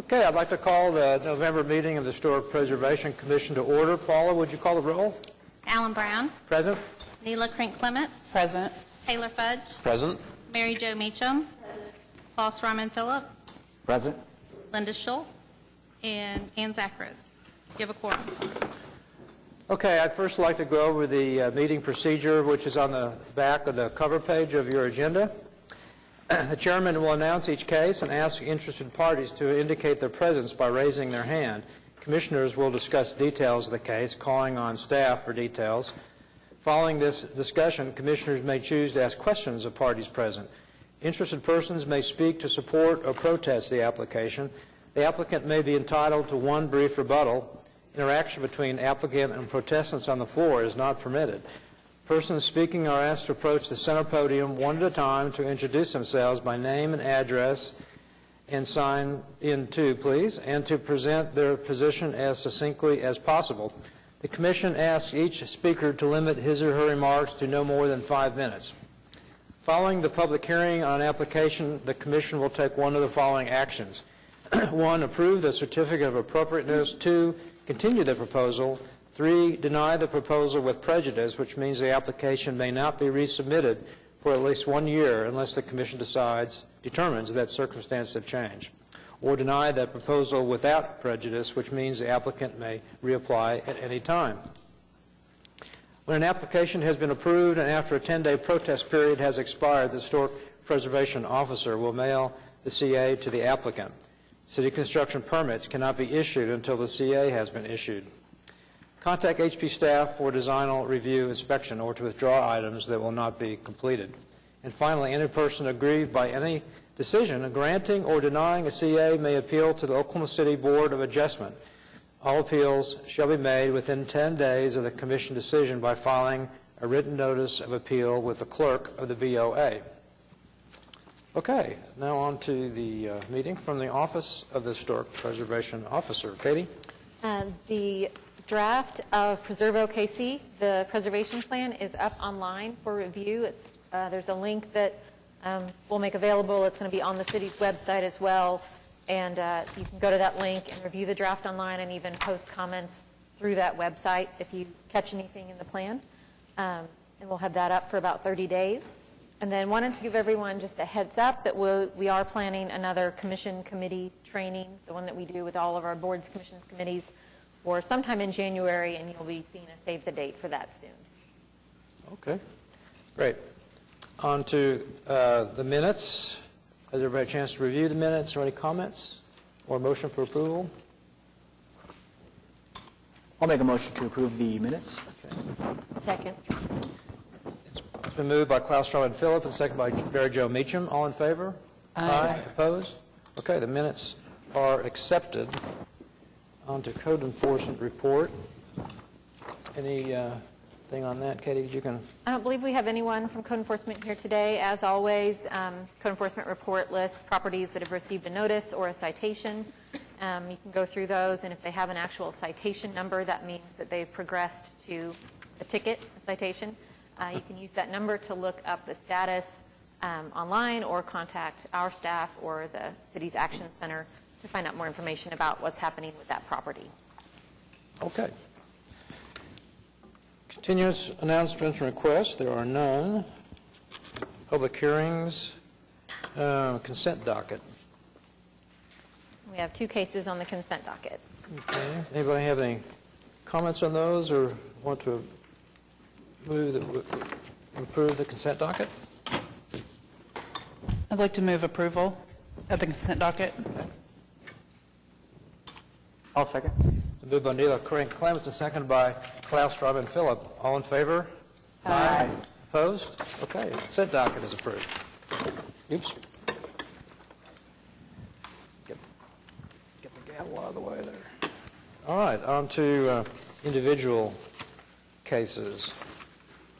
Okay, I'd like to call the November meeting of the Historic Preservation Commission to order. Paula, would you call the roll? Alan Brown. Present. Neela Crink-Clements. Present. Taylor Fudge. Present. Mary Jo Meacham. Klaus Ryman Phillip. Present. Linda Schultz. And Ann Zacharias. You have a quorum. Okay, I'd first like to go over the meeting procedure, which is on the back of the cover page of your agenda. The chairman will announce each case and ask interested parties to indicate their presence by raising their hand. Commissioners will discuss details of the case, calling on staff for details. Following this discussion, commissioners may choose to ask questions of parties present. Interested persons may speak to support or protest the application. The applicant may be entitled to one brief rebuttal. Interaction between applicant and protestants on the floor is not permitted. Persons speaking are asked to approach the center podium one at a time to introduce themselves by name and address and sign in too, please, and to present their position as succinctly as possible. The Commission asks each speaker to limit his or her remarks to no more than 5 minutes. Following the public hearing on an application, the Commission will take one of the following actions. 1, approve the certificate of appropriateness. 2, continue the proposal. 3, deny the proposal with prejudice, which means the application may not be resubmitted for at least 1 year unless the Commission determines that circumstances have changed. Or deny that proposal without prejudice, which means the applicant may reapply at any time. When an application has been approved and after a 10-day protest period has expired, the Historic Preservation Officer will mail the CA to the applicant. City construction permits cannot be issued until the CA has been issued. Contact HP staff for design review, inspection, or to withdraw items that will not be completed. And finally, any person aggrieved by any decision granting or denying a CA may appeal to the Oklahoma City Board of Adjustment. All appeals shall be made within 10 days of the Commission decision by filing a written notice of appeal with the clerk of the BOA. Okay, now on to the meeting from the Office of the Historic Preservation Officer. Katie? The draft of Preserve OKC, the preservation plan, is up online for review. There's a link that we'll make available. It's going to be on the city's website as well, and you can go to that link and review the draft online and even post comments through that website if you catch anything in the plan. And we'll have that up for about 30 days. And then wanted to give everyone just a heads up that we are planning another commission committee training, the one that we do with all of our boards, commissions, committees, or sometime in January, and you'll be seeing a save the date for that soon. Okay, great. On to the minutes. Has everybody a chance to review the minutes or any comments or motion for approval? I'll make a motion to approve the minutes. Okay. Second. It's been moved by Klaus Ryman Phillip and seconded by Mary Jo Meacham. All in favor? Aye. Opposed? Okay, the minutes are accepted. On to code enforcement report. Any thing on that, Katie, that you can? I don't believe we have anyone from code enforcement here today. As always, code enforcement report lists properties that have received a notice or a citation. You can go through those, and if they have an actual citation number, that means that they've progressed to a ticket, a citation. You can use that number to look up the status online or contact our staff or the city's action center to find out more information about what's happening with that property. Okay. Continuous announcements and requests. There are none. Public hearings. Consent docket. We have 2 cases on the consent docket. Okay. Anybody have any comments on those or want to approve the consent docket? I'd like to move approval of the consent docket. Okay. I'll second. Moved by Neela Crink-Clements and seconded by Klaus Ryman Phillip. All in favor? Aye. Opposed? Okay, consent docket is approved. Oops. Get the gavel out of the way there. All right, on to individual cases.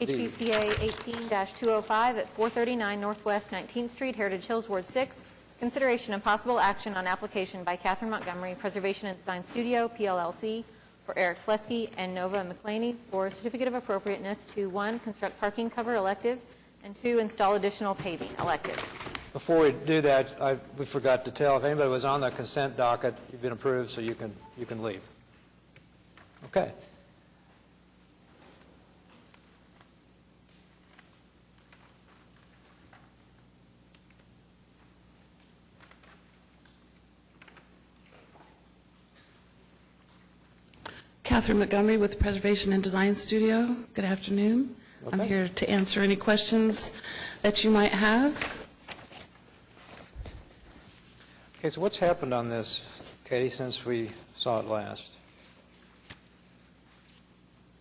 HPCA 18-205 at 439 Northwest 19th Street, Heritage Hills, Ward 6. Consideration and possible action on application by Catherine Montgomery, Preservation and Design Studio, PLLC, for Eric Flesky and Nova McClaney for certificate of appropriateness to 1, construct parking cover elective, and 2, install additional paving elective. Before we do that, we forgot to tell, if anybody was on the consent docket, you've been approved, so you can leave. Okay. Catherine Montgomery with Preservation and Design Studio. Good afternoon. I'm Okay. here to answer any questions that you might have. Okay, so what's happened on this, Katie, since we saw it last?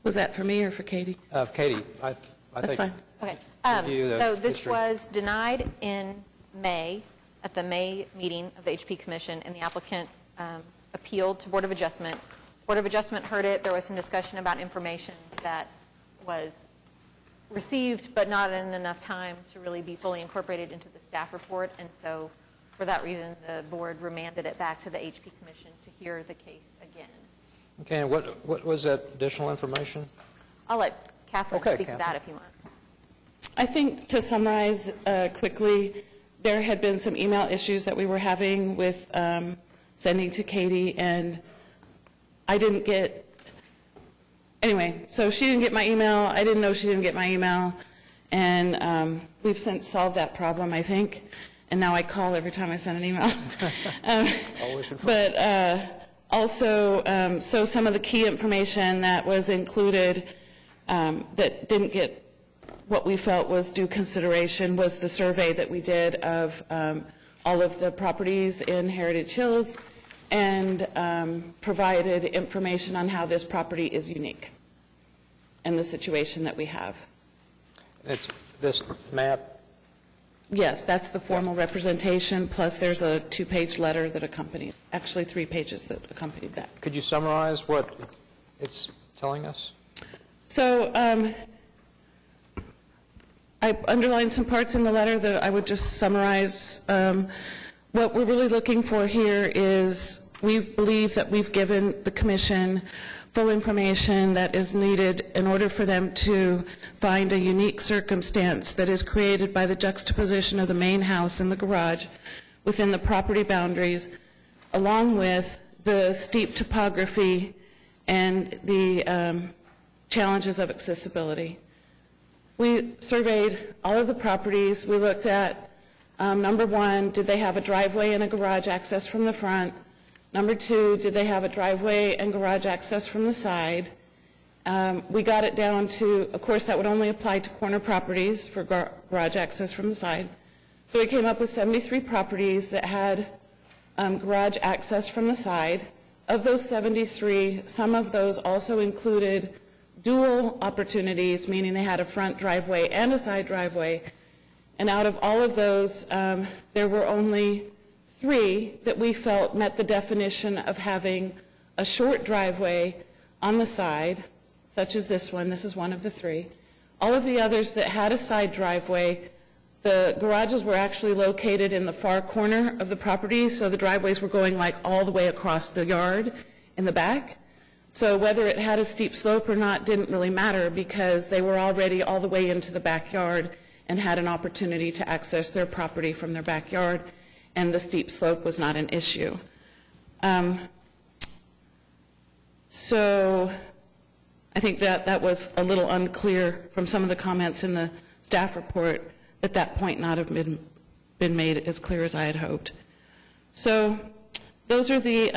Was that for me or for Katie? Katie, I That's think... fine. Okay. Review the So this history. was denied in May, at the May meeting of the HP Commission, and the applicant appealed to Board of Adjustment. Board of Adjustment heard it. There was some discussion about information that was received, but not in enough time to really be fully incorporated into the staff report. And so for that reason, the board remanded it back to the HP Commission to hear the case again. Okay, and what was that additional information? I'll let Catherine Okay, speak to that Catherine. if you want. I think to summarize quickly, there had been some email issues that we were having with sending to Katie, and I didn't get, anyway, so she didn't get my email, I didn't know she didn't get my email, and we've since solved that problem, I think, and now I call every time I send an email. Always confirm. But also, so some of the key information that was included that didn't get what we felt was due consideration was the survey that we did of all of the properties in Heritage Hills, and provided information on how this property is unique and the situation that we have. It's this map? Yes, that's the formal representation, plus there's a 2-page letter that accompanied, actually 3 pages that accompanied that. Could you summarize what it's telling us? So I underlined some parts in the letter that I would just summarize. What we're really looking for here is we believe that we've given the Commission full information that is needed in order for them to find a unique circumstance that is created by the juxtaposition of the main house and the garage within the property boundaries, along with the steep topography and the challenges of accessibility. We surveyed all of the properties. We looked at, number one, did they have a driveway and a garage access from the front? Number two, did they have a driveway and garage access from the side? We got it down to, of course, that would only apply to corner properties for garage access from the side. So we came up with 73 properties that had garage access from the side. Of those 73, some of those also included dual opportunities, meaning they had a front driveway and a side driveway. And out of all of those, there were only 3 that we felt met the definition of having a short driveway on the side, such as this one. This is one of the 3. All of the others that had a side driveway, the garages were actually located in the far corner of the property, so the driveways were going like all the way across the yard in the back. So whether it had a steep slope or not didn't really matter, because they were already all the way into the backyard and had an opportunity to access their property from their backyard, and the steep slope was not an issue. So I think that was a little unclear from some of the comments in the staff report, at that point not have been made as clear as I had hoped. So those are the,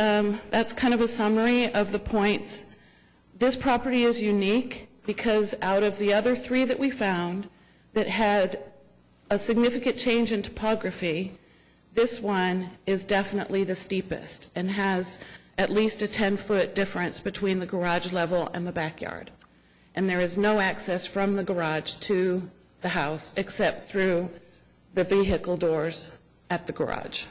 that's kind of a summary of the points. This property is unique because out of the other 3 that we found that had a significant change in topography, this one is definitely the steepest and has at least a 10-foot difference between the garage level and the backyard. And there is no access from the garage to the house except through the vehicle doors at the garage.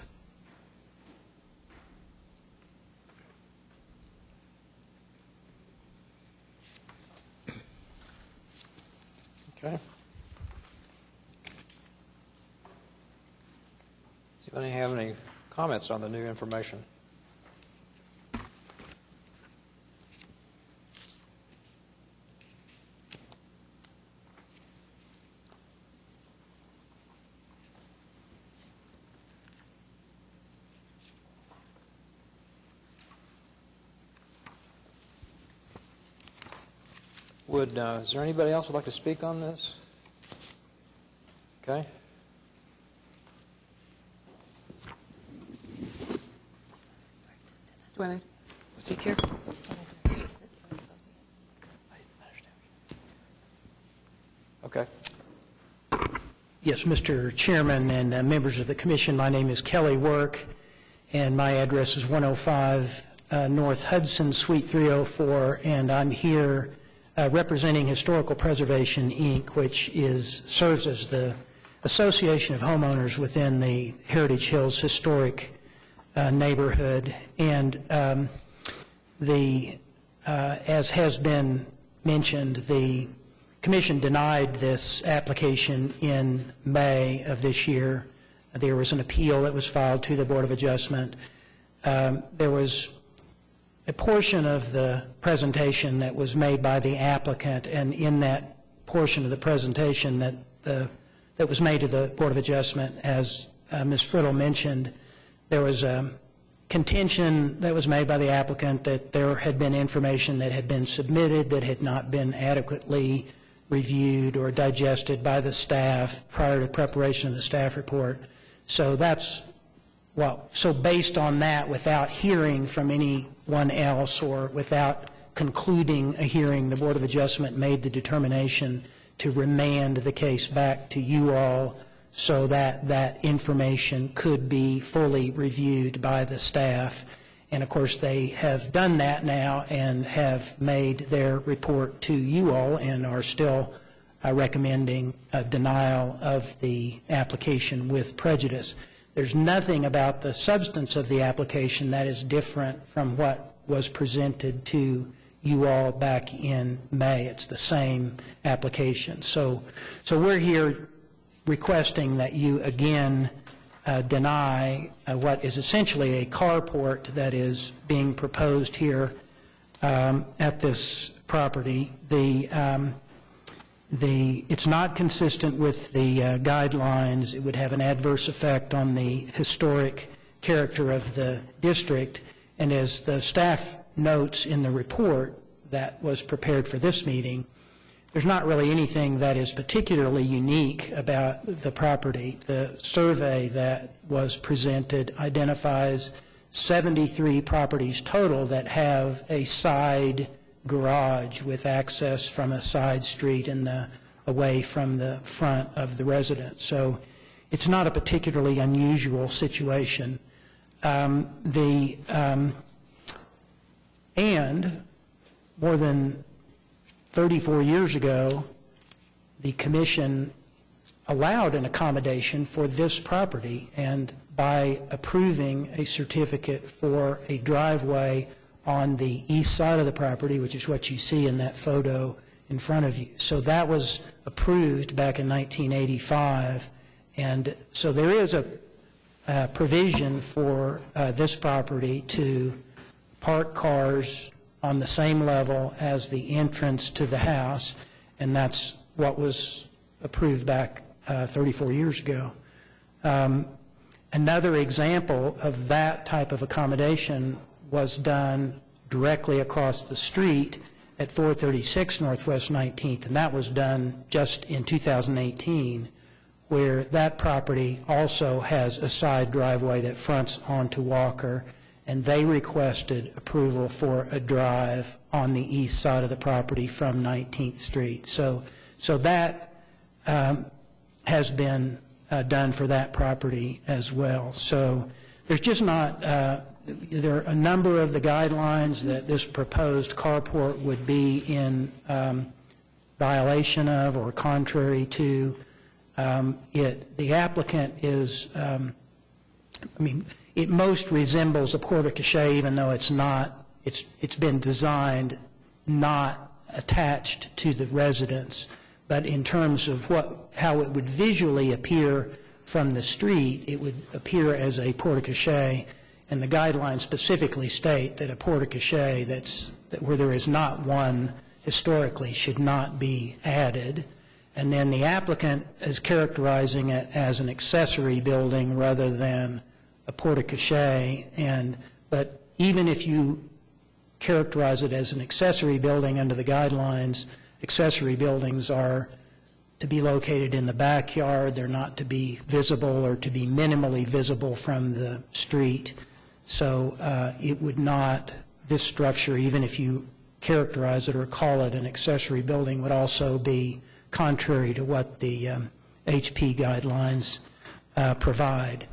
Okay. See if any have any comments on the new information. Is there anybody else who'd like to speak on this? Okay. Take care. Okay. Yes, Mr. Chairman and members of the commission, my name is Kelly Work, and my address is 105 North Hudson, Suite 304, and I'm here representing Historical Preservation, Inc., which serves as the association of homeowners within the Heritage Hills Historic neighborhood. And as has been mentioned, the Commission denied this application in May of this year. There was an appeal that was filed to the Board of Adjustment. There was a portion of the presentation that was made by the applicant, and in that portion of the presentation that was made to the Board of Adjustment, as Ms. Frittle mentioned, there was a contention that was made by the applicant that there had been information that had been submitted that had not been adequately reviewed or digested by the staff prior to preparation of the staff report. So so based on that, without hearing from anyone else or without concluding a hearing, the Board of Adjustment made the determination to remand the case back to you all so that that information could be fully reviewed by the staff. And of course, they have done that now and have made their report to you all and are still recommending a denial of the application with prejudice. There's nothing about the substance of the application that is different from what was presented to you all back in May. It's the same application. So we're here requesting that you again deny what is essentially a carport that is being proposed here at this property. It's not consistent with the guidelines. It would have an adverse effect on the historic character of the district. And as the staff notes in the report that was prepared for this meeting, there's not really anything that is particularly unique about the property. The survey that was presented identifies 73 properties total that have a side garage with access from a side street and away from the front of the residence. So it's not a particularly unusual situation. And more than 34 years ago, the Commission allowed an accommodation for this property, and by approving a certificate for a driveway on the east side of the property, which is what you see in that photo in front of you. So that was approved back in 1985, and so there is a provision for this property to park cars on the same level as the entrance to the house, and that's what was approved back 34 years ago. Another example of that type of accommodation was done directly across the street at 436 Northwest 19th, and that was done just in 2018, where that property also has a side driveway that fronts onto Walker, and they requested approval for a drive on the east side of the property from 19th Street. So that has been done for that property as well. So there's just not, there are a number of the guidelines that this proposed carport would be in violation of or contrary to. The applicant is, it most resembles a porte-cochere, even though it's not. It's been designed not attached to the residence, but in terms of how it would visually appear from the street, it would appear as a porte-cochere, and the guidelines specifically state that a porte-cochere where there is not one historically should not be added. And then the applicant is characterizing it as an accessory building rather than a porte-cochere, but even if you characterize it as an accessory building under the guidelines, accessory buildings are to be located in the backyard. They're not to be visible or to be minimally visible from the street. So it would not, this structure, even if you characterize it or call it an accessory building, would also be contrary to what the HP guidelines provide.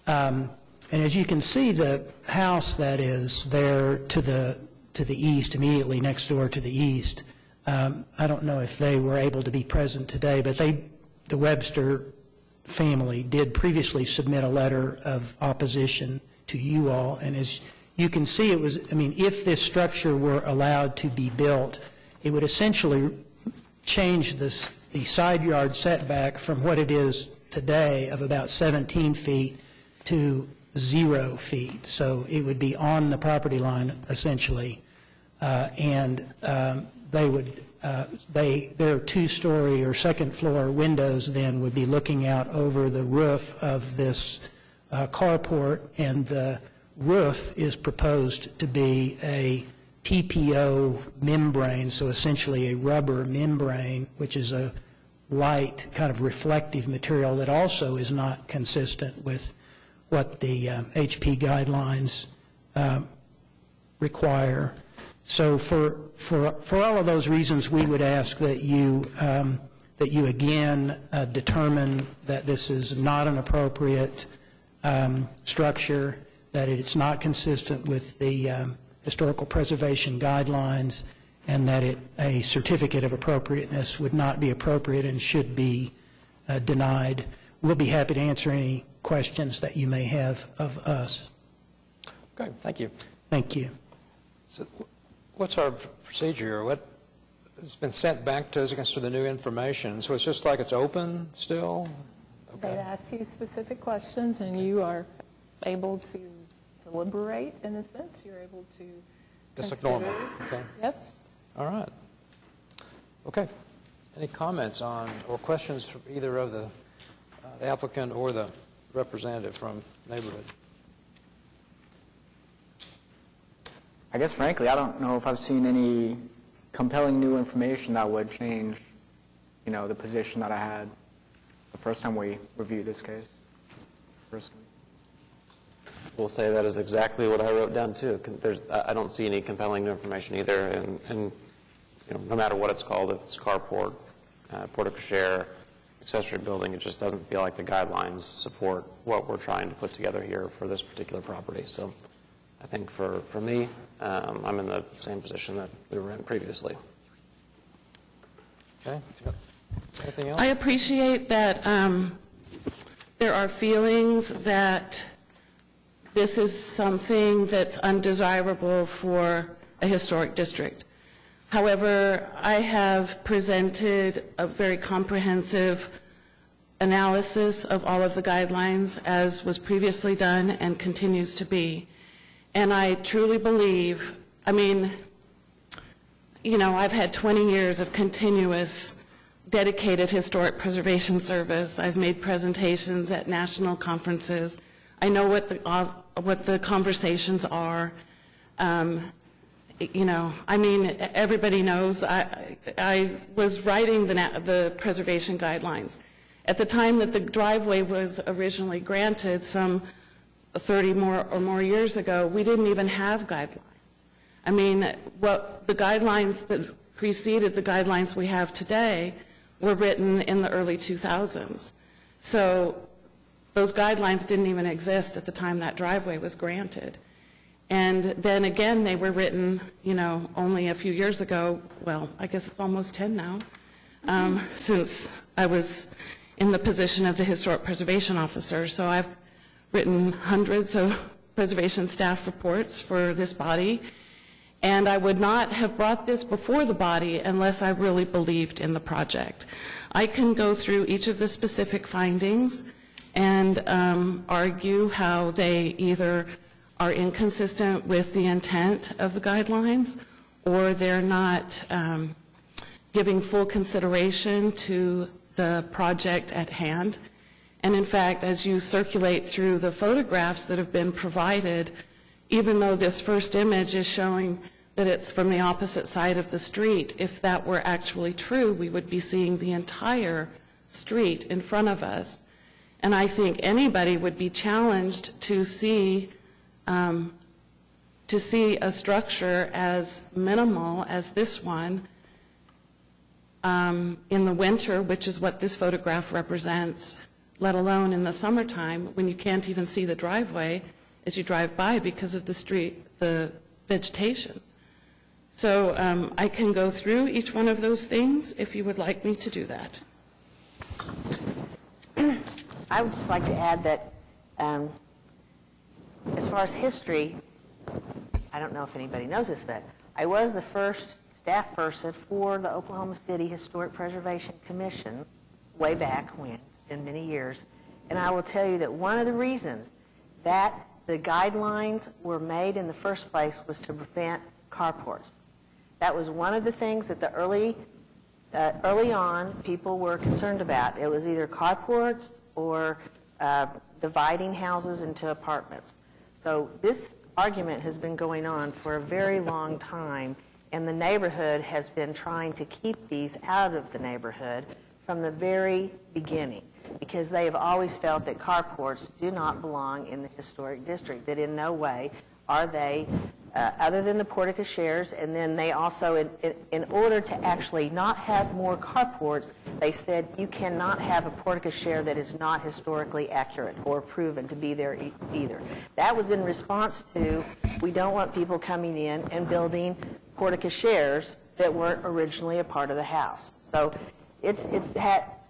And as you can see, the house that is there to the east, immediately next door to the east, I don't know if they were able to be present today, but the Webster family did previously submit a letter of opposition to you all. And as you can see, it was, I mean, if this structure were allowed to be built, it would essentially change the side yard setback from what it is today of about 17 feet to 0 feet. So it would be on the property line, essentially. They would, their two-story or second-floor windows then would be looking out over the roof of this carport, and the roof is proposed to be a TPO membrane, so essentially a rubber membrane, which is a light, kind of reflective material that also is not consistent with what the HP guidelines require. So for all of those reasons, we would ask that you again determine that this is not an appropriate structure, that it's not consistent with the historical preservation guidelines, and that a certificate of appropriateness would not be appropriate and should be denied. We'll be happy to answer any questions that you may have of us. Okay, thank you. Thank you. So what's our procedure? What has been sent back to us against the new information? So it's just like it's open still? They Okay. ask you specific questions, and you are able to deliberate, in a sense. You're able to Just like consider. normal? Okay. Yes. All right. Okay. Any comments on or questions from either of the applicant or the representative from neighborhood? I guess frankly, I don't know if I've seen any compelling new information that would change, the position that I had the first time we reviewed this case. Personally. Will say that is exactly what I wrote down too. I don't see any compelling new information either, and no matter what it's called, if it's carport, porte-cochere, accessory building, it just doesn't feel like the guidelines support what we're trying to put together here for this particular property. So I think for me, I'm in the same position that we were in previously. Okay. Anything else? I appreciate that there are feelings that this is something that's undesirable for a historic district. However, I have presented a very comprehensive analysis of all of the guidelines, as was previously done and continues to be. And I truly believe, I've had 20 years of continuous dedicated historic preservation service. I've made presentations at national conferences. I know what the conversations are. Everybody knows. I was writing the preservation guidelines. At the time that the driveway was originally granted, some 30 or more years ago, we didn't even have guidelines. What the guidelines that preceded the guidelines we have today were written in the early 2000s. So those guidelines didn't even exist at the time that driveway was granted. And then again, they were written, only a few years ago. Well, I guess it's almost 10 now, since I was in the position of the Historic Preservation Officer. So I've written hundreds of preservation staff reports for this body. And I would not have brought this before the body unless I really believed in the project. I can go through each of the specific findings and argue how they either are inconsistent with the intent of the guidelines, or they're not giving full consideration to the project at hand. And in fact, as you circulate through the photographs that have been provided, even though this first image is showing that it's from the opposite side of the street. If that were actually true, we would be seeing the entire street in front of us. And I think anybody would be challenged to see a structure as minimal as this one in the winter, which is what this photograph represents, let alone in the summertime when you can't even see the driveway as you drive by because of the vegetation. So I can go through each one of those things if you would like me to do that. I would just like to add that as far as history, I don't know if anybody knows this, but I was the first staff person for the Oklahoma City Historic Preservation Commission way back when. It's been many years. And I will tell you that one of the reasons that the guidelines were made in the first place was to prevent carports. That was one of the things that the early on people were concerned about. It was either carports or dividing houses into apartments. So this argument has been going on for a very long time, and the neighborhood has been trying to keep these out of the neighborhood from the very beginning, because they have always felt that carports do not belong in the historic district, that in no way are they, other than the porte-cocheres, and then they also, in order to actually not have more carports, they said you cannot have a porte-cochere that is not historically accurate or proven to be there either. That was in response to, we don't want people coming in and building porte-cocheres that weren't originally a part of the house. So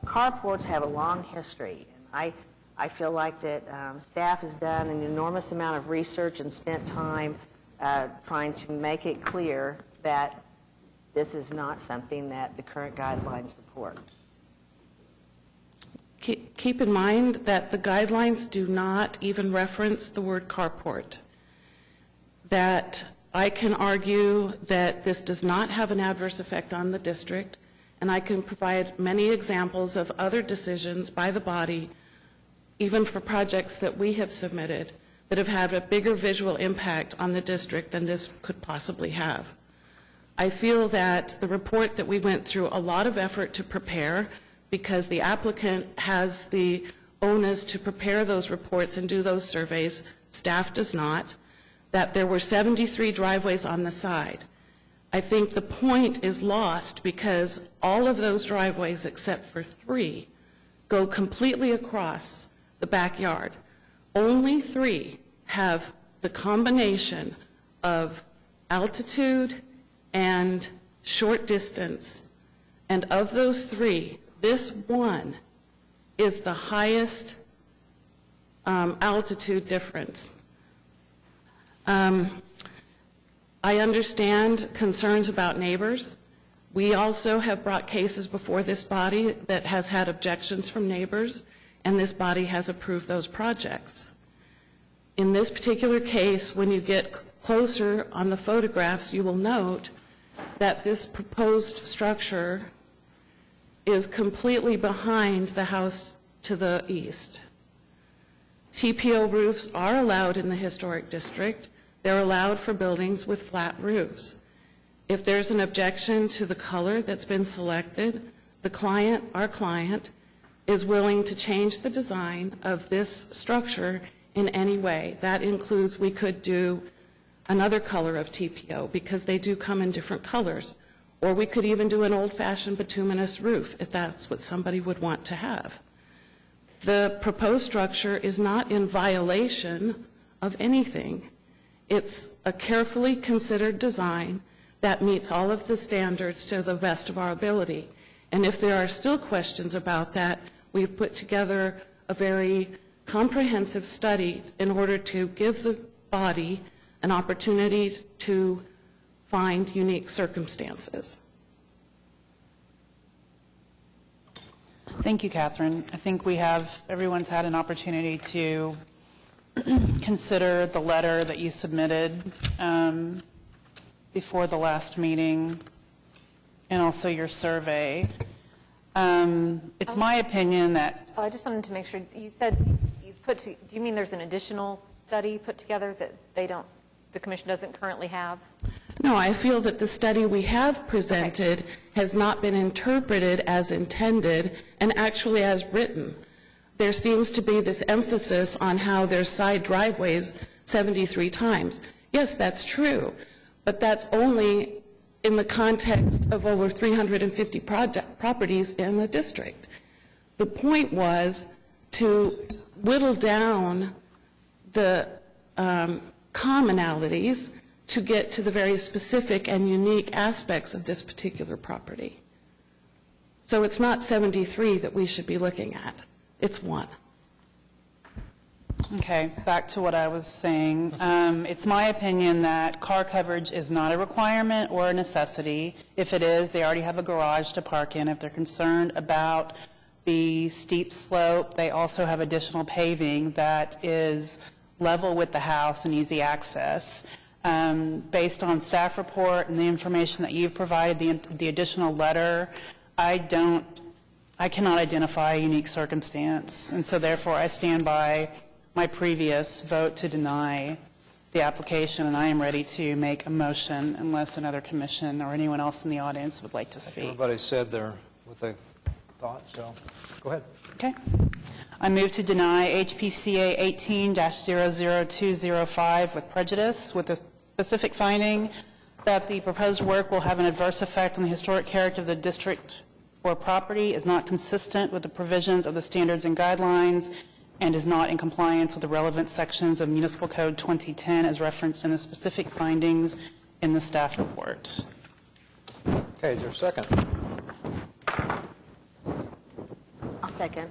carports have a long history, and I feel like that staff has done an enormous amount of research and spent time trying to make it clear that this is not something that the current guidelines support. Keep in mind that the guidelines do not even reference the word carport. That I can argue that this does not have an adverse effect on the district, and I can provide many examples of other decisions by the body, even for projects that we have submitted, that have had a bigger visual impact on the district than this could possibly have. I feel that the report that we went through a lot of effort to prepare, because the applicant has the onus to prepare those reports and do those surveys, staff does not, that there were 73 driveways on the side. I think the point is lost because all of those driveways, except for 3, go completely across the backyard. Only 3 have the combination of altitude and short distance. And of those 3, this one is the highest altitude difference. I understand concerns about neighbors. We also have brought cases before this body that has had objections from neighbors, and this body has approved those projects. In this particular case, when you get closer on the photographs, you will note that this proposed structure is completely behind the house to the east. TPO roofs are allowed in the historic district. They're allowed for buildings with flat roofs. If there's an objection to the color that's been selected, the client, our client, is willing to change the design of this structure in any way. That includes, we could do another color of TPO because they do come in different colors. Or we could even do an old-fashioned bituminous roof if that's what somebody would want to have. The proposed structure is not in violation of anything. It's a carefully considered design that meets all of the standards to the best of our ability. And if there are still questions about that, we've put together a very comprehensive study in order to give the body an opportunity to find unique circumstances. Thank you, Catherine. I think everyone's had an opportunity to consider the letter that you submitted before the last meeting and also your survey. It's my opinion that... I just wanted to make sure, you said you've do you mean there's an additional study put together that the commission doesn't currently have? No, I feel that the study we have presented has not been interpreted as intended and actually as written. There seems to be this emphasis on how there's side driveways 73 times. Yes, that's true, but that's only in the context of over 350 properties in the district. The point was to whittle down the commonalities to get to the very specific and unique aspects of this particular property. So it's not 73 that we should be looking at. It's one. Okay, back to what I was saying. It's my opinion that car coverage is not a requirement or a necessity. If it is, they already have a garage to park in. If they're concerned about the steep slope, they also have additional paving that is level with the house and easy access. Based on staff report and the information that you've provided, the additional letter, I cannot identify a unique circumstance. And so therefore, I stand by my previous vote to deny the application, and I am ready to make a motion unless another commission or anyone else in the audience would like to speak. Everybody said they're with a thought, so go ahead. Okay. I move to deny HPCA 18-00205 with prejudice, with a specific finding that the proposed work will have an adverse effect on the historic character of the district or property, is not consistent with the provisions of the standards and guidelines, and is not in compliance with the relevant sections of Municipal Code 2010 as referenced in the specific findings in the staff report. Okay, is there a second? I'll second.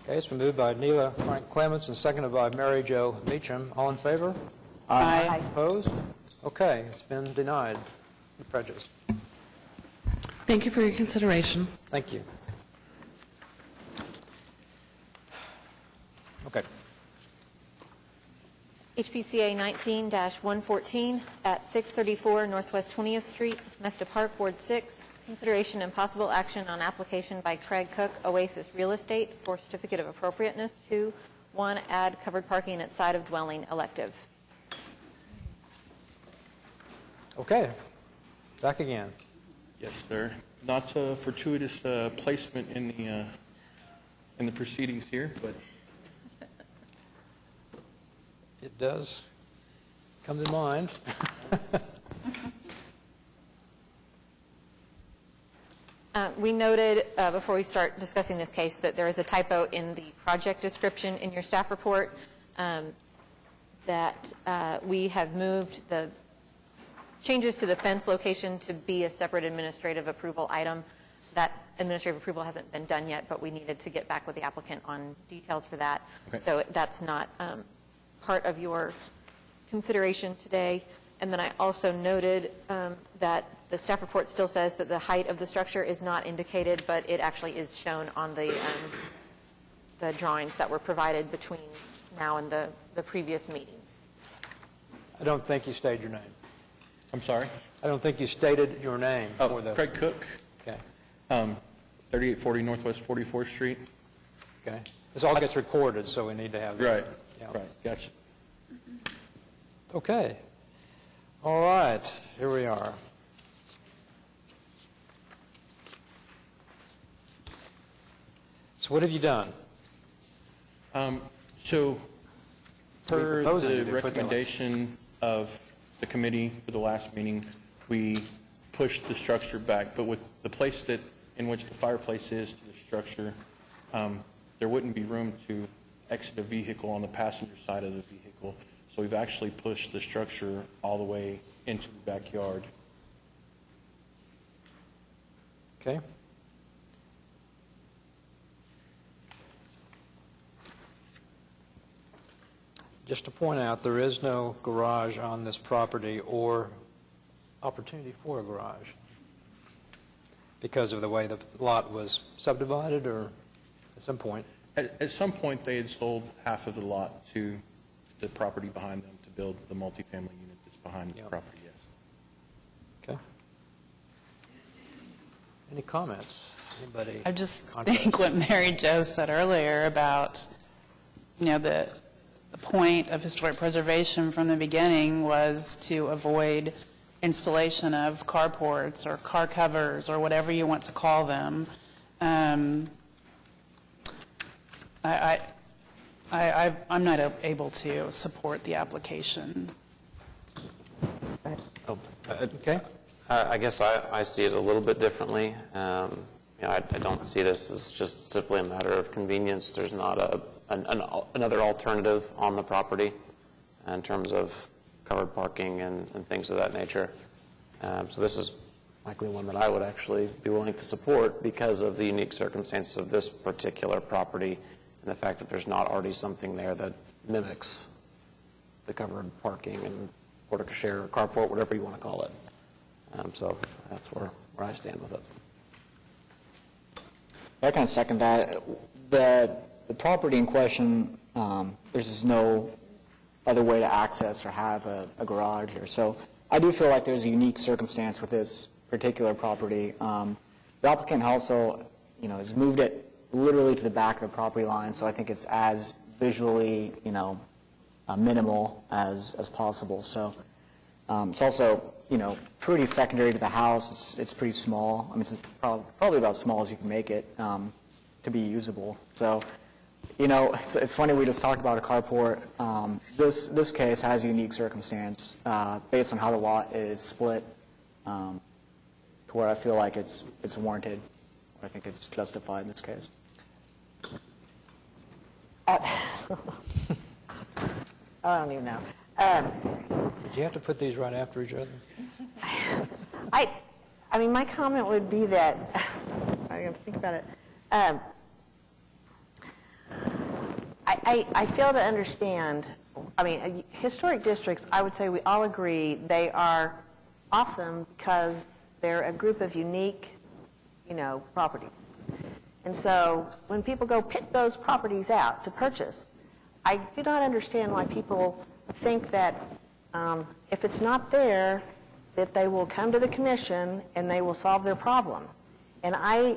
Okay, it's been moved by Neela Frank Clements and seconded by Mary Jo Meacham. All in favor? Aye. Opposed? Okay, it's been denied. With prejudice. Thank you for your consideration. Thank you. Okay. HPCA 19-114 at 634 Northwest 20th Street, Mesta Park, Ward 6. Consideration and possible action on application by Craig Cook, Oasis Real Estate, for certificate of appropriateness to 1, add covered parking at side of dwelling elective. Okay. Back again. Yes, sir. Not a fortuitous placement in the proceedings here, but It does come to mind. We noted before we start discussing this case that there is a typo in the project description in your staff report, that we have moved the changes to the fence location to be a separate administrative approval item. That administrative approval hasn't been done yet, but we needed to get back with the applicant on details for that. Okay. So that's not part of your consideration today. And then I also noted that the staff report still says that the height of the structure is not indicated, but it actually is shown on the drawings that were provided between now and the previous meeting. I don't think you stated your name. I'm sorry. I don't think you stated your name. Oh, Craig Cook, Okay. 3840 Northwest 44th Street. Okay. This all gets recorded, so we need to have that. Right. Yeah. Right. Gotcha. Okay. All right. Here we are. So what have you done? So, per proposing the to do, put that on. recommendation of the committee for the last meeting, we pushed the structure back, but with the place that in which the fireplace is to the structure, there wouldn't be room to exit a vehicle on the passenger side of the vehicle. So we've actually pushed the structure all the way into the backyard. Okay. Just to point out, there is no garage on this property or opportunity for a garage because of the way the lot was subdivided, or at some point. At some point, they had sold half of the lot to the property behind them to build the multifamily unit that's behind the Yep. property, yes. Okay. Any comments? Anybody? I just Contrast? think what Mary Jo said earlier about, the point of historic preservation from the beginning was to avoid installation of carports or car covers or whatever you want to call them. I'm not able to support the application. Okay. I guess I see it a little bit differently. I don't see this as just simply a matter of convenience. There's not another alternative on the property in terms of covered parking and things of that nature. So this is likely one that I would actually be willing to support because of the unique circumstances of this particular property and the fact that there's not already something there that mimics the covered parking and porte cochere or carport, whatever you want to call it. So that's where I stand with it. I kind of second that. The property in question, there's just no other way to access or have a garage here. So I do feel like there's a unique circumstance with this particular property. The applicant also, has moved it literally to the back of the property line, so I think it's as visually, minimal as possible. So it's also, pretty secondary to the house. It's pretty small. I mean, it's probably about as small as you can make it to be usable. So, it's funny, we just talked about a carport. This case has a unique circumstance based on how the lot is split to where I feel like it's warranted. I think it's justified in this case. I don't even know. Did you have to put these right after each other? I mean, my comment would be that, I got to think about it. I fail to understand, historic districts, I would say we all agree they are awesome because they're a group of unique, properties. And so when people go pick those properties out to purchase, I do not understand why people think that if it's not there, that they will come to the commission and they will solve their problem. And I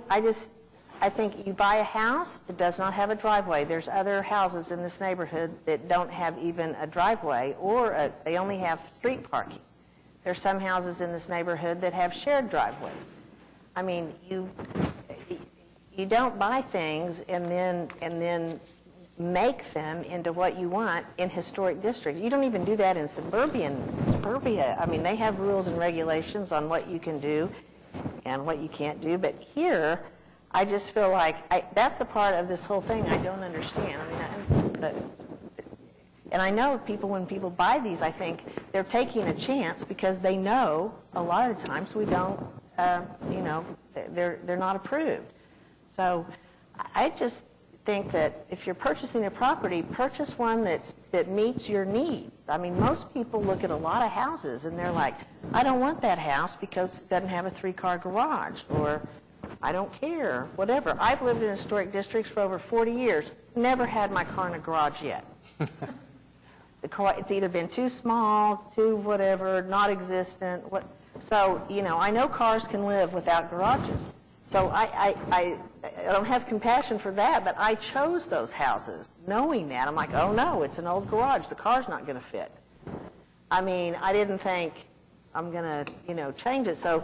think you buy a house, it does not have a driveway. There's other houses in this neighborhood that don't have even a driveway, or they only have street parking. There's some houses in this neighborhood that have shared driveways. I mean, you don't buy things and then make them into what you want in historic districts. You don't even do that in suburbia. I mean, they have rules and regulations on what you can do and what you can't do. But here, I just feel like that's the part of this whole thing I don't understand. And I know when people buy these, I think they're taking a chance because they know a lot of times we don't, they're not approved. So I just think that if you're purchasing a property, purchase one that meets your needs. I mean, most people look at a lot of houses and they're like, I don't want that house because it doesn't have a 3-car garage, or I don't care, whatever. I've lived in historic districts for over 40 years, never had my car in a garage yet. It's either been too small, too whatever, not existent. So, I know cars can live without garages. So I don't have compassion for that, but I chose those houses knowing that. I'm like, oh no, it's an old garage. The car's not going to fit. I mean, I didn't think I'm going to, change it. So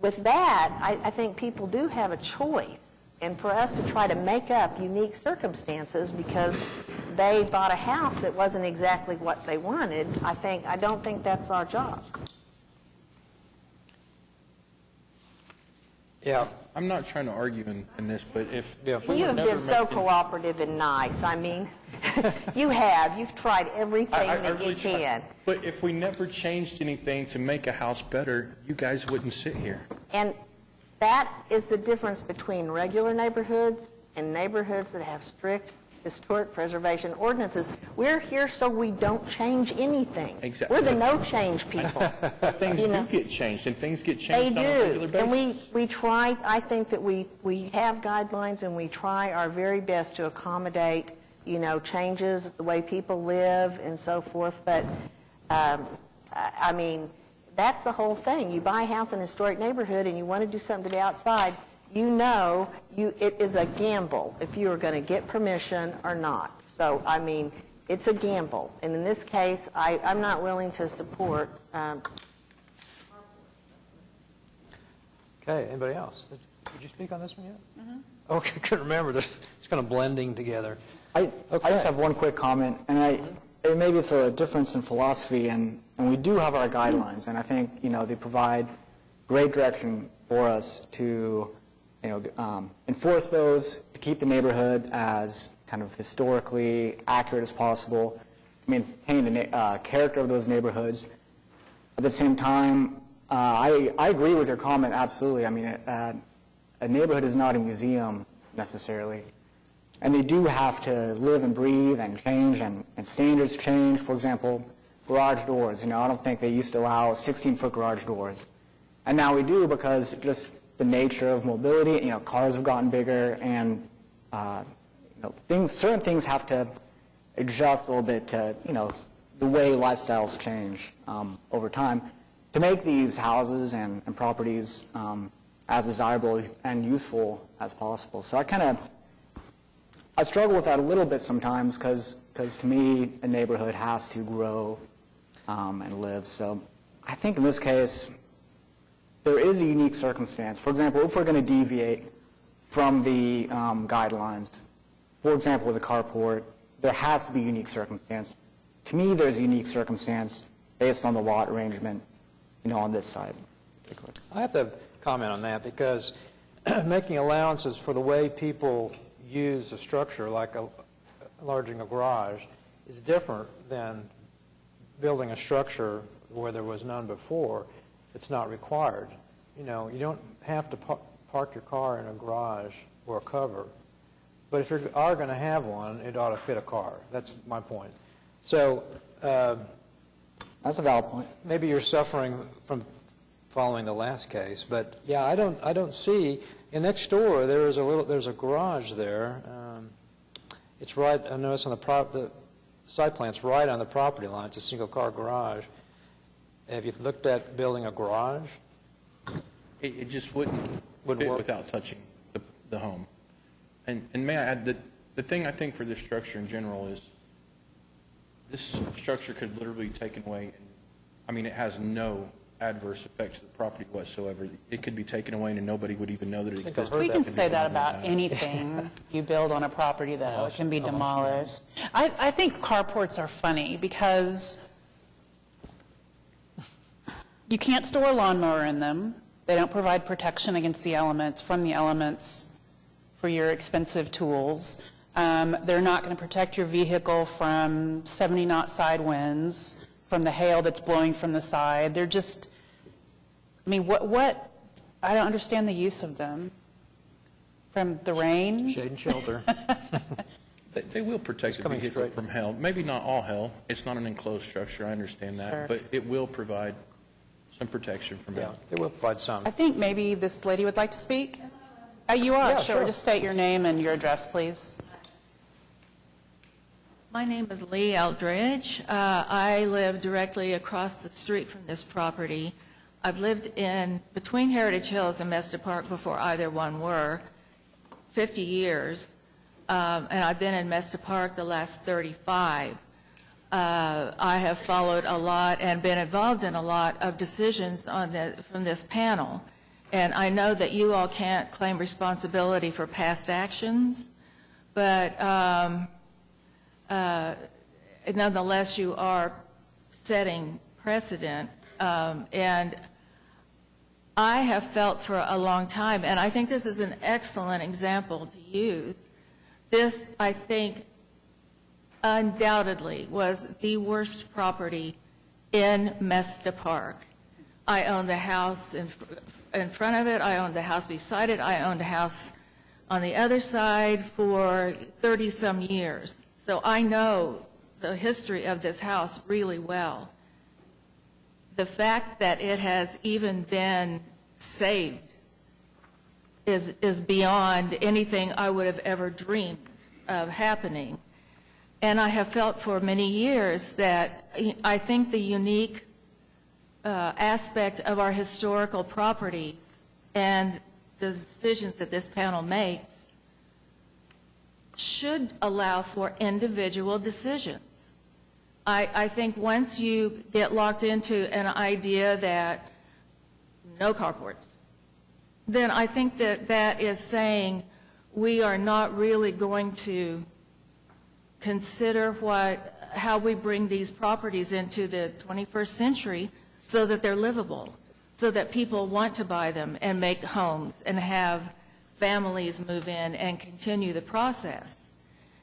with that, I think people do have a choice. And for us to try to make up unique circumstances because they bought a house that wasn't exactly what they wanted, I don't think that's our job. Yeah. I'm not trying to argue in this, but if Yeah. we You were have never been so making- cooperative and nice. I mean, you have. You've tried everything I that really you try. can. But if we never changed anything to make a house better, you guys wouldn't sit here. And that is the difference between regular neighborhoods and neighborhoods that have strict historic preservation ordinances. We're here so we don't change anything. Exactly. We're the no-change people. Things You do know. get changed, and things get They changed on a regular do. basis. And we try, I think that we have guidelines and we try our very best to accommodate, changes, the way people live and so forth. But, I mean, that's the whole thing. You buy a house in a historic neighborhood and you want to do something to the outside, it is a gamble if you are going to get permission or not. So, I mean, it's a gamble. And in this case, I'm not willing to support Okay, anybody else? Did you speak on this one yet? Okay, couldn't remember. It's kind of blending together. I just have one quick comment, and maybe it's a difference in philosophy, and we do have our guidelines, and I think, they provide great direction for us to, enforce those, to keep the neighborhood as kind of historically accurate as possible, maintain the character of those neighborhoods. At the same time, I agree with your comment, absolutely. A neighborhood is not a museum necessarily. And they do have to live and breathe and change, and standards change. For example, garage doors. I don't think they used to allow 16-foot garage doors. And now we do because just the nature of mobility, cars have gotten bigger, and certain things have to adjust a little bit to, the way lifestyles change over time to make these houses and properties as desirable and useful as possible. So I struggle with that a little bit sometimes because to me, a neighborhood has to grow and live. So I think in this case, there is a unique circumstance. For example, if we're going to deviate from the guidelines, for example, with a carport, there has to be a unique circumstance. To me, there's a unique circumstance based on the lot arrangement, on this side. I have to comment on that because making allowances for the way people use a structure like enlarging a garage is different than building a structure where there was none before. It's not required. You don't have to park your car in a garage or a cover. But if you are going to have one, it ought to fit a car. That's my point. So that's a valid point. Maybe you're suffering from following the last case, but yeah, I don't see. And next door there's a garage there. It's right. I notice on the site plan's right on the property line. It's a single car garage. Have you looked at building a garage? It just wouldn't fit work without touching the home. And may I add that the thing I think for this structure in general is this structure could literally be taken away. It has no adverse effects to the property whatsoever. It could be taken away and nobody would even know that it existed. We can say that about anything you build on a property, though. It can be demolished. I think carports are funny because you can't store a lawnmower in them. They don't provide protection against the elements for your expensive tools. They're not going to protect your vehicle from 70-knot side winds, from the hail that's blowing from the side. They're just, what? I don't understand the use of them. From the rain? Shade and shelter. They will protect the vehicle from hail. Maybe not all hail. It's not an enclosed structure. I understand that. Sure. But it will provide some protection from hail. Yeah, it will provide some. I think maybe this lady would like to speak. You are? Yeah, sure. sure. Just state your name and your address, please. My name is Lee Eldridge. I live directly across the street from this property. I've lived in between Heritage Hills and Mesta Park before either one were, 50 years. And I've been in Mesta Park the last 35. I have followed a lot and been involved in a lot of decisions from this panel. And I know that you all can't claim responsibility for past actions, but nonetheless, you are setting precedent. And I have felt for a long time, and I think this is an excellent example to use. This, I think, undoubtedly was the worst property in Mesta Park. I owned the house in front of it. I owned the house beside it. I owned a house on the other side for 30-some years. So I know the history of this house really well. The fact that it has even been saved is beyond anything I would have ever dreamed of happening. And I have felt for many years that I think the unique aspect of our historical properties and the decisions that this panel makes should allow for individual decisions. I think once you get locked into an idea that no carports, then I think that that is saying we are not really going to consider how we bring these properties into the 21st century so that they're livable, so that people want to buy them and make homes and have families move in and continue the process.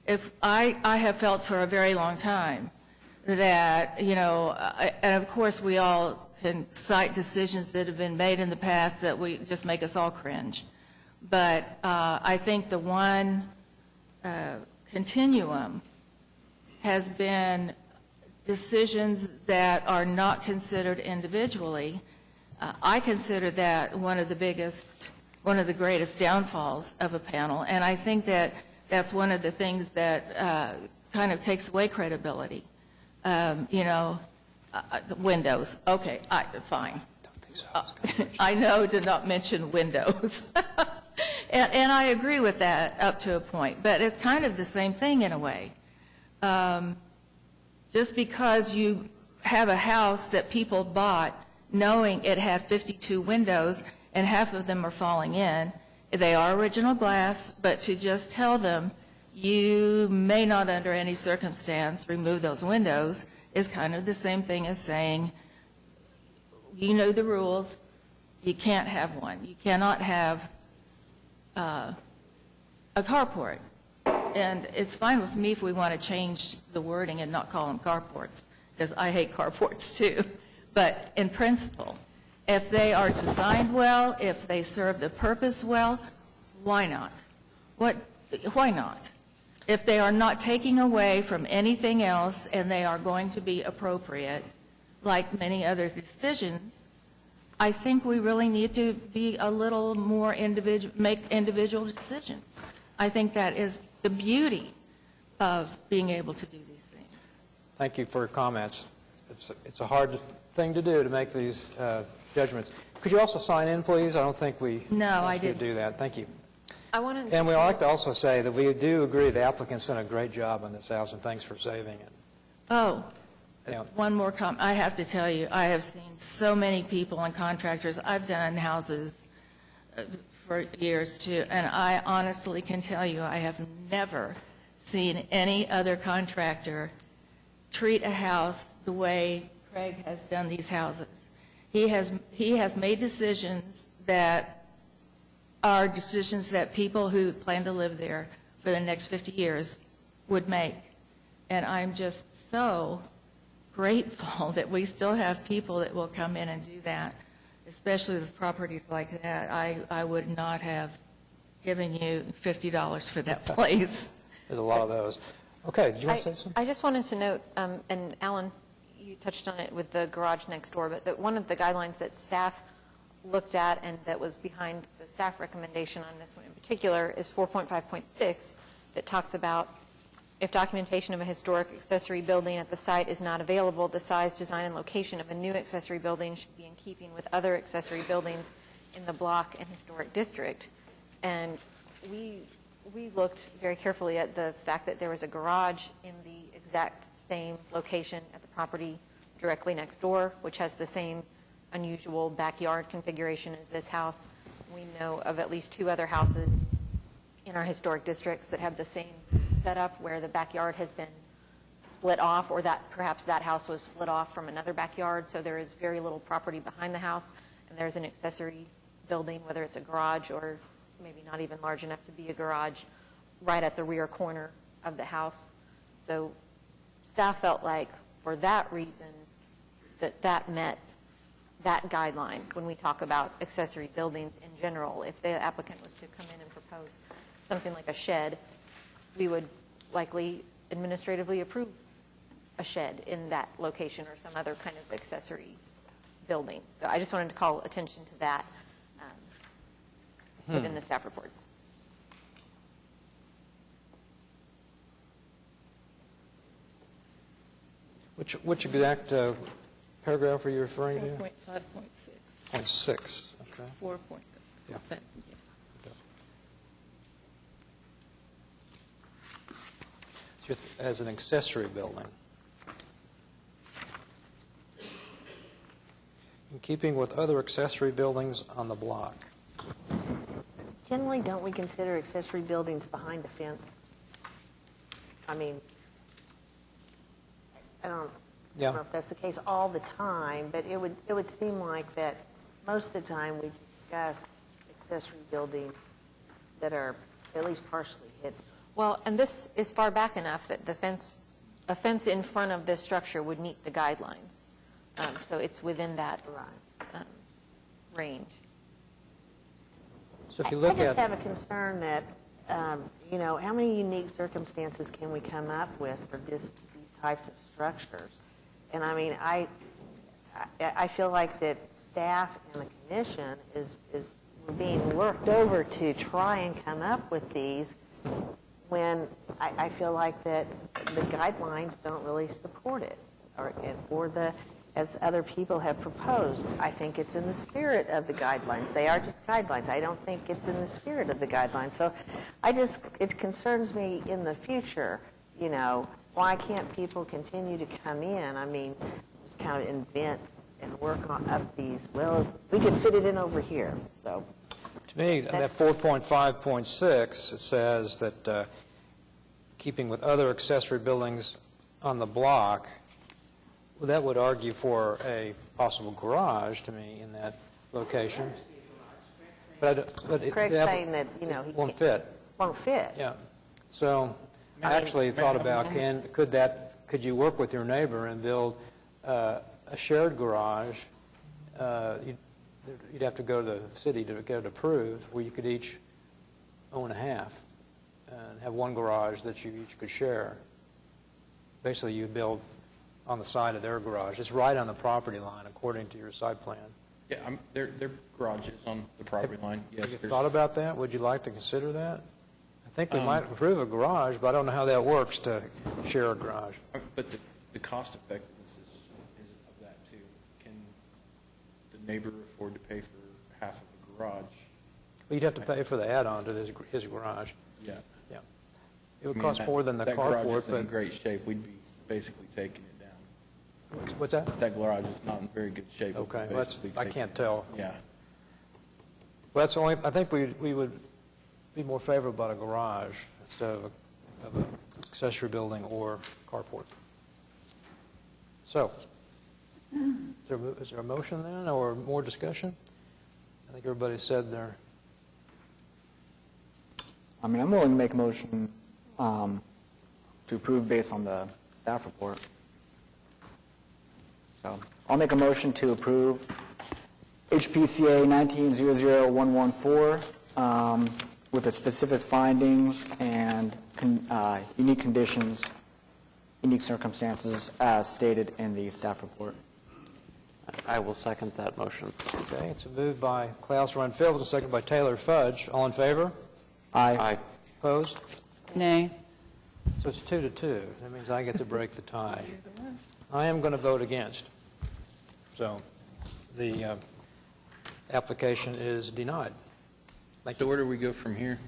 If I have felt for a very long time that, and of course we all can cite decisions that have been made in the past that we just make us all cringe. But I think the one continuum has been decisions that are not considered individually. I consider that one of the greatest downfalls of a panel, and I think that that's one of the things that kind of takes away credibility. The windows, okay, fine. I know to not mention windows. And I agree with that up to a point, but it's kind of the same thing in a way. Just because you have a house that people bought knowing it had 52 windows and half of them are falling in, they are original glass, but to just tell them you may not under any circumstance remove those windows is kind of the same thing as saying, you know the rules, you can't have one. You cannot have a carport. And it's fine with me if we want to change the wording and not call them carports, because I hate carports too. But in principle, if they are designed well, if they serve the purpose well, why not? Why not? If they are not taking away from anything else and they are going to be appropriate, like many other decisions, I think we really need to be a little more make individual decisions. I think that is the beauty of being able to do these things. Thank you for your comments. It's a hard thing to do, to make these judgments. Could you also sign in, please? I don't think we I didn't didn't do that. Thank you. And we'd like to also say that we do agree the applicant's done a great job on this house, and thanks for saving it. Oh, Yeah. one more comment. I have to tell you, I have seen so many people and contractors. I've done houses for years too, and I honestly can tell you I have never seen any other contractor treat a house the way Craig has done these houses. He has made decisions that are decisions that people who plan to live there for the next 50 years would make. And I'm just so grateful that we still have people that will come in and do that, especially with properties like that. I would not have given you $50 for that place. There's a lot of those. Okay, did you want to say something? I just wanted to note, and Alan, you touched on it with the garage next door, but that one of the guidelines that staff looked at and that was behind the staff recommendation on this one in particular is 4.5.6 that talks about if documentation of a historic accessory building at the site is not available, the size, design, and location of a new accessory building should be in keeping with other accessory buildings in the block and historic district. And we looked very carefully at the fact that there was a garage in the exact same location at the property directly next door, which has the same unusual backyard configuration as this house. We know of at least 2 other houses in our historic districts that have the same setup where the backyard has been split off, or that perhaps that house was split off from another backyard, so there is very little property behind the house, and there's an accessory building, whether it's a garage or maybe not even large enough to be a garage, right at the rear corner of the house. So staff felt like for that reason that met that guideline when we talk about accessory buildings in general. If the applicant was to come in and propose something like a shed, we would likely administratively approve a shed in that location or some other kind of accessory building. So I just wanted to call attention to that within the staff report. Which exact paragraph are you referring to? 4.5.6. 0.6, okay. 4. Yeah. But, As an accessory building. In keeping with other accessory buildings on the block. generally, don't we consider accessory buildings behind a fence? I mean, I don't Yeah. know if that's the case all the time, but it would seem like that most of the time we discuss accessory buildings that are at least partially hidden. Well, and this is far back enough that a fence in front of this structure would meet the guidelines. So it's within that range. So if you look I just at, have a concern that, how many unique circumstances can we come up with for these types of structures? And I mean, I feel like that staff and the commission is being worked over to try and come up with these when I feel like that the guidelines don't really support it, or as other people have proposed. I think it's in the spirit of the guidelines. They are just guidelines. I don't think it's in the spirit of the guidelines. So it concerns me in the future, why can't people continue to come in? I mean, just kind of invent and work on up these. Well, we could fit it in over here, so. to me, that 4.5.6, it says that keeping with other accessory buildings on the block, well, that would argue for a possible garage to me in that location. But Craig's saying that, he won't fit. won't fit. Yeah. So I actually thought about, could you work with your neighbor and build a shared garage? You'd have to go to the city to get it approved, where you could each own a half and have one garage that you each could share. Basically, you build on the side of their garage. It's right on the property line, according to your site plan. Yeah, their garage is on the property line, yes. Have you there's- thought about that? Would you like to consider that? I think we might approve a garage, but I don't know how that works to share a garage. But the cost effectiveness is of that too. Can the neighbor afford to pay for half of the garage? Well, you'd have to pay for the add-on to his garage. Yeah. Yeah. It would I mean, cost more than the that garage carport, is in but, great shape. We'd be basically taking it down. what's that? That garage is not in very good shape. We'd be Okay, well, basically I taking can't it tell. down. Yeah. Well, that's only, I think we would be more favorable about a garage instead of an accessory building or carport. So, is there a motion then, or more discussion? I think everybody said their, I mean, I'm willing to make a motion to approve based on the staff report. So I'll make a motion to approve HPCA 19-00114 with the specific findings and unique conditions, unique circumstances as stated in the staff report. I will second that motion. okay, it's a move by Klaus Rundfeld, a second by Taylor Fudge. All in favor? Aye. Opposed? Nay. So it's 2-2. That means I get to break the tie. I am going to vote against. So the application is denied. Thank So you. where do we go from here?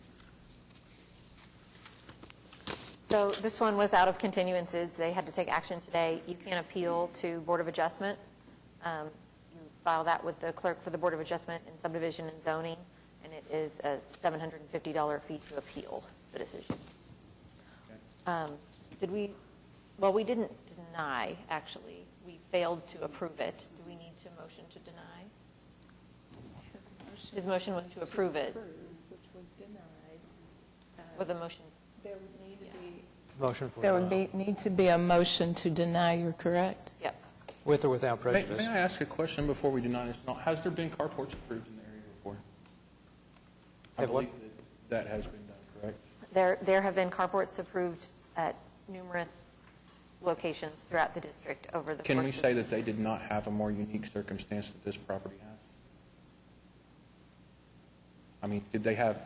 So this one was out of continuances. They had to take action today. You can appeal to Board of Adjustment. You file that with the clerk for the Board of Adjustment in subdivision and zoning, and it is a $750 fee to appeal the decision. Well, we didn't deny, actually. We failed to approve it. Do we need to motion to deny? His motion was to approve it. Which was denied. With a motion. There would need to be. Motion for There would denial. need to be a motion to deny, you're correct? Yep. With or without May prejudice. I ask a question before we deny this? Has there been carports approved in the area before? I Have what? believe that has been done, correct? There have been carports approved at numerous locations throughout the district over the course Can we of say that they did not have a more unique circumstance that this property has? I mean, did they have,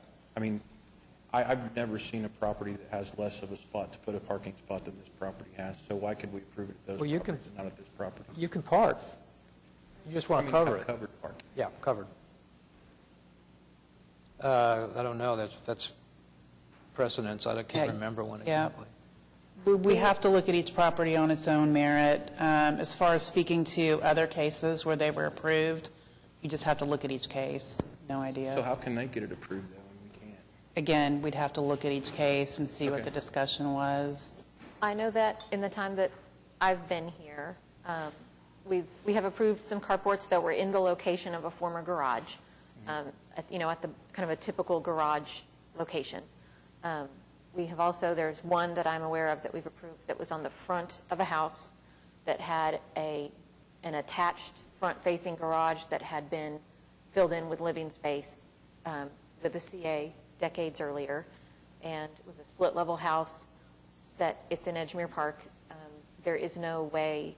I've never seen a property that has less of a spot to put a parking spot than this property has, so why could we approve it at those Well, you can- properties and not at this property? You can park. You just want to cover have it. covered parking. Yeah, covered. I don't know. That's precedence. I can't Yeah, remember one yeah. exactly. We have to look at each property on its own merit. As far as speaking to other cases where they were approved, you just have to look at each case. No idea. So how can they get it approved, though, and we again, we'd have to look at each case and see what Okay. the discussion was. I know that in the time that I've been here, we have approved some carports that were in the location of a former garage, at the kind of a typical garage location. We have also, there's one that I'm aware of that we've approved that was on the front of a house that had an attached front-facing garage that had been filled in with living space with the CA decades earlier, and it was a split-level house set. It's in Edgemere Park. There is no way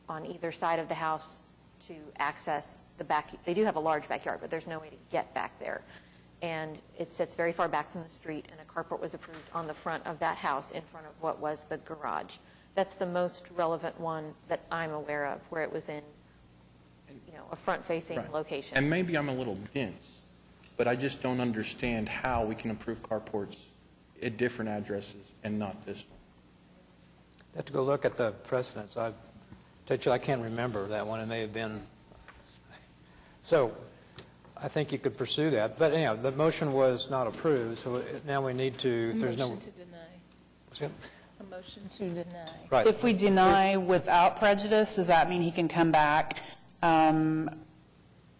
on either side of the house to access the back. They do have a large backyard, but there's no way to get back there. And it sits very far back from the street, and a carport was approved on the front of that house in front of what was the garage. That's the most relevant one that I'm aware of, where it was in, a front-facing Right. location. And maybe I'm a little dense, but I just don't understand how we can approve carports at different addresses and not this one. I have to go look at the precedents. I can't remember that one. It may have been. So I think you could pursue that. But anyhow, the motion was not approved, so now we need to, if there's no. Motion to deny. What's that? A motion to deny. Right. If we deny without prejudice, does that mean he can come back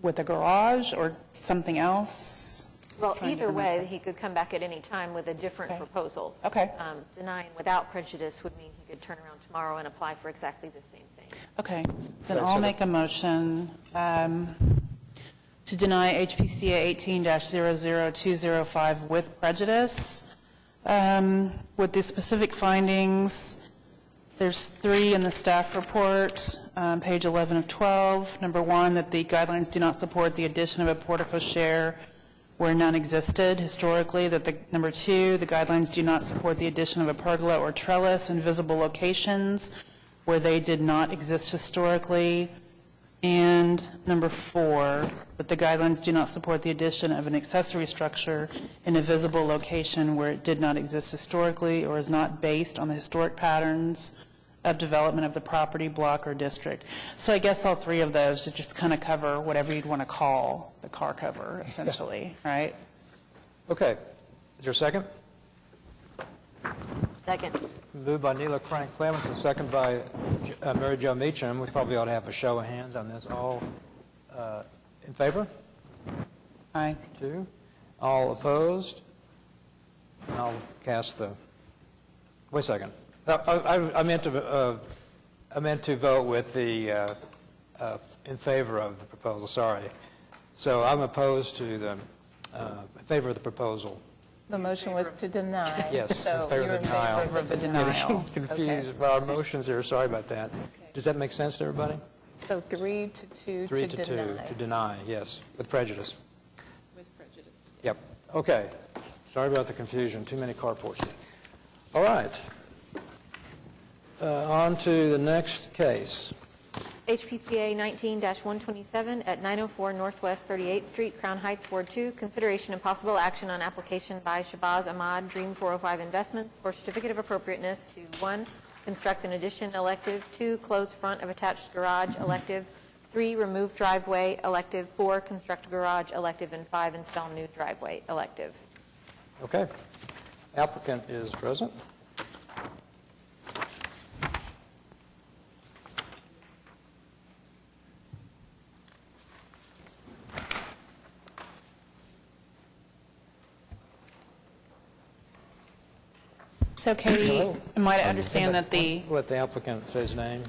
with a garage or something else? Well, Trying to either way, remember. he could come back at any time with a different Okay. proposal. Okay. Denying without prejudice would mean he could turn around tomorrow and apply for exactly the same thing. Okay, then Right, I'll so make a motion to deny HPCA 18-00205 with prejudice. With the specific findings, there's 3 in the staff report, page 11 of 12. Number 1, that the guidelines do not support the addition of a portico share where none existed historically. Number 2, the guidelines do not support the addition of a pergola or trellis in visible locations where they did not exist historically. And number 4, that the guidelines do not support the addition of an accessory structure in a visible location where it did not exist historically or is not based on the historic patterns of development of the property, block, or district. So I guess all 3 of those just kind of cover whatever you'd want to call the car cover, essentially, right? Okay. Is there a second? Second. Moved by Neela Frank Clements and second by Mary Jo Meacham. We probably ought to have a show of hands on this. All in favor? Aye. 2. All opposed? I'll cast the. Wait a second. I meant to vote with the in favor of the proposal. Sorry. So I'm opposed to the in favor of the proposal. The motion was to deny. Yes, in So favor of you're the in denial. favor of the Denial. denial. Confused by our motions here. Sorry about that. Does that make sense to everybody? So 3 to 2 3 to to 2 deny. to deny. Yes, with prejudice. With prejudice. Yep. Okay. Sorry about the confusion. Too many carports. All right. On to the next case. HPCA 19-127 at 904 Northwest 38th Street, Crown Heights, Ward 2. Consideration and possible action on application by Shabazz Ahmad, Dream 405 Investments, for certificate of appropriateness to 1, construct an addition, elective; 2, close front of attached garage, elective; 3, remove driveway, elective; 4, construct garage, elective; and 5, install new driveway, elective. Okay. Applicant is present. So Katie, am I to understand that the, Let the applicant say his name.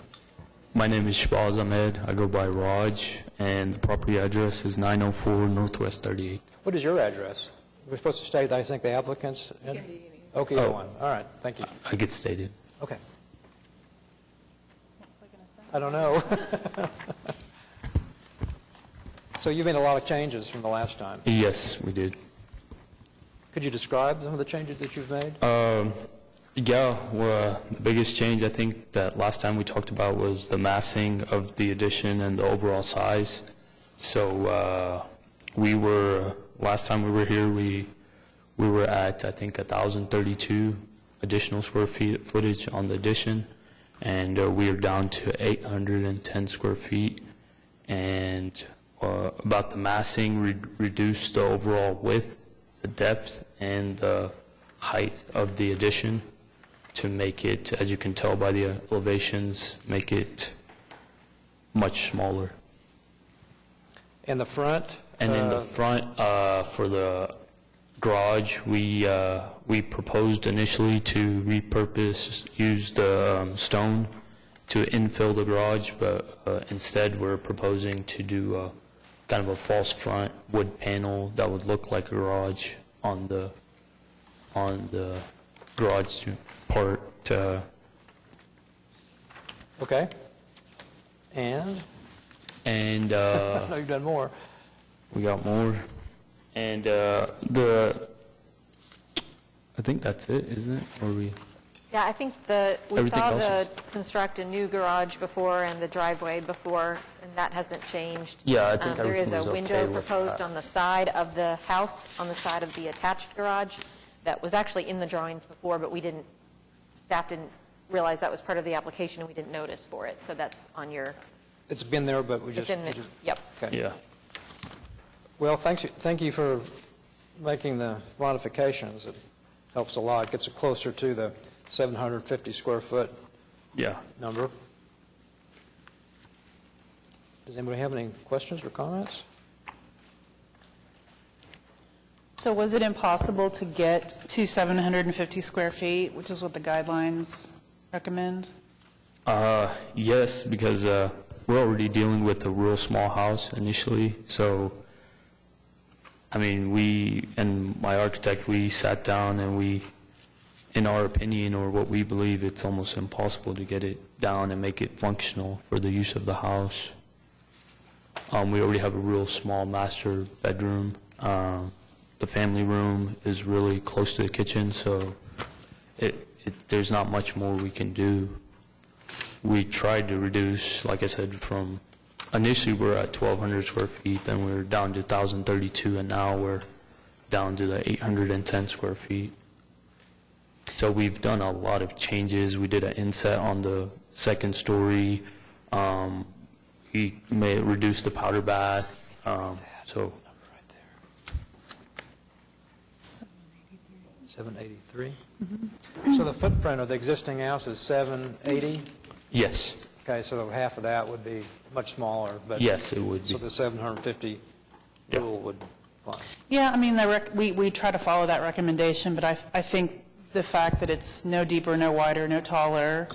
My name is Shabazz Ahmed. I go by Raj, and the property address is 904 Northwest 38. What is your address? We're supposed to state, I think, the applicant's. Okay, either one. All right, thank you. I get stated. Okay. I don't know. So you've made a lot of changes from the last time. Yes, we did. Could you describe some of the changes that you've made? Yeah, well, the biggest change I think that last time we talked about was the massing of the addition and the overall size. So last time we were here, we were at, I think, 1,032 additional square feet footage on the addition, and we are down to 810 square feet. And about the massing, reduced the overall width the depth and the height of the addition to make it, as you can tell by the elevations, make it much smaller. In the front? And in the front, for the garage, we proposed initially to repurpose, use the stone to infill the garage, but instead we're proposing to do kind of a false front wood panel that would look like a garage on the garage part. Okay. And? And I know you've done more. we got more. And I think that's it, isn't it? Or we? Yeah, I think we Everything saw else the construct a new garage before and the driveway before, and that hasn't changed. Yeah, I think There is a everything was window okay with proposed that. on the side of the house, on the side of the attached garage, that was actually in the drawings before, but staff didn't realize that was part of the application, and we didn't notice for it, so that's on your, It's been there, but we it's just... in the, yep. Okay. Yeah. Well, thank you for making the modifications. It helps a lot, gets it closer to the 750 square foot Yeah. number. Does anybody have any questions or comments? So was it impossible to get to 750 square feet, which is what the guidelines recommend? Yes, because we're already dealing with a real small house initially, so, I mean, we and my architect, we sat down and we, in our opinion, or what we believe, it's almost impossible to get it down and make it functional for the use of the house. We already have a real small master bedroom. The family room is really close to the kitchen, so there's not much more we can do. We tried to reduce, like I said, from initially we were at 1,200 square feet, then we were down to 1,032, and now we're down to the 810 square feet. So we've done a lot of changes. We did an inset on the second story. We may reduce the powder bath. So 783? So the footprint of the existing house is 780? yes, Okay, so half of that would be much smaller, but... yes, it would So be. the 750 rule would apply. Yeah, I mean, we try to follow that recommendation, but I think the fact that it's no deeper, no wider, no taller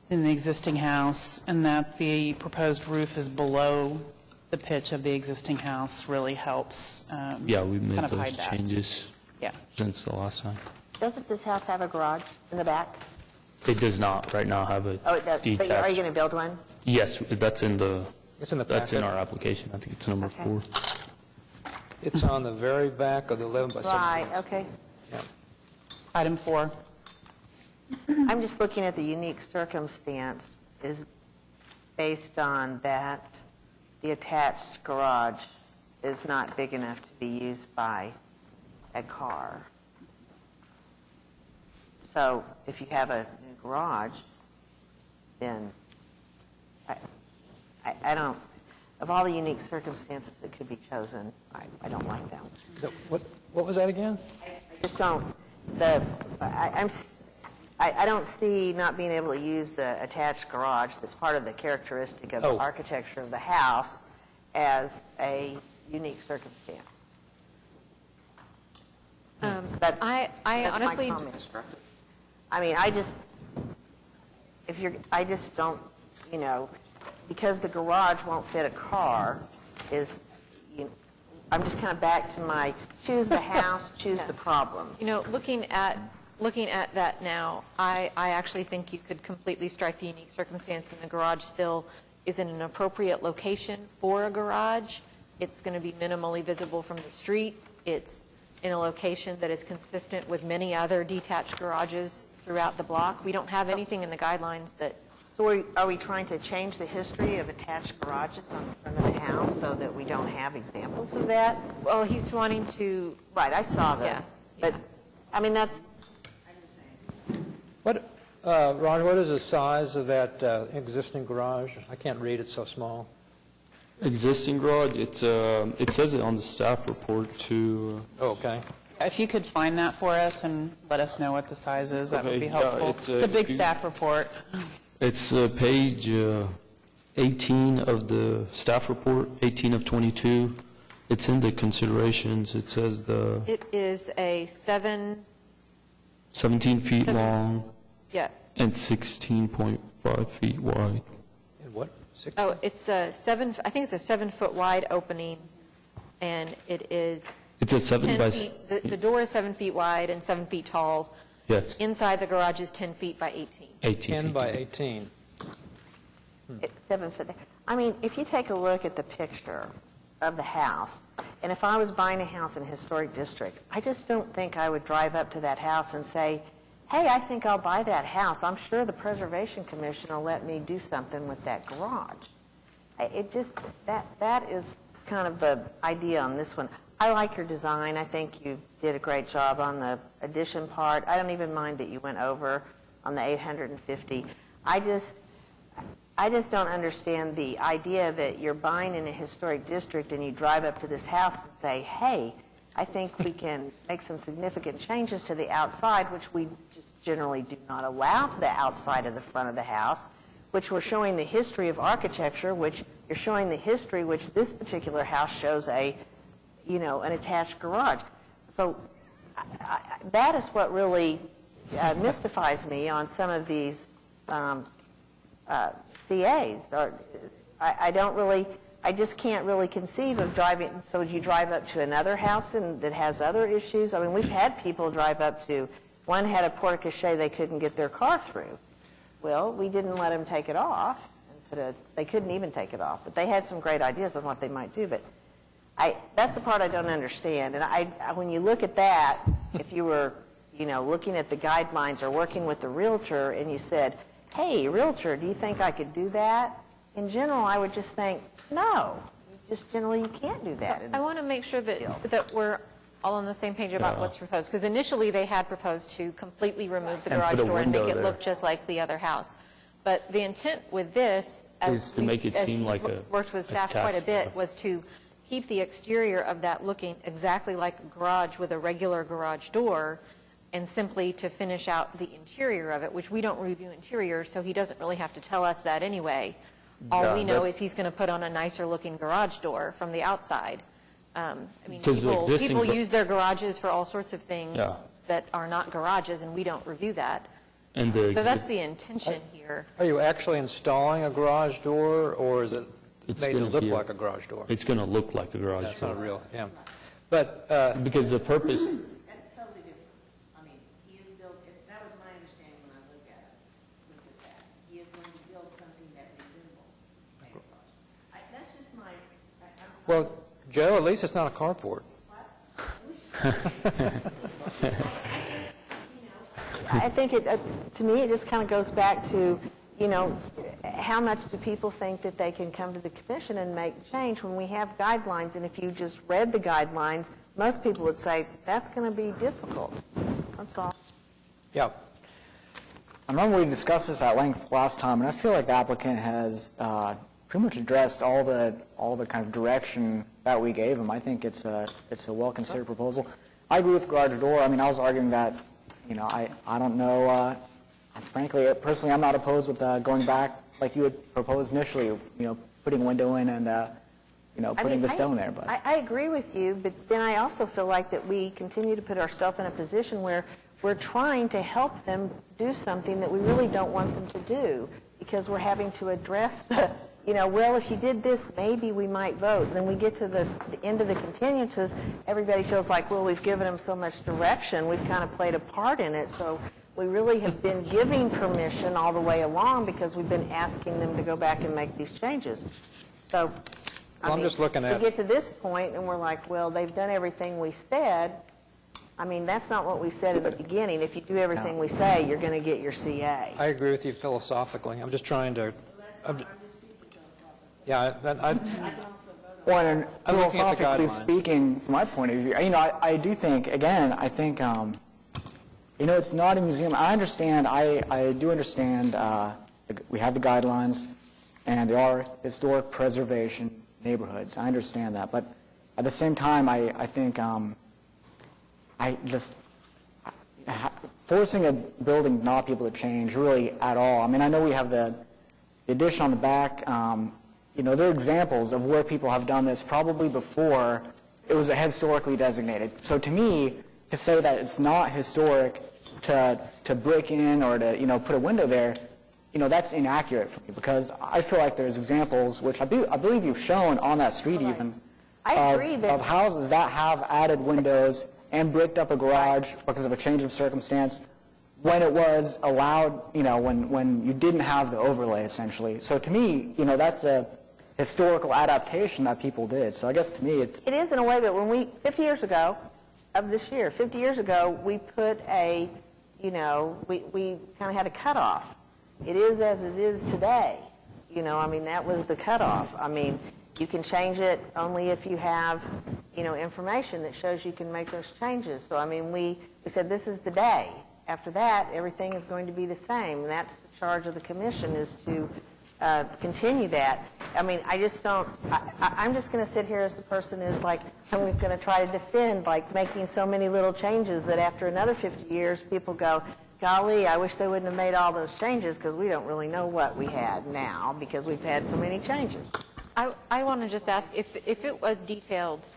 than the existing house, and that the proposed roof is below the pitch of the existing house really helps Yeah, we made kind of those hide that. changes Yeah. since the last time. Doesn't this house have a garage in the back? It does not right now have a Oh, it does. detached. But are you going to build one? Yes, that's in the, It's in the that's in packet. our application. I think it's number Okay. 4. It's on the very back of the 11 by 17. Right, okay. Yeah. Item 4. I'm just looking at the unique circumstance is based on that the attached garage is not big enough to be used by a car. So if you have a new garage, then I don't, of all the unique circumstances that could be chosen, I don't like that one. What was that again? I just don't, I don't see not being able to use the attached garage that's part of the characteristic of the Oh. architecture of the house as a unique circumstance. That's I that's my honestly, comment. I mean, I just don't, because the garage won't fit a car I'm just kind of back to my choose the house, choose the problem. looking at that now, I actually think you could completely strike the unique circumstance, and the garage still is in an appropriate location for a garage. It's going to be minimally visible from the street. It's in a location that is consistent with many other detached garages throughout the block. We don't have anything in the guidelines that... So are we trying to change the history of attached garages on the front of the house so that we don't have examples of that? Well, he's wanting to... Right, I saw that. Yeah. But, I mean, that's... Ron, what is the size of that existing garage? I can't read, it's so small. Existing garage, it says it on the staff report too. Oh, okay. If you could find that for us and let us know what the size is, that would Okay, be yeah, helpful. it's, It's a big if you- staff report. It's page 18 of the staff report, 18 of 22. It's in the considerations. It says the It is a 17 feet long yeah. and 16.5 feet wide. And what? Six? Oh, it's a I think it's a 7-foot wide opening, and it is It's a 7 10 by... feet, the door is 7 feet wide and 7 feet tall. Yes, Inside the garage is 10 feet by 18. 18 10 feet. by tall. 18. It's 7 foot. I mean, if you take a look at the picture of the house, and if I was buying a house in a historic district, I just don't think I would drive up to that house and say, hey, I think I'll buy that house. I'm sure the Preservation Commission will let me do something with that garage. It just, that is kind of the idea on this one. I like your design. I think you did a great job on the addition part. I don't even mind that you went over on the 850. I just don't understand the idea that you're buying in a historic district and you drive up to this house and say, hey, I think we can make some significant changes to the outside, which we just generally do not allow to the outside of the front of the house, which we're showing the history of architecture, which you're showing the history, which this particular house shows an attached garage. So that is what really mystifies me on some of these CAs. I just can't really conceive of driving. So would you drive up to another house that has other issues? I mean, we've had people drive up to, one had a porte-cochere they couldn't get their car through. Well, we didn't let them take it off. They couldn't even take it off. But they had some great ideas on what they might do. But that's the part I don't understand. And when you look at that, if you were, looking at the guidelines or working with the realtor and you said, hey, realtor, do you think I could do that? In general, I would just think, no. Just generally, you can't do that. I want to make sure that we're all on the same page about what's proposed, because initially they had proposed to completely remove the And garage put a door and make window it there. look just like the other house. But the intent with this, Is to make it seem like a worked with staff quite a attached, bit, was to keep the exterior of that looking exactly like a garage with a regular garage door, and simply to finish out the interior of it, which we don't review interiors, so he doesn't really have to tell us that anyway. All Yeah, we know that's- is he's going to put on a nicer looking garage door from the outside. I mean, 'Cause the existing people gar- use their garages for all sorts of things Yeah. that are not garages, and we don't review that. And the So that's exi- the intention here. Are you actually installing a garage door, or is it It's made to gonna look be a- like a garage door? It's going to look like a garage That's door. not real, yeah. But, Because the purpose, That's totally different. I mean, he is built, that was my understanding when I looked at that. He is going to build something that resembles a garage. That's just my, well, Joe, at least it's not a carport. I think to me, it just kind of goes back to, how much do people think that they can come to the commission and make change when we have guidelines? And if you just read the guidelines, most people would say, that's going to be difficult. That's all. Yeah. I remember we discussed this at length last time, and I feel like the applicant has pretty much addressed all the kind of direction that we gave him. I think it's a well-considered proposal. I agree with garage door. I mean, I was arguing that, I don't know. Frankly, personally, I'm not opposed with going back like you had proposed initially. Putting a window in and putting the stone there. But I agree with you, but then I also feel like that we continue to put ourselves in a position where we're trying to help them do something that we really don't want them to do, because we're having to address the, well, if you did this, maybe we might vote. Then we get to the end of the continuances, everybody feels like, well, we've given them so much direction, we've kind of played a part in it, so we really have been giving permission all the way along because we've been asking them to go back and make these changes. So, Well, I'm just looking at- we get to this point and we're like, well, they've done everything we said. I mean, that's not what we said at the beginning. If you do everything we say, you're going to get your CA. I agree with you philosophically. I'm just trying to... Yeah, well, and I'm looking at the philosophically guidelines. speaking, from my point of view, I do think, again, I think, it's not a museum. I understand. I do understand. We have the guidelines, and there are historic preservation neighborhoods. I understand that, but at the same time, I think forcing a building not be able to change really at all. I mean, I know we have the addition on the back. There are examples of where people have done this probably before it was historically designated. So to me, to say that it's not historic to break in or to, put a window there, that's inaccurate for me, because I feel like there's examples, which I believe you've shown on that street even, I agree, but of houses that have added windows and bricked up a garage because of a change of circumstance when it was allowed, when you didn't have the overlay, essentially. So to me, that's a historical adaptation that people did. So I guess to me it is in a way, but when 50 years ago, of this year, 50 years ago, we put we kind of had a cutoff. It is as it is today. That was the cutoff. You can change it only if you have, information that shows you can make those changes. So, we said this is the day. After that, everything is going to be the same. And that's the charge of the commission, is to continue that. I just don't, I'm just going to sit here as the person is like, I'm going to try to defend, like, making so many little changes that after another 50 years, people go, golly, I wish they wouldn't have made all those changes, because we don't really know what we had now because we've had so many changes. I want to just ask, if it was detailed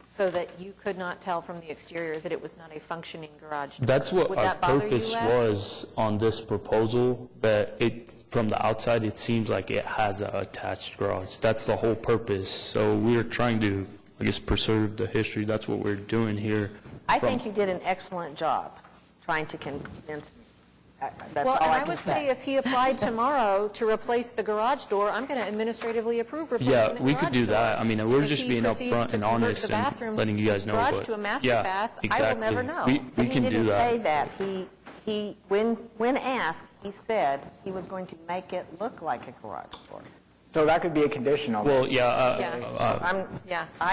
so that you could not tell from the exterior that it was not a functioning garage door, That's what would our that bother you purpose less? was on this proposal, that from the outside, it seems like it has an attached garage. That's the whole purpose. So we're trying to, preserve the history. That's what we're doing here. I think you did an excellent job trying to convince me. That's all and I I can would say if he applied tomorrow to replace the garage door, I'm going to administratively approve replacing the garage door. Yeah, we could do that. We're just being If he upfront and proceeds to convert honest the and bathroom letting you guys know. garage to a master yeah, bath, exactly. I will never know. We can do that. He didn't say that. He when asked, he said he was going to make it look like a garage door. So that could be a condition on Well, it. I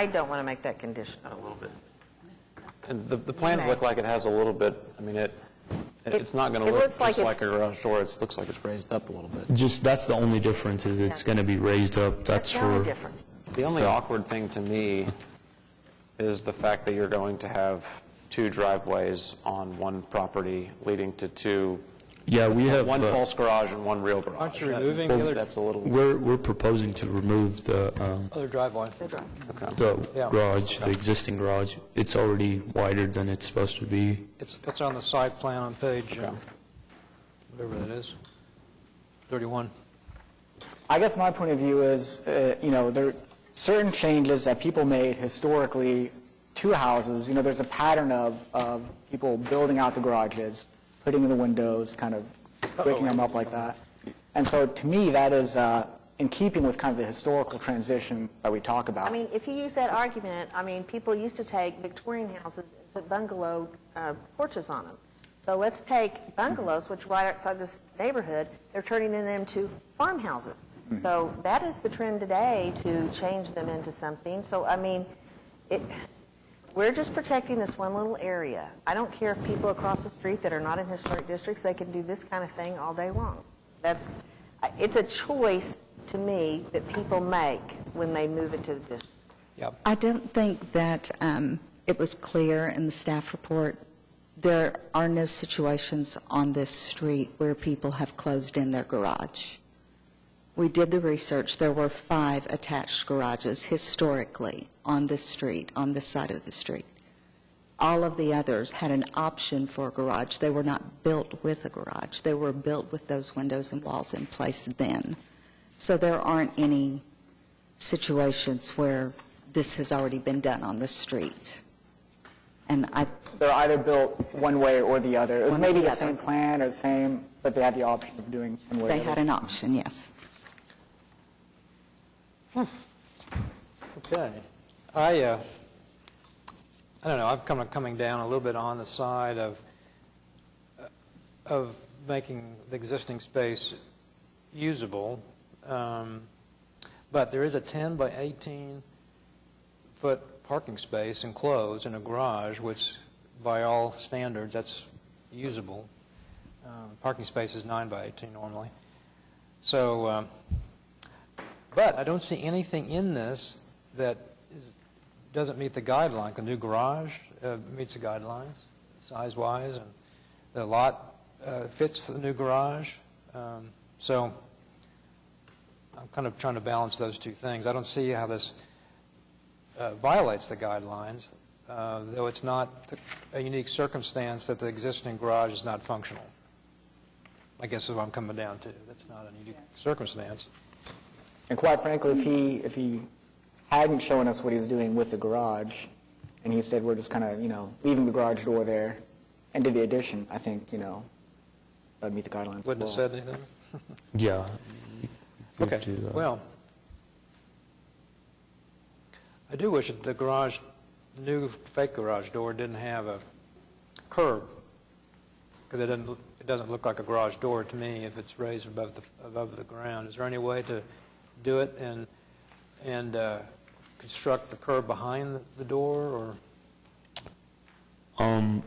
don't want to make that condition. A little bit. And the plans look like it has a little bit, it's not going to look looks like just it's- like a garage door. It looks like it's raised up a little bit. That's the only difference, is it's going to be raised up. That's the only for, difference. The only awkward thing to me is the fact that you're going to have two driveways on one property leading to two, yeah, we have, one false garage and one real garage. Aren't you removing the other- That's a little... we're proposing to remove the Other driveway. Yeah. garage, the existing garage. It's already wider than it's supposed to be. It's on the site plan on page, whatever that is, 31. I guess my point of view is, there are certain changes that people made historically to houses. There's a pattern of people building out the garages, putting in the windows, kind of breaking them up like that. And so to me, that is in keeping with kind of the historical transition that we talk about. If you use that argument, people used to take Victorian houses and put bungalow porches on them. So let's take bungalows, which right outside this neighborhood, they're turning them into farmhouses. So that is the trend today, to change them into something. So, we're just protecting this one little area. I don't care if people across the street that are not in historic districts, they can do this kind of thing all day long. It's a choice, to me, that people make when they move into the district. I don't think that it was clear in the staff report. There are no situations on this street where people have closed in their garage. We did the research. There were 5 attached garages historically on this street, on this side of the street. All of the others had an option for a garage. They were not built with a garage. They were built with those windows and walls in place then. So there aren't any situations where this has already been done on the street. And They're either built one way or the other. It was maybe the same plan or the same, but they had the option of doing one way or the they other. had an option, yes. Okay. I don't know, I'm kind of coming down a little bit on the side of making the existing space usable, but there is a 10 by 18 foot parking space enclosed in a garage, which by all standards, that's usable. Parking space is 9 by 18 normally. So, but I don't see anything in this that doesn't meet the guideline. The new garage meets the guidelines, size-wise, and the lot fits the new garage. So I'm kind of trying to balance those two things. I don't see how this violates the guidelines, though it's not a unique circumstance that the existing garage is not functional. I guess is what I'm coming down to. That's not a unique circumstance. And quite frankly, if he hadn't shown us what he's doing with the garage, and he said we're just kind of, leaving the garage door there and did the addition, I think, that would meet the guidelines. Wouldn't have said anything? Yeah. we Okay, do that. well, I do wish that the garage, the new fake garage door didn't have a curb, because it doesn't look like a garage door to me if it's raised above the ground. Is there any way to do it and construct the curb behind the door, or?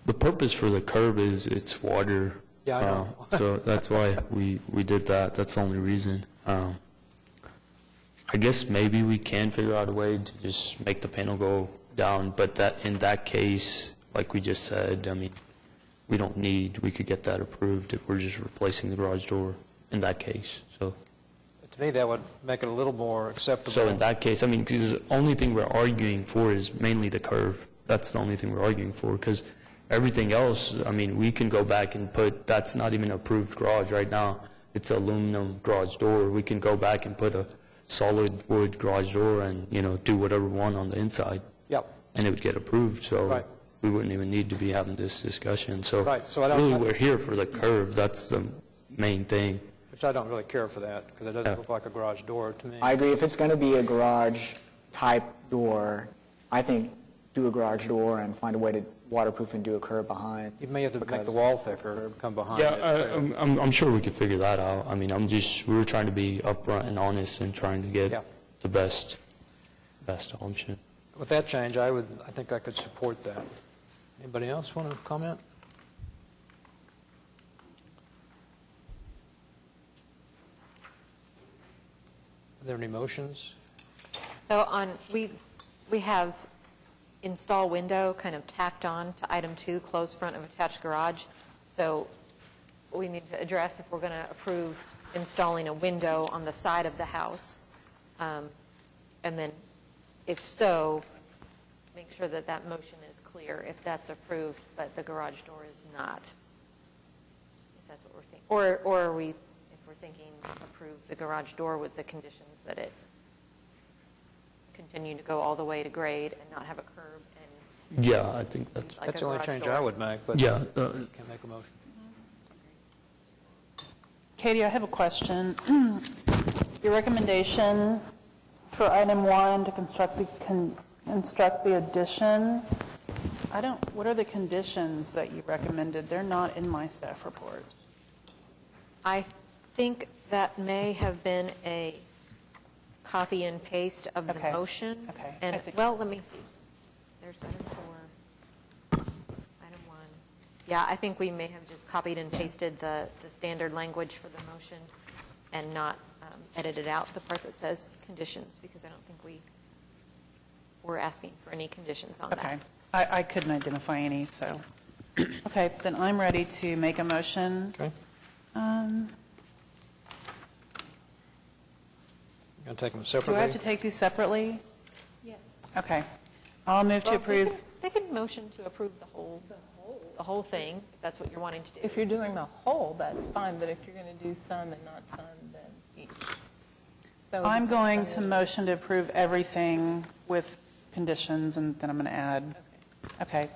The purpose for the curb is it's water. Yeah, I know. So that's why we did that. That's the only reason. I guess maybe we can figure out a way to just make the panel go down, but that in that case, like we just said, I mean, we could get that approved if we're just replacing the garage door in that case. So To me, that would make it a little more acceptable. in that case, I mean, because the only thing we're arguing for is mainly the curve. That's the only thing we're arguing for, because everything else, I mean, we can go back and that's not even an approved garage right now. It's an aluminum garage door. We can go back and put a solid wood garage door and, do whatever we want on the inside. Yep. And it would get approved, so Right. we wouldn't even need to be having this discussion. So Right, so I don't- really, we're here for the curve. That's the main thing. Which I don't really care for that, because it doesn't look like a garage door to me. I agree. If it's going to be a garage-type door, I think do a garage door and find a way to waterproof and do a curb behind. You may have to make the because- wall thicker, come behind Yeah, it. I'm sure we could figure that out. I mean, we were trying to be upfront and honest and trying to get Yeah. the best option. With that change, I think I could support that. Anybody else want to comment? Are there any motions? So we have install window kind of tacked on to item 2, closed front of attached garage. So we need to address if we're going to approve installing a window on the side of the house. And then, if so, make sure that that motion is clear if that's approved, but the garage door is not. Is that what we're thinking? Or are we, if we're thinking, approve the garage door with the conditions that it continue to go all the way to grade and not have a curb and Yeah, I think that's, like That's a the only garage change door? I would make, but Yeah, you can make a motion. Katie, I have a question. Your recommendation for item 1 to construct the addition, what are the conditions that you recommended? They're not in my staff report. I think that may have been a copy and paste of the Okay. motion. Okay. And, I think- well, let me see. There's item 4, item 1. Yeah, I think we may have just copied and pasted the standard language for the motion and not edited out the part that says conditions, because I don't think we were asking for any conditions on Okay. that. I couldn't identify any, so. Okay, then I'm ready to make a motion. Okay. Going to take them Do separately? I have to take these separately? Yes. Okay. I'll move to approve. They can motion to approve the whole thing, if that's what you're wanting to do. If you're doing the whole, that's fine, but if you're going to do some and not some, then each. So I'm going to motion to approve everything with conditions, and then I'm going to add. Okay.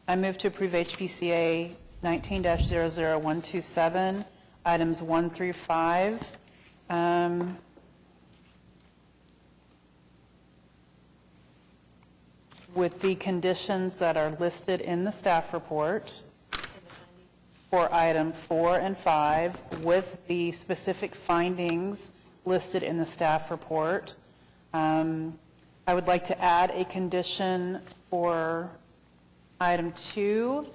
I move to approve HPCA 19-00127, items 1 through 5. With the conditions that are listed in the staff report for item 4 and 5, with the specific findings listed in the staff report. I would like to add a condition for item 2,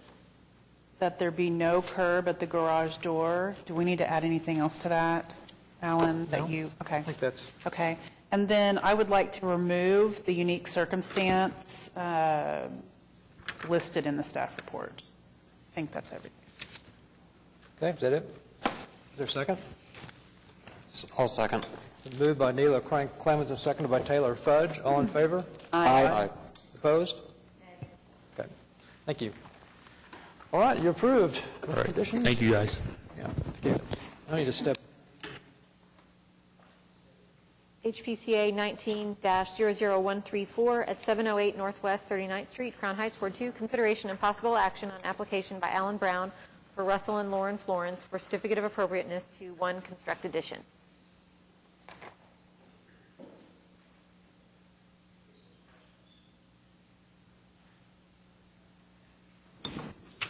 that there be no curb at the garage door. Do we need to add anything else to that, Alan? No. Okay. I think that's, Okay. And then I would like to remove the unique circumstance listed in the staff report. I think that's everything. Okay, is that it? Is there a second? I'll second. Moved by Neela Clemens and seconded by Taylor Fudge. All in favor? Aye. Opposed? Okay, thank you. All right, you're approved with All right. conditions? Thank you, guys. Yeah, thank you. I need to step. HPCA 19-00134 at 708 Northwest 39th Street, Crown Heights, Ward 2. Consideration and possible action on application by Alan Brown for Russell and Lauren Florence for certificate of appropriateness to 1 Construct Addition.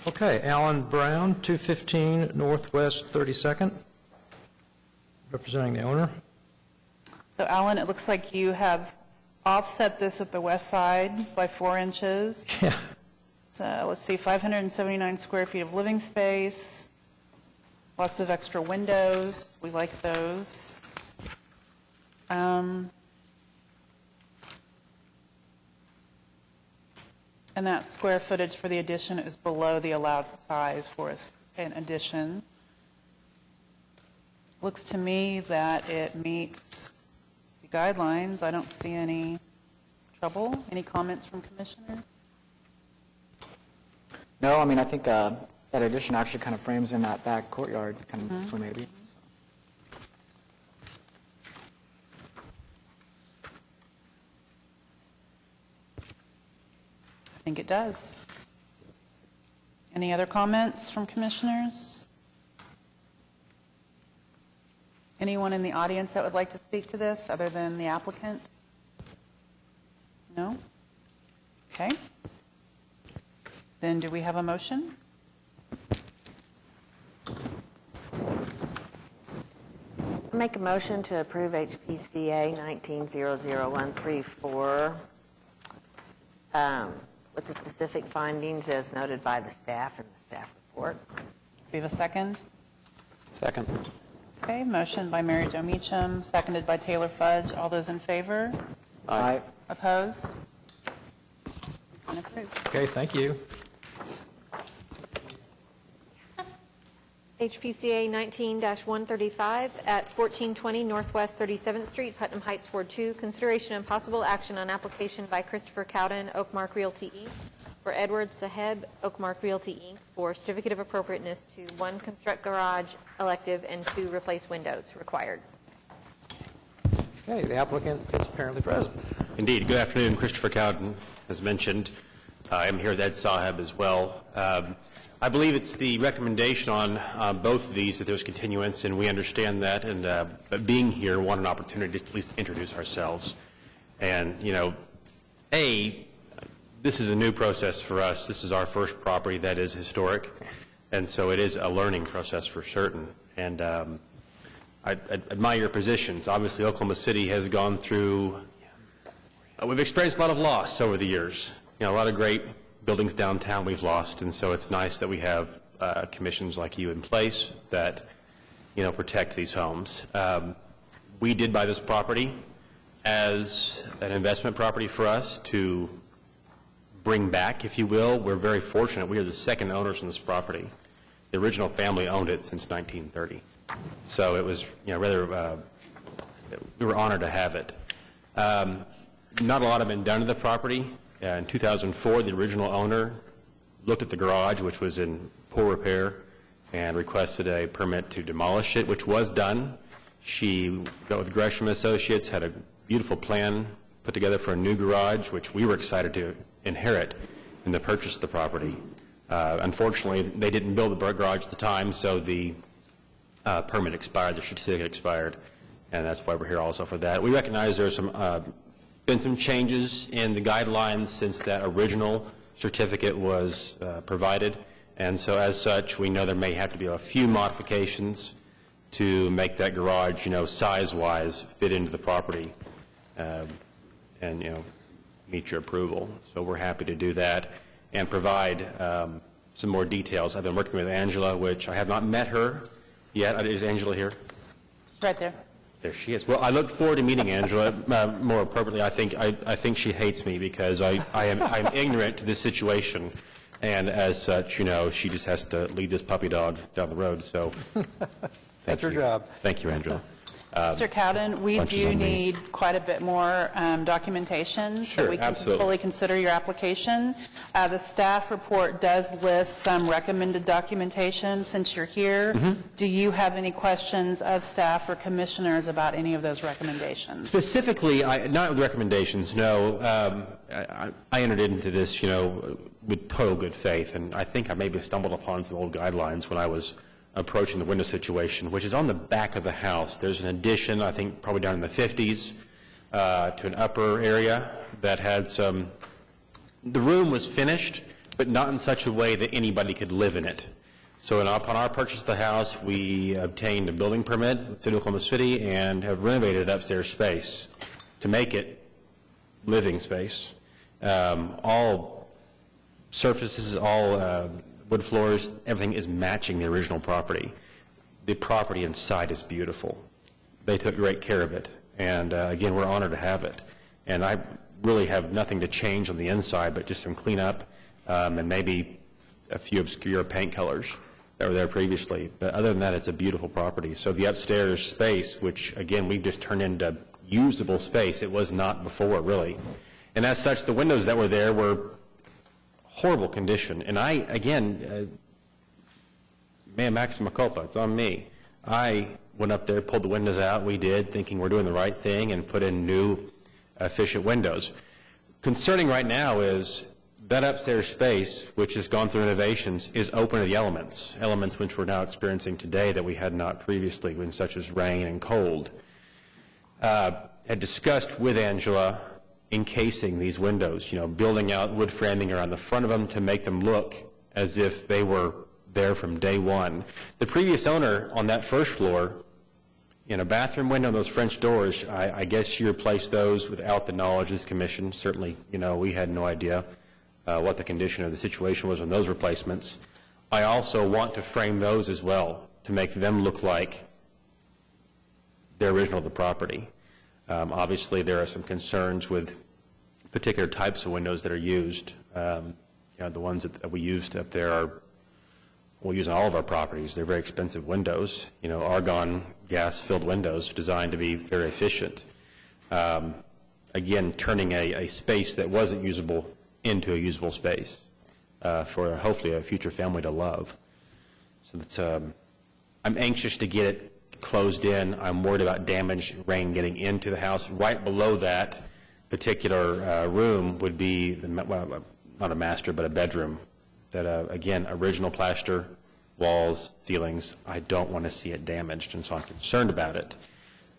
Okay, Alan Brown, 215 Northwest 32nd, representing the owner. So Alan, it looks like you have offset this at the west side by 4 inches. Yeah. So let's see, 579 square feet of living space, lots of extra windows. We like those. And that square footage for the addition is below the allowed size for an addition. Looks to me that it meets the guidelines. I don't see any trouble. Any comments from commissioners? No, I mean, I think that addition actually kind of frames in that back courtyard kind of nicely maybe. I think it does. Any other comments from commissioners? Anyone in the audience that would like to speak to this other than the applicant? No? Okay. Then do we have a motion? Make a motion to approve HPCA 19-00134 with the specific findings as noted by the staff in the staff report. Do we have a second? Second. Okay, motion by Mary Jo Meacham, seconded by Taylor Fudge. All those in favor? Aye. Opposed? And approved. Okay, thank you. HPCA 19-135 at 1420 Northwest 37th Street, Putnam Heights, Ward 2. Consideration and possible action on application by Christopher Cowden, Oakmark Realty, Inc., for Edward Saheb, Oakmark Realty, Inc., for certificate of appropriateness to 1 construct garage elective and 2 replace windows required. Okay, the applicant is apparently present. Indeed. Good afternoon. Christopher Cowden, as mentioned. I'm here with Ed Saheb as well. I believe it's the recommendation on both of these that there's continuance, and we understand that. And but being here, want an opportunity to at least introduce ourselves. And, you know, this is a new process for us. This is our first property that is historic, and so it is a learning process for certain. And I admire your positions. Obviously, Oklahoma City has gone through, we've experienced a lot of loss over the years. You know, a lot of great buildings downtown we've lost, and so it's nice that we have commissions like you in place that, you know, protect these homes. We did buy this property as an investment property for us to bring back, if you will. We're very fortunate. We are the second owners in this property. The original family owned it since 1930. So it was, you know, rather, we were honored to have it. Not a lot had been done to the property. In 2004, the original owner looked at the garage, which was in poor repair, and requested a permit to demolish it, which was done. She got with Gresham Associates, had a beautiful plan put together for a new garage, which we were excited to inherit in the purchase of the property. Unfortunately, they didn't build the garage at the time, so the permit expired, the certificate expired, and that's why we're here also for that. We recognize there's been some changes in the guidelines since that original certificate was provided, and so as such, we know there may have to be a few modifications to make that garage, you know, size-wise fit into the property and, you know, meet your approval. So we're happy to do that and provide some more details. I've been working with Angela, which I have not met her yet. Is Angela here? Right there. There she is. Well, I look forward to meeting Angela. More appropriately, I think she hates me because I'm ignorant to this situation, and as such, she just has to lead this puppy dog down the road. So, That's her job. Thank you, Angela. Mr. Cowden, we bunch is do on me. need quite a bit more documentation so Sure, we can absolutely. fully consider your application. The staff report does list some recommended documentation. Since you're here, do you have any questions of staff or commissioners about any of those recommendations? Specifically, not with recommendations, no. I entered into this, with total good faith, and I think I maybe stumbled upon some old guidelines when I was approaching the window situation, which is on the back of the house. There's an addition, I think probably down in the 50s, to an upper area that had some, the room was finished, but not in such a way that anybody could live in it. So upon our purchase of the house, we obtained a building permit with the City of Oklahoma City and have renovated upstairs space to make it living space. All surfaces, all wood floors, everything is matching the original property. The property inside is beautiful. They took great care of it. And again, we're honored to have it. And I really have nothing to change on the inside, but just some cleanup and maybe a few obscure paint colors that were there previously. But other than that, it's a beautiful property. So the upstairs space, which again, we've just turned into usable space. It was not before, really. And as such, the windows that were there were horrible condition. And I, again, mea maxima culpa, it's on me. I went up there, pulled the windows out, we did, thinking we're doing the right thing, and put in new, efficient windows. Concerning right now is that upstairs space, which has gone through renovations, is open to the elements which we're now experiencing today that we had not previously, such as rain and cold. Had discussed with Angela encasing these windows, building out wood framing around the front of them to make them look as if they were there from day one. The previous owner on that first floor, in a bathroom window, those French doors, I guess she replaced those without the knowledge of this commission. Certainly, we had no idea what the condition of the situation was on those replacements. I also want to frame those as well to make them look like the original of the property. Obviously, there are some concerns with particular types of windows that are used. The ones that we used up there we'll use on all of our properties. They're very expensive windows, argon gas-filled windows designed to be very efficient. Again, turning a space that wasn't usable into a usable space for hopefully a future family to love. So that's, I'm anxious to get it closed in. I'm worried about damage, rain getting into the house. Right below that particular room would be, not a master, but a bedroom that, again, original plaster, walls, ceilings. I don't want to see it damaged, and so I'm concerned about it.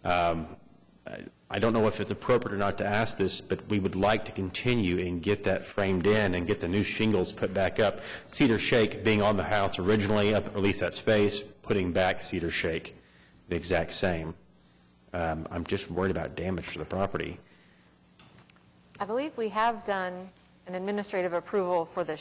I don't know if it's appropriate or not to ask this, but we would like to continue and get that framed in and get the new shingles put back up. Cedar shake being on the house originally, up, or at least that space, putting back cedar shake, the exact same. I'm just worried about damage to the property. I believe we have done an administrative approval for the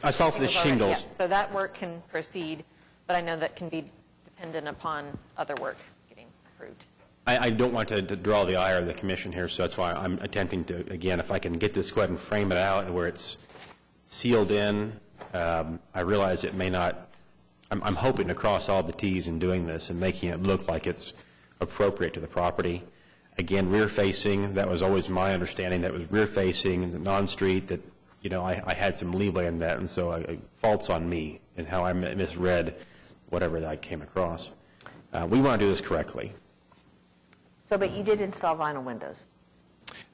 I saw for the shingles. Yeah, so that work can proceed, but I know that can be dependent upon other work getting approved. I don't want to draw the ire of the commission here, so that's why I'm attempting to, again, if I can get this, go ahead and frame it out where it's sealed in. I realize it may not, I'm hoping to cross all the T's in doing this and making it look like it's appropriate to the property. Again, rear facing, that was always my understanding, that was rear facing, the non-street, that, I had some leeway in that, and so faults on me and how I misread whatever I came across. We want to do this correctly. So, but you did install vinyl windows?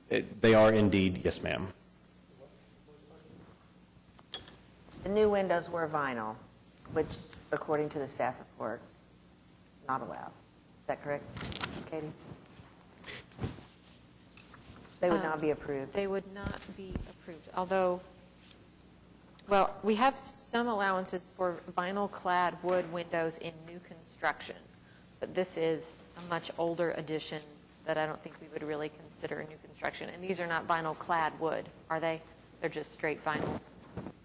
They are indeed, yes, ma'am. The new windows were vinyl, which, according to the staff report, not allowed. Is that correct, Katie? They would not be approved. They would not be approved, although, well, we have some allowances for vinyl-clad wood windows in new construction, but this is a much older addition that I don't think we would really consider new construction. And these are not vinyl-clad wood, are they? They're just straight vinyl?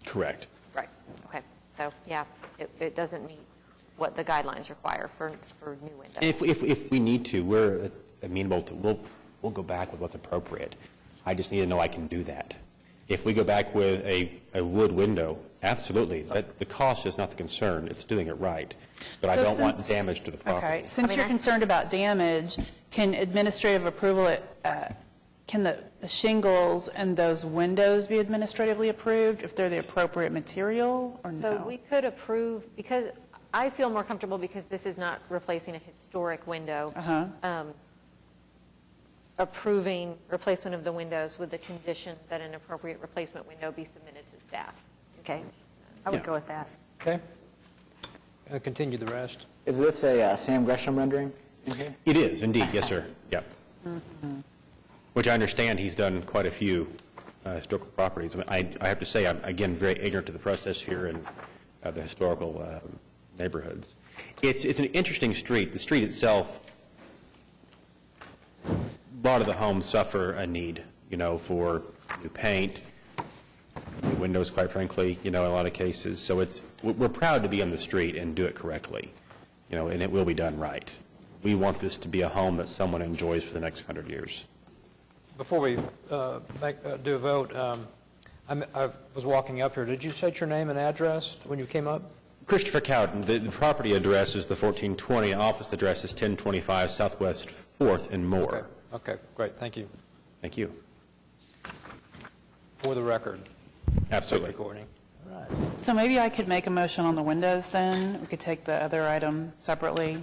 Correct. Right, okay. So, yeah, it doesn't meet what the guidelines require for new windows. If we need to, we're amenable to, we'll go back with what's appropriate. I just need to know I can do that. If we go back with a wood window, absolutely. The cost is not the concern. It's doing it right. But I don't want damage to the property. Okay, since you're concerned about damage, can administrative approval, can the shingles and those windows be administratively approved if they're the appropriate material, or no? So we could approve, because I feel more comfortable because this is not replacing a historic window. Approving replacement of the windows with the condition that an appropriate replacement window be submitted to staff. Okay, I would go with that. Okay. Continue the rest. Is this a Sam Gresham rendering in here? It is, indeed. Yes, sir. Yep. Which I understand he's done quite a few historical properties. I have to say, I'm, again, very ignorant to the process here in the historical neighborhoods. It's an interesting street. The street itself, a lot of the homes suffer a need, for new paint, new windows, quite frankly, in a lot of cases. So we're proud to be on the street and do it correctly, and it will be done right. We want this to be a home that someone enjoys for the next 100 years. Before we do a vote, I was walking up here. Did you set your name and address when you came up? Christopher Cowden. The property address is the 1420. Office address is 1025 Southwest 4th and Moore. Okay, great. Thank you. Thank you. For the record. Absolutely. Recording. All right. So maybe I could make a motion on the windows then? We could take the other item separately?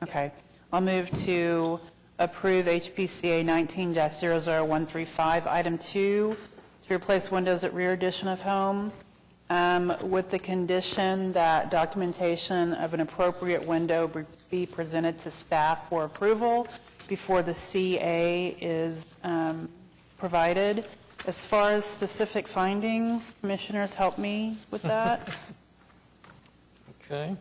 Okay. I'll move to approve HPCA 19-00135, item 2, to replace windows at rear addition of home with the condition that documentation of an appropriate window be presented to staff for approval before the CA is provided. As far as specific findings, commissioners, help me with that. Okay.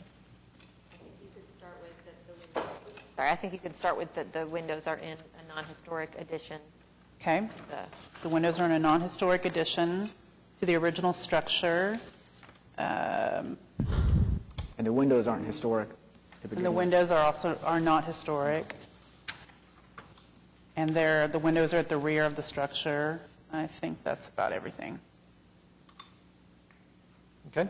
Sorry, I think you could start with the windows are in a non-historic addition. Okay. The windows are in a non-historic addition to the original structure. And the windows aren't historic. And the windows are not historic. And the windows are at the rear of the structure. I think that's about everything. Okay.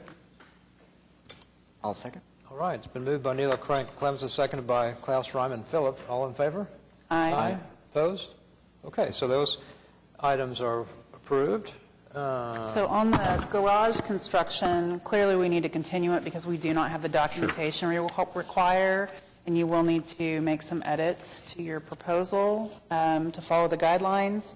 I'll second. All right. It's been moved by Neil Clemens, seconded by Klaus Ryman Phillip. All in favor? Aye. Opposed? Okay. So those items are approved. So on the garage construction, clearly we need to continue it because we do not have the documentation require, and you will need to make some edits to your proposal to follow the guidelines.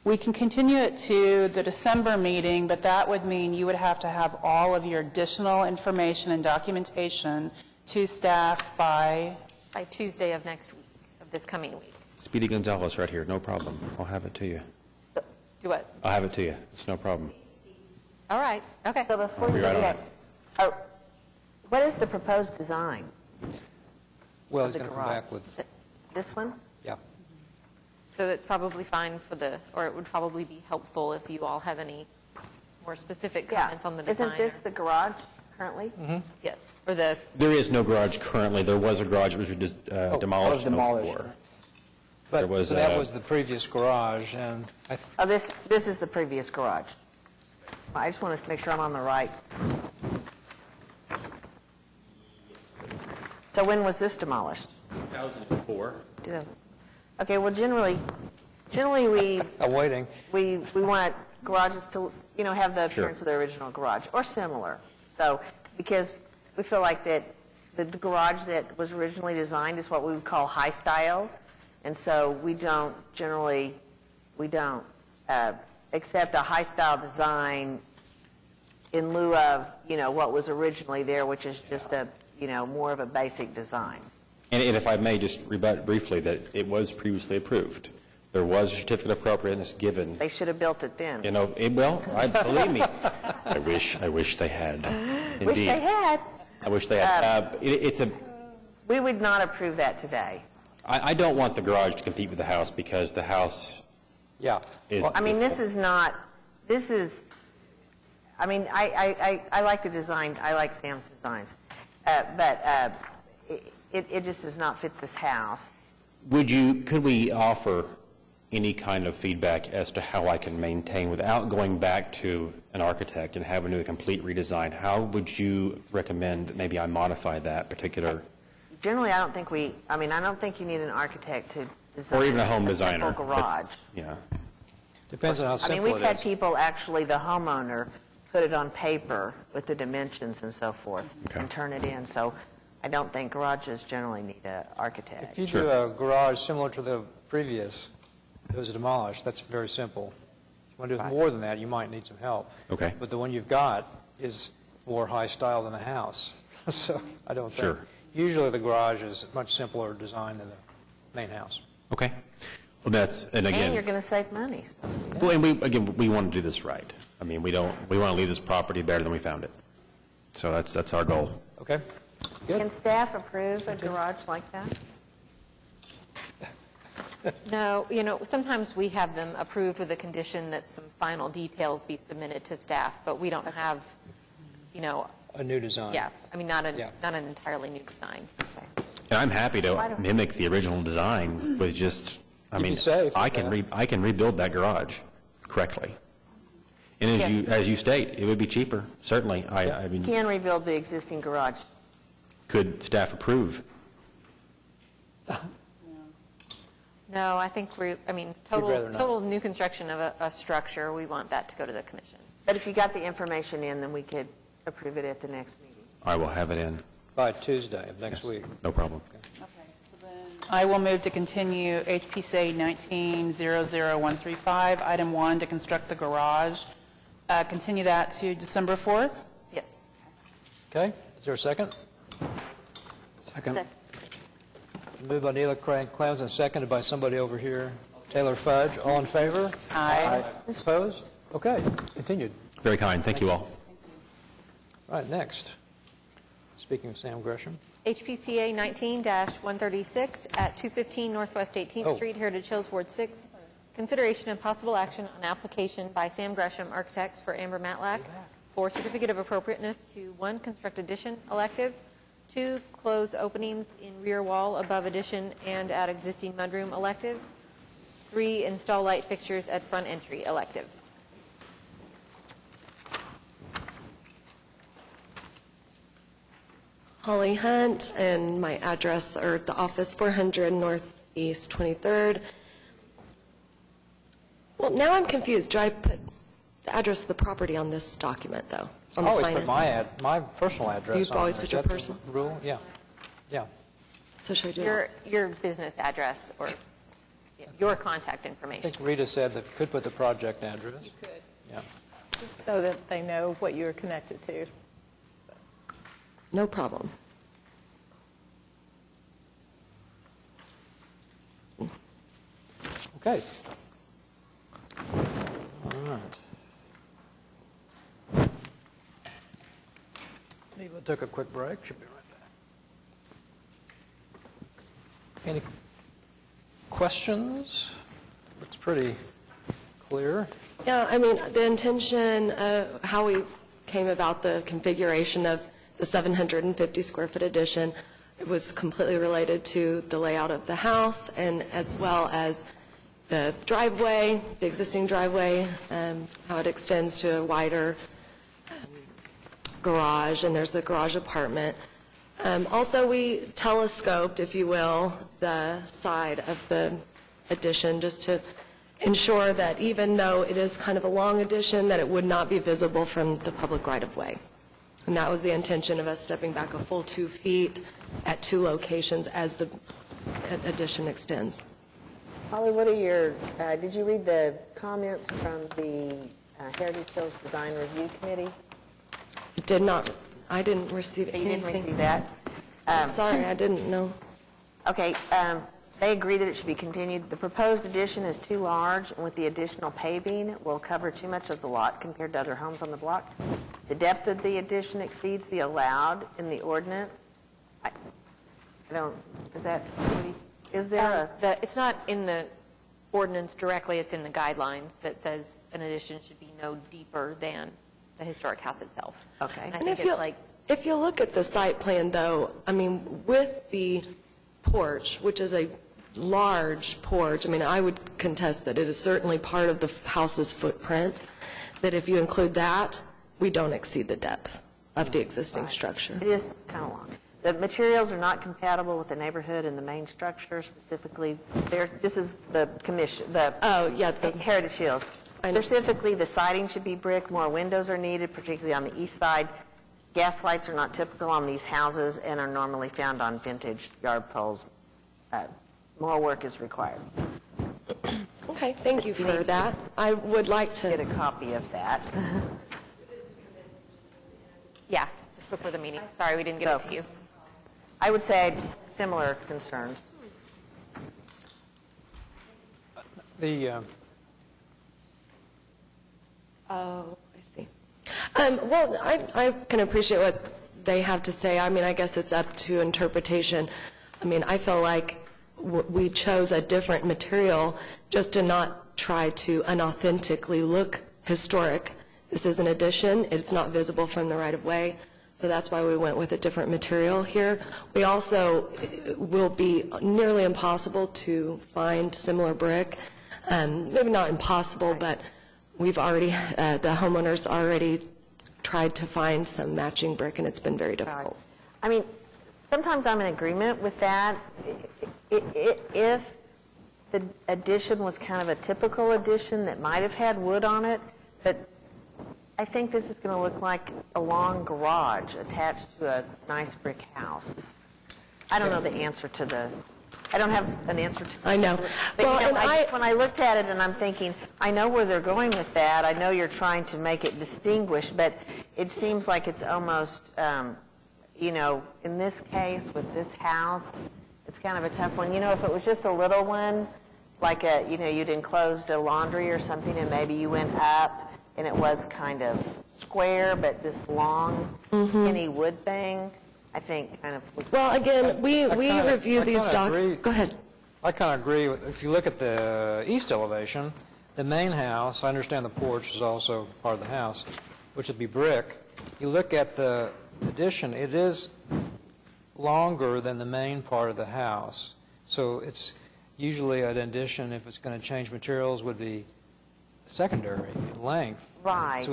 We can continue it to the December meeting, but that would mean you would have to have all of your additional information and documentation to staff by Tuesday of next week, of this coming week. Speedy Gonzalez right here. No problem. I'll have it to you. Do what? I'll have it to you. It's no problem. All right. Okay. So before I'll be you right do on that, what is the proposed design? Well, of he's the going to come garage? back with, This one? yeah. So it's probably fine or it would probably be helpful if you all have any more specific comments on the design. Isn't this the garage currently? Yes. Or the, There is no garage currently. There was a garage that was demolished in demolished. 04. But There was, so that was the previous garage, and Oh, this is the previous garage. I just want to make sure I'm on the right. So when was this demolished? 2004. 2000. Okay, well, generally we awaiting. we want garages to, have the Sure. appearance of the original garage, or similar. So, because we feel like that the garage that was originally designed is what we would call high style, and so we don't accept a high style design in lieu of, what was originally there, which is just a, more of a basic design. And if I may just rebut briefly that it was previously approved. There was a certificate of appropriateness given. They should have built it then. Believe me, I wish they had. Indeed. Wish they had. I wish they had. We would not approve that today. I don't want the garage to compete with the house because the house is. I mean, I like the design. I like Sam's designs. But it just does not fit this house. Could we offer any kind of feedback as to how I can maintain, without going back to an architect and having to do a complete redesign, how would you recommend that maybe I modify that particular? Generally, I don't think you need an architect to design Or even a home designer. simple garage. Yeah. Depends on how simple we've it had is. people, actually, the homeowner, put it on paper with the dimensions and so forth, Okay. and turn it in. So I don't think garages generally need an architect. If you do a garage similar to the previous, it was demolished, that's very simple. If you want to do more than that, you might need some help. Okay. But the one you've got is more high style than the house. So I don't think. Sure. Usually the garage is much simpler design than the main house. Okay. Well, and again. And you're going to save money. Well, and we want to do this right. I mean, we want to leave this property better than we found it. So that's our goal. Okay? Good. Can staff approve a garage like that? No, sometimes we have them approved with a condition that some final details be submitted to staff, but we don't have, A new design. yeah, not an entirely new design. And I'm happy to mimic the original design with just, You'd be safe I with can that. I can rebuild that garage correctly. And as you state, it would be cheaper, certainly. I mean, Can rebuild the existing garage. could staff approve? No, I think rather not. total new construction of a structure, we want that to go to the commission. But if you got the information in, then we could approve it at the next meeting. I will have it in. By Tuesday of next week. No problem. I will move to continue HPCA 19-00135, item 1, to construct the garage. Continue that to December 4th. Yes. Okay? Is there a second? Second. Moved by Neela Clowns and seconded by somebody over here. Taylor Fudge. All in favor? Aye. Opposed? Okay. Continued. Very kind. Thank you all. All right, next. Speaking of Sam Gresham. HPCA 19-136 at 215 Northwest 18th Oh. Street, Heritage Hills, Ward 6. Consideration and possible action on application by Sam Gresham Architects for Amber Matlack for certificate of appropriateness to 1, construct addition elective, 2, close openings in rear wall above addition and at existing mudroom elective, 3, install light fixtures at front entry elective. Holly Hunt, and my address, or the office, 400 Northeast 23rd. Well, now I'm confused. Do I put the address of the property on this document, though? On the Always sign-in? put my personal address on. You always there. put Is your that the personal? Rule? Yeah. Yeah. So should I do that? Your business address or your contact I information. think Rita said that could put the project address. You could, Yeah. just so that they know what you're connected to. No problem. Okay. All right. Neela took a quick break. She'll be right back. Any questions? It's pretty clear. Yeah, I mean, the intention, how we came about the configuration of the 750 square foot addition, it was completely related to the layout of the house and as well as the driveway, the existing driveway, how it extends to a wider garage, and there's the garage apartment. Also, we telescoped, if you will, the side of the addition just to ensure that even though it is kind of a long addition, that it would not be visible from the public right-of-way. And that was the intention of us stepping back a full 2 feet at 2 locations as the addition extends. Holly, what are your, did you read the comments from the Heritage Hills Design Review Committee? I didn't receive You anything. didn't receive that? Sorry, I didn't know. Okay, they agree that it should be continued. The proposed addition is too large, and with the additional paving, it will cover too much of the lot compared to other homes on the block. The depth of the addition exceeds the allowed in the ordinance. I don't, is there a... It's not in the ordinance directly, it's in the guidelines that says an addition should be no deeper than the historic house itself. Okay. And I think it's like If you look at the site plan, though, I mean, with the porch, which is a large porch, I mean, I would contest that it is certainly part of the house's footprint, that if you include that, we don't exceed the depth of the existing structure. It is kind of long. The materials are not compatible with the neighborhood and the main structure, specifically, this is the commission, the Heritage Hills. Specifically, the siding should be brick, more windows are needed, particularly on the east side. Gas lights are not typical on these houses and are normally found on vintage yard poles. More work is required. Okay, thank you for that. I would like to get a copy of that. Yeah, just before the meeting. Sorry, we didn't get it to you. I would say similar concerns. Oh, I see. Well, I can appreciate what they have to say. I mean, I guess it's up to interpretation. I mean, I feel like we chose a different material just to not try to unauthentically look historic. This is an addition. It's not visible from the right-of-way, so that's why we went with a different material here. We also will be nearly impossible to find similar brick. Maybe not impossible, but we've already, the homeowners already tried to find some matching brick, and it's been very difficult. I mean, sometimes I'm in agreement with that. If the addition was kind of a typical addition that might have had wood on it, but I think this is going to look like a long garage attached to a nice brick house. I don't know the answer to the, I don't have an answer to the. I know. But Well, you know, and when I looked at it and I'm thinking, I know where they're going with that. I know you're trying to make it distinguished, but it seems like it's almost, you know, in this case with this house, it's kind of a tough one. You know, if it was just a little one, like a, you know, you'd enclosed a laundry or something and maybe you went up and it was kind of square, but this long, skinny wood thing, I think kind of looks. Well, again, we review these documents. Go ahead. I kind of agree. If you look at the east elevation, the main house, I understand the porch is also part of the house, which would be brick. You look at the addition, it is longer than the main part of the house. So it's usually an addition, if it's going to change materials, would be secondary in length. Right.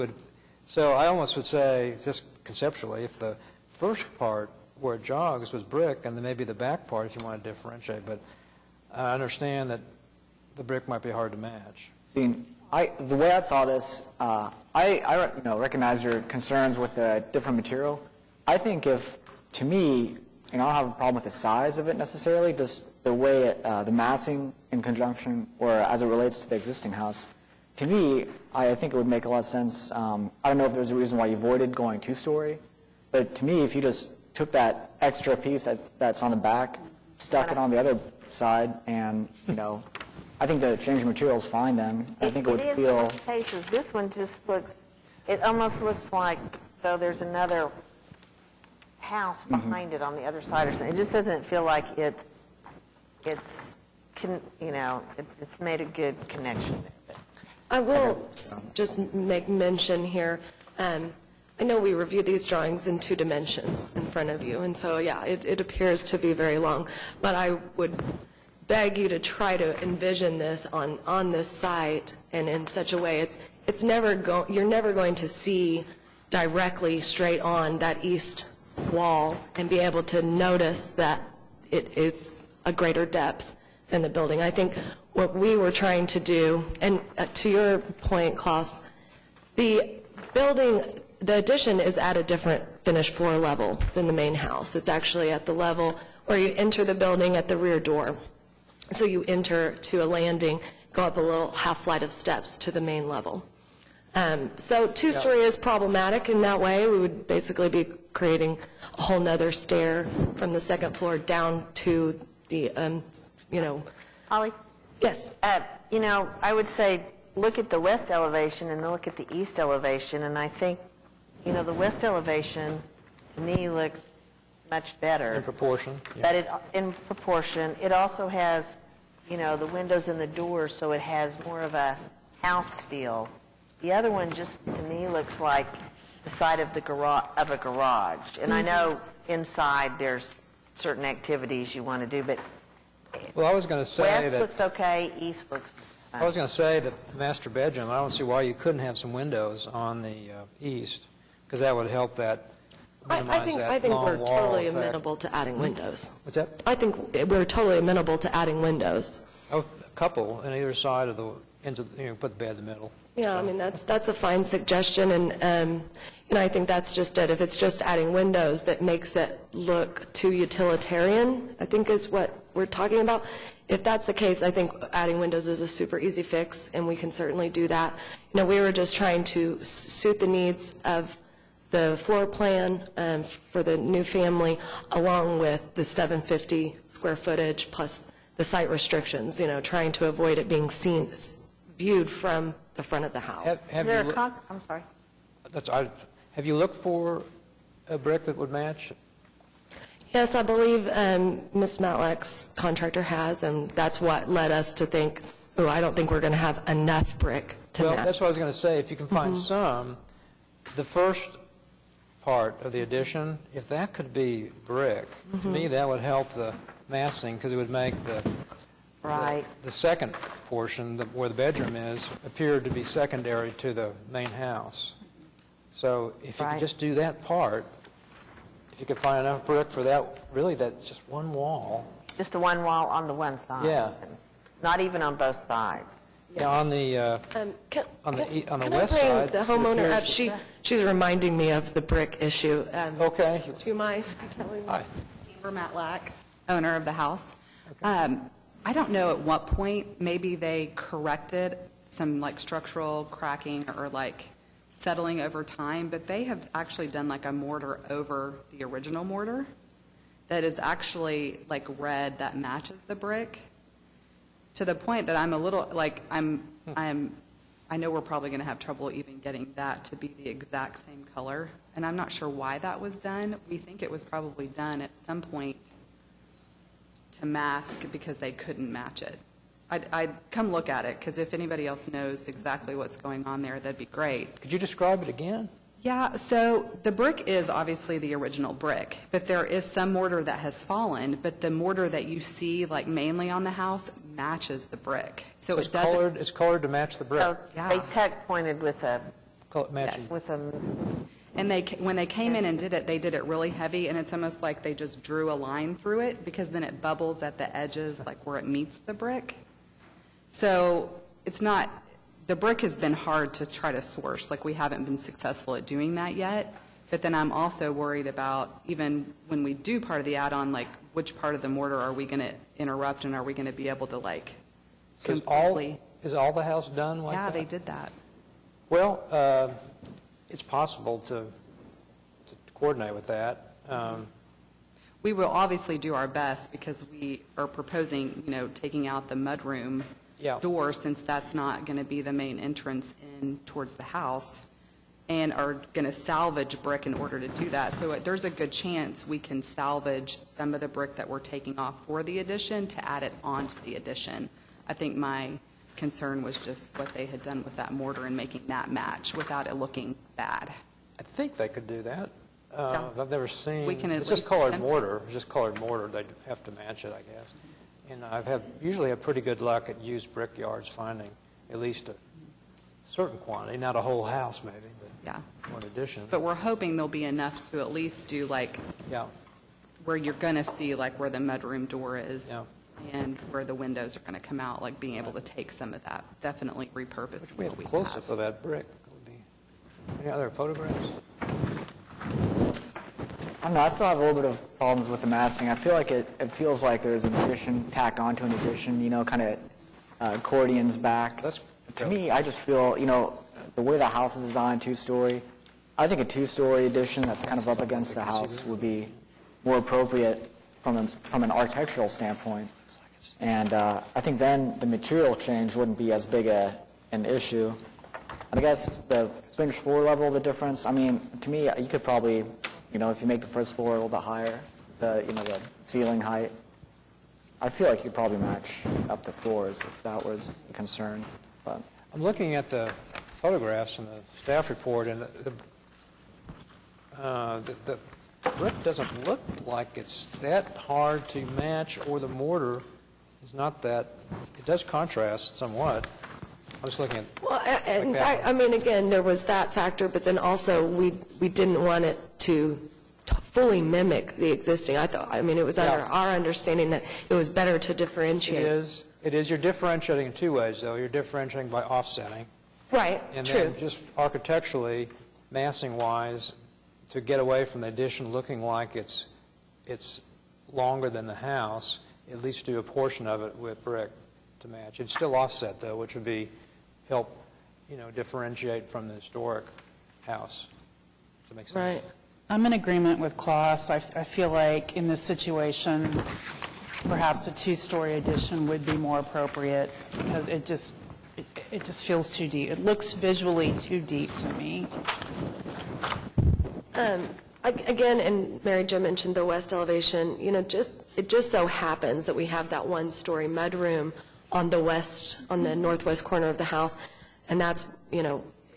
So I almost would say, just conceptually, if the first part where it jogs was brick, and then maybe the back part, if you want to differentiate, but I understand that the brick might be hard to match. See, the way I saw this, I recognize your concerns with the different material. I think if, to me, I don't have a problem with the size of it necessarily, just the way the massing in conjunction or as it relates to the existing house. To me, I think it would make a lot of sense. I don't know if there's a reason why you avoided going two-story, but to me, if you just took that extra piece that's on the back, stuck it on the other side, and, you know, I think the change of material is fine then. I think it would feel. In most cases, this one just looks, it almost looks like though there's another house behind it on the other side or something. It just doesn't feel like it's made a good connection there. I will just make mention here. I know we review these drawings in 2 dimensions in front of you, and so, yeah, it appears to be very long. But I would beg you to try to envision this on this site and in such a way you're never going to see directly straight on that east wall and be able to notice that it's a greater depth than the building. I think what we were trying to do, and to your point, Klaus, the addition is at a different finished floor level than the main house. It's actually at the level where you enter the building at the rear door. So you enter to a landing, go up a little half flight of steps to the main level. So two-story is problematic in that way. We would basically be creating a whole nother stair from the second floor down to the, Holly? Yes. I would say look at the west elevation and look at the east elevation, and I think, the west elevation to me looks much better. In proportion. But in proportion, it also has, the windows and the doors, so it has more of a house feel. The other one just, to me, looks like the side of the garage. And I know inside there's certain activities you want to do, but Well, I was going to say west that... looks okay, east looks I was going to say that the master bedroom, I don't see why you couldn't have some windows on the east, because that would help that, minimize that I think long we're wall totally effect. amenable to adding windows. What's that? I think we're totally amenable to adding windows. Oh, a couple on either side of the, put the bed in the middle. Yeah, I mean, that's a fine suggestion, and I think that's just it. If it's just adding windows that makes it look too utilitarian, I think is what we're talking about. If that's the case, I think adding windows is a super easy fix, and we can certainly do that. We were just trying to suit the needs of the floor plan for the new family, along with the 750 square footage plus the site restrictions, trying to avoid it being viewed from the front of the house. is there a I'm sorry. Have you looked for a brick that would match? Yes, I believe Ms. Matlack's contractor has, and that's what led us to think, I don't think we're going to have enough brick to Well, match. that's what I was going to say. If you can find some, the first part of the addition, if that could be brick, to me, that would help the massing, because it would make the second portion, where the bedroom is, appear to be secondary to the main house. So if you could just do that part, if you could find enough brick for that, really, that's just one wall. Just the one wall on the one side? Yeah. Not even on both sides? Yeah, on the Can west I side. bring the homeowner up? She's reminding me of the brick issue. Okay. Do you mind telling me? Hi. Amber Matlack, owner of the house. I don't know at what point, maybe they corrected some structural cracking or settling over time, but they have actually done a mortar over the original mortar that is actually red that matches the brick, to the point that I'm a little I know we're probably going to have trouble even getting that to be the exact same color, and I'm not sure why that was done. We think it was probably done at some point to mask because they couldn't match it. I'd come look at it, because if anybody else knows exactly what's going on there, that'd be great. Could you describe it again? Yeah, so the brick is obviously the original brick, but there is some mortar that has fallen, but the mortar that you see mainly on the house matches the brick. So it's it doesn't... It's colored to match the brick. So they tech pointed with a... Matches. With a... And when they came in and did it, they did it really heavy, and it's almost like they just drew a line through it, because then it bubbles at the edges, where it meets the brick. So it's not, the brick has been hard to try to source. We haven't been successful at doing that yet. But then I'm also worried about, even when we do part of the add-on, which part of the mortar are we going to interrupt, and are we going to be able to So completely... is all the house done like that? Yeah, they did that. Well, it's possible to coordinate with that. We will obviously do our best, because we are proposing, taking out the mudroom door, since that's not going to be the main entrance in towards the house, and are going to salvage brick in order to do that. So there's a good chance we can salvage some of the brick that we're taking off for the addition to add it onto the addition. I think my concern was just what they had done with that mortar and making that match without it looking bad. I think they could do that. I've never seen... We can at It's just least colored attempt mortar. It's just colored mortar. They'd have to match it, I guess. And I've usually had pretty good luck at used brick yards finding at least a certain quantity, not a whole house maybe, but one addition. But we're hoping there'll be enough to at least do where you're going to see where the mudroom door is and where the windows are going to come out, being able to take some of that, definitely repurpose We have what a we close-up have. of that brick. Any other photographs? I don't know, I still have a little bit of problems with the massing. I feel like it feels like there's an addition tacked onto an addition, kind of accordions back. To me, I just feel, the way the house is designed, two-story, I think a two-story addition that's kind of up against the house would be more appropriate from an architectural standpoint. And I think then the material change wouldn't be as big an issue. And I guess the finished floor level, the difference, to me, you could probably, if you make the first floor a little bit higher, the ceiling height, I feel like you could probably match up the floors if that was a concern. But I'm looking at the photographs in the staff report, and the brick doesn't look like it's that hard to match, or the mortar is not that, it does contrast somewhat. I was looking at. Well, in fact, I mean, again, there was that factor, but then also we didn't want it to fully mimic the existing. I mean, it was under our understanding that it was better to differentiate. It is. You're differentiating in two ways, though. You're differentiating by offsetting. Right, And true. then just architecturally, massing-wise, to get away from the addition looking like it's longer than the house, at least do a portion of it with brick to match. It's still offset, though, which would be help, differentiate from the historic house. Does that make sense? Right. I'm in agreement with Klaus. I feel like in this situation, perhaps a two-story addition would be more appropriate because it just feels too deep. It looks visually too deep to me. Again, and Mary Jo mentioned the west elevation, it just so happens that we have that one-story mudroom on the northwest corner of the house, and that's,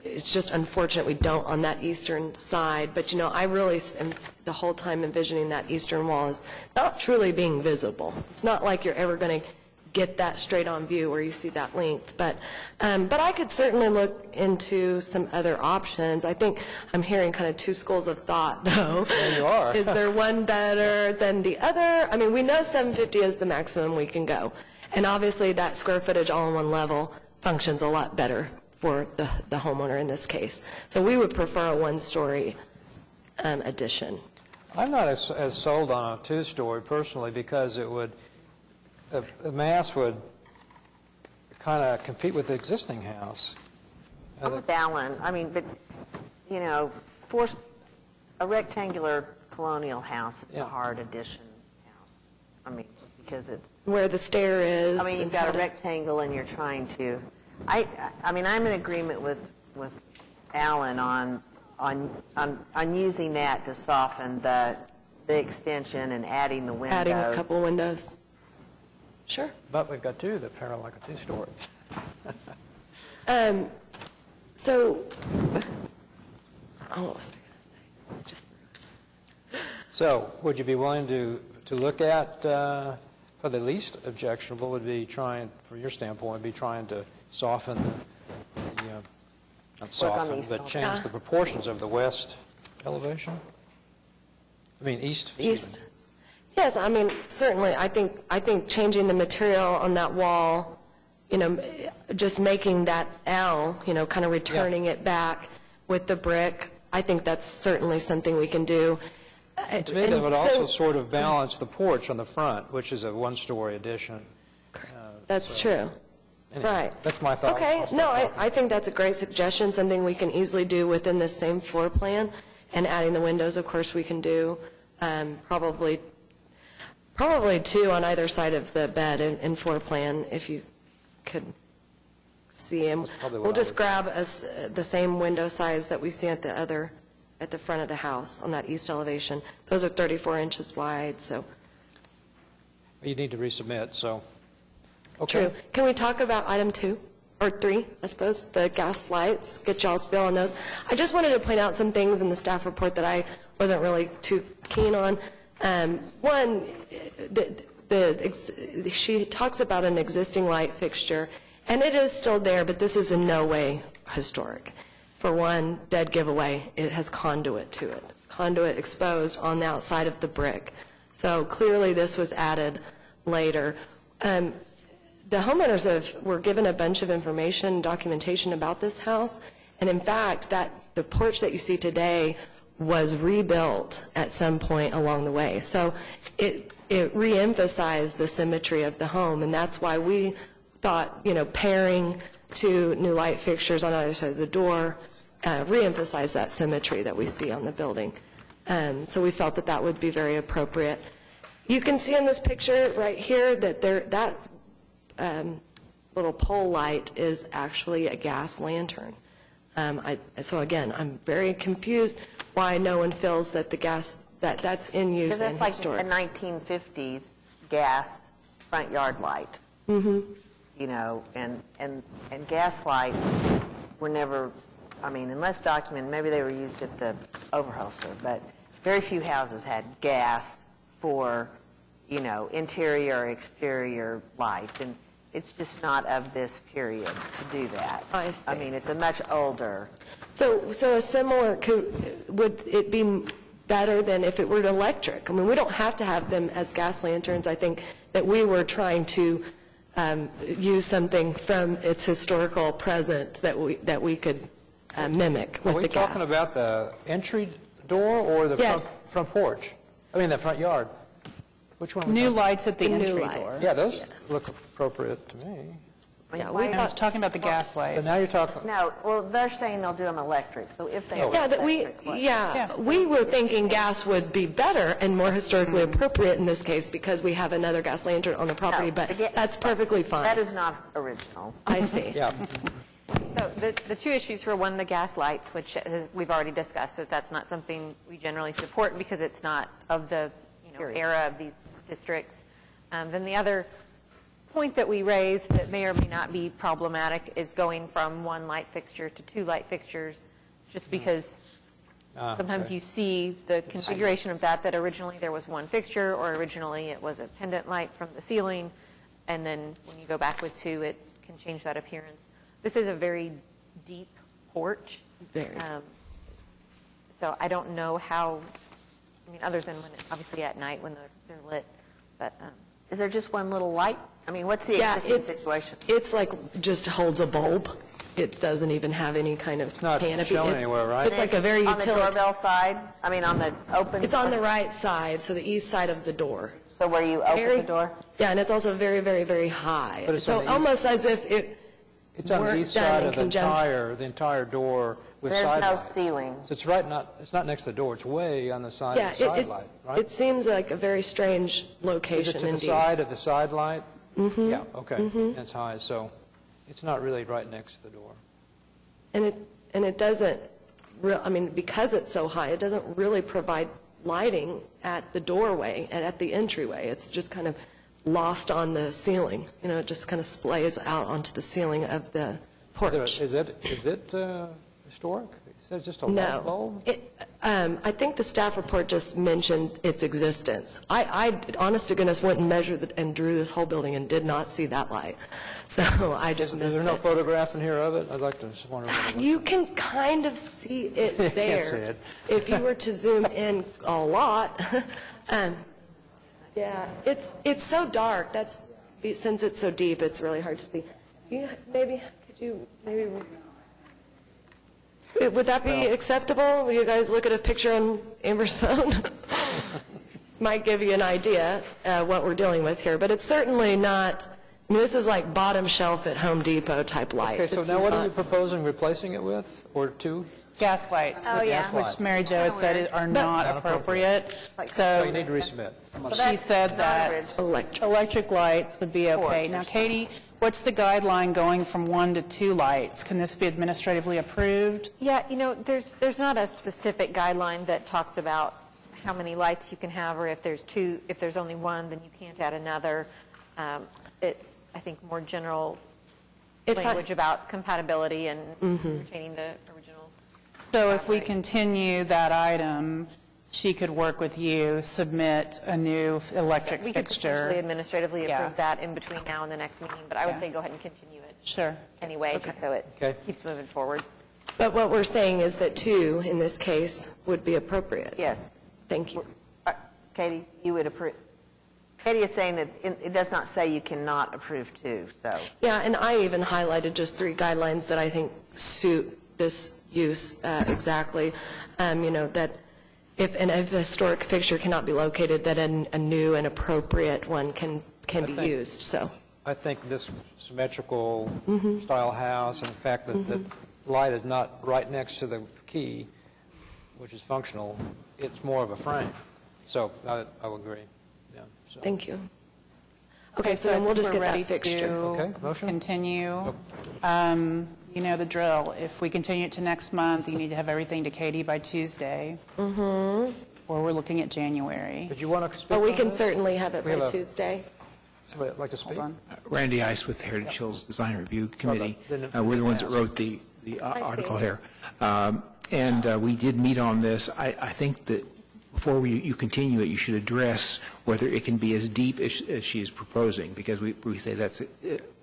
it's just unfortunate we don't on that eastern side, but, I really am the whole time envisioning that eastern wall is not truly being visible. It's not like you're ever going to get that straight on view where you see that length, but I could certainly look into some other options. I think I'm hearing kind of two schools of thought, though. There you are. Is there one better than the other? I mean, we know 750 is the maximum we can go, and obviously that square footage all on one level functions a lot better for the homeowner in this case. So we would prefer a one-story addition. I'm not as sold on a two-story personally because it would, the mass would kind of compete with the existing house. I'm with Alan. I mean, but, for a rectangular colonial house, it's a hard addition house. I mean, just because it's... Where the stair is. I mean, you've got a rectangle and you're trying to... I mean, I'm in agreement with Alan on using that to soften the extension and adding the windows. Adding a couple windows. Sure. But we've got two that are like a two-story. So, what was I going to say? So, would you be willing to look at, for the least objectionable would be trying, from your standpoint, would be trying to soften not soften, but change the proportions of the west elevation? I mean, east? East. Yes, I mean, certainly, I think changing the material on that wall, just making that L, kind of returning it back with the brick, I think that's certainly something we can do. To me, that would also sort of balance the porch on the front, which is a one-story addition. That's true. Anyway, Right. That's my thought. Okay, no, I think that's a great suggestion, something we can easily do within the same floor plan, and adding the windows, of course, we can do probably two on either side of the bed in floor plan, if you could see them. We'll just grab the same window size that we see at the front of the house on that east elevation. Those are 34 inches wide, so. You need to resubmit, so. Okay. True. Can we talk about item 2 or 3, I suppose, the gas lights, get y'all's feel on those? I just wanted to point out some things in the staff report that I wasn't really too keen on. One, she talks about an existing light fixture, and it is still there, but this is in no way historic. For one, dead giveaway, it has conduit to it. Conduit exposed on the outside of the brick. So clearly this was added later. The homeowners were given a bunch of information, documentation about this house, and in fact, the porch that you see today was rebuilt at some point along the way. So it reemphasized the symmetry of the home, and that's why we thought, pairing two new light fixtures on either side of the door reemphasized that symmetry that we see on the building. So we felt that would be very appropriate. You can see in this picture right here that that little pole light is actually a gas lantern. So again, I'm very confused why no one feels that that's in use and because historic. that's like a 1950s gas front yard light. Mm-hmm. And gas lights were never I mean, unless documented, maybe they were used at the overholster, but very few houses had gas for, you know, interior or exterior lights, and it's just not of this period to do that. I see. I mean, it's a much older. So a similar, would it be better than if it were electric? I mean, we don't have to have them as gas lanterns. I think that we were trying to use something from its historical present that we could mimic Are with we the gas. talking about the entry door or the Yeah. front porch? I mean, the front yard? Which one? are we New talking- lights at the The new entry lights. door. Yeah, those look appropriate to me. Yeah, I was talking about the gas But lights. now you're talking, No, well, they're saying they'll do them electric, so if they are Yeah, that electric, what- we were thinking gas would be better and more historically appropriate in this case because we have another gas lantern on the property, No, but again, that's perfectly fine. That is not original. I see. yeah. So the two issues for one, the gas lights, which we've already discussed, that that's not something we generally support because it's not of the era of these districts. Then the other point that we raised that may or may not be problematic is going from one light fixture to two light fixtures, just because sometimes okay. you see the configuration of that originally there was one fixture, or originally it was a pendant light from the ceiling, and then when you go back with two, it can change that appearance. This is a very deep porch. Very. So I don't know how, I mean, other than when it's obviously at night when they're lit, but Is there just one little light? I mean, what's the Yeah, existing situation? it's like just holds a bulb. It doesn't even have any kind of It's not canopy. shown anywhere, right? It's like a very On the utilitarian. doorbell side? I mean, on the open? It's on the right side, so the east side of the door. So where you open Very- the door? Yeah, and it's also very, very, very high. But it's on So the east- almost as if it It's on the weren't east done side in of the conjunction. entire door with There's no sidelights. ceiling. So it's it's not next to the door, it's way on the side Yeah, of the side light, right? it seems like a very strange Is location it to the indeed. side of the side light? Mm-hmm. Yeah, okay, that's high, so it's not really right next to the door. And it doesn't, I mean, because it's so high, it doesn't really provide lighting at the doorway and at the entryway. It's just kind of lost on the ceiling. You know, it just kind of splays out onto the ceiling of the porch. Is it historic? It says just a light No. bulb? I think the staff report just mentioned its existence. I honest to goodness, went and measured and drew this whole building and did not see that light. So I just Is missed there no it. photograph in here of it? I'd like to just wonder what it was. You can kind of see it Can't there. see it. If you were to zoom in a lot. Yeah, it's so dark. Since it's so deep, it's really hard to see. Would that be acceptable? Will you guys look at a picture on Amber's phone? Might give you an idea what we're dealing with here, but it's certainly not, I mean, this is like bottom shelf at Home Depot type light. Okay, so It's now what are not- you proposing replacing it with, or two? Gas lights. Oh, yeah. Gas light. Which Mary Jo has said are not Not appropriate. So you So need to resubmit. she said that electric lights would be okay. Now, Katie, what's the guideline going from one to two lights? Can this be administratively approved? Yeah, there's not a specific guideline that talks about how many lights you can have, or if there's only one, then you can't add another. It's, I think, more general language about compatibility and retaining the original. So if we continue that item, she could work with you, submit a new electric We could potentially fixture. administratively Yeah. approve that in between now and the next meeting, but I would Yeah. say go ahead and continue it Sure. anyway, just so it Okay. keeps moving forward. But what we're saying is that two, in this case, would be appropriate. Yes. Thank you. Katie, you would approve? Katie is saying that it does not say you cannot approve two, so. Yeah, and I even highlighted just 3 guidelines that I think suit this use exactly. That if a historic fixture cannot be located, that a new and appropriate one can be think- used, so. I think this symmetrical style house, and the fact that the light is not right next to the key, which is functional, it's more of a frame. So I would agree. Yeah. So. Thank you. Okay, so then we'll just get that fixture. Okay, motion? Continue. You know the drill. If we continue it to next month, you need to have everything to Katie by Tuesday. Or we're looking at January. Did you want to speak But we on can this? certainly have it We by have a- Tuesday. Somebody like to speak? Hold on. Randy Ice with Heritage Hills Design Review Committee. Then- We're the ones that wrote the the article here. And we did meet on this. I think that before you continue it, you should address whether it can be as deep as she is proposing, because we say that's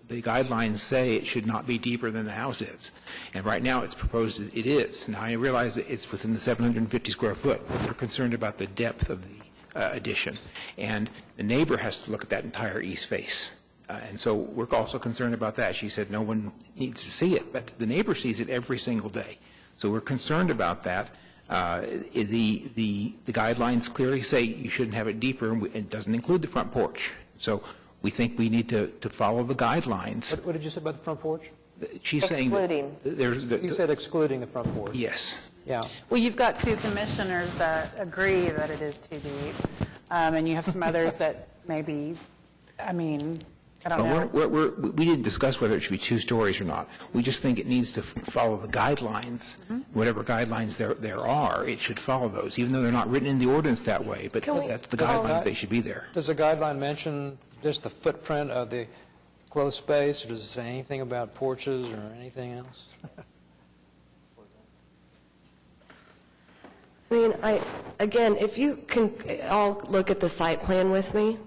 the guidelines say it should not be deeper than the house is. And right now it's proposed that it is. Now I realize that it's within the 750 square foot, but we're concerned about the depth of the addition. And the neighbor has to look at that entire east face. And so we're also concerned about that. She said no one needs to see it, but the neighbor sees it every single day. So we're concerned about that. The guidelines clearly say you shouldn't have it deeper, and it doesn't include the front porch. So we think we need to follow the guidelines. What did you say about the front porch? She's saying that You said excluding the front porch. Yes. Yeah. Well, you've got two commissioners that agree that it is too deep, and you have some others that maybe, I mean, I don't know. We didn't discuss whether it should be 2 stories or not. We just think it needs to follow the guidelines. Whatever guidelines there are, it should follow those, even though they're not written in the ordinance that way. But that's the guidelines, they should be there. Does the guideline mention just the footprint of the closed space, or does it say anything about porches or anything else? I mean, again, if you can all look at the site plan with me,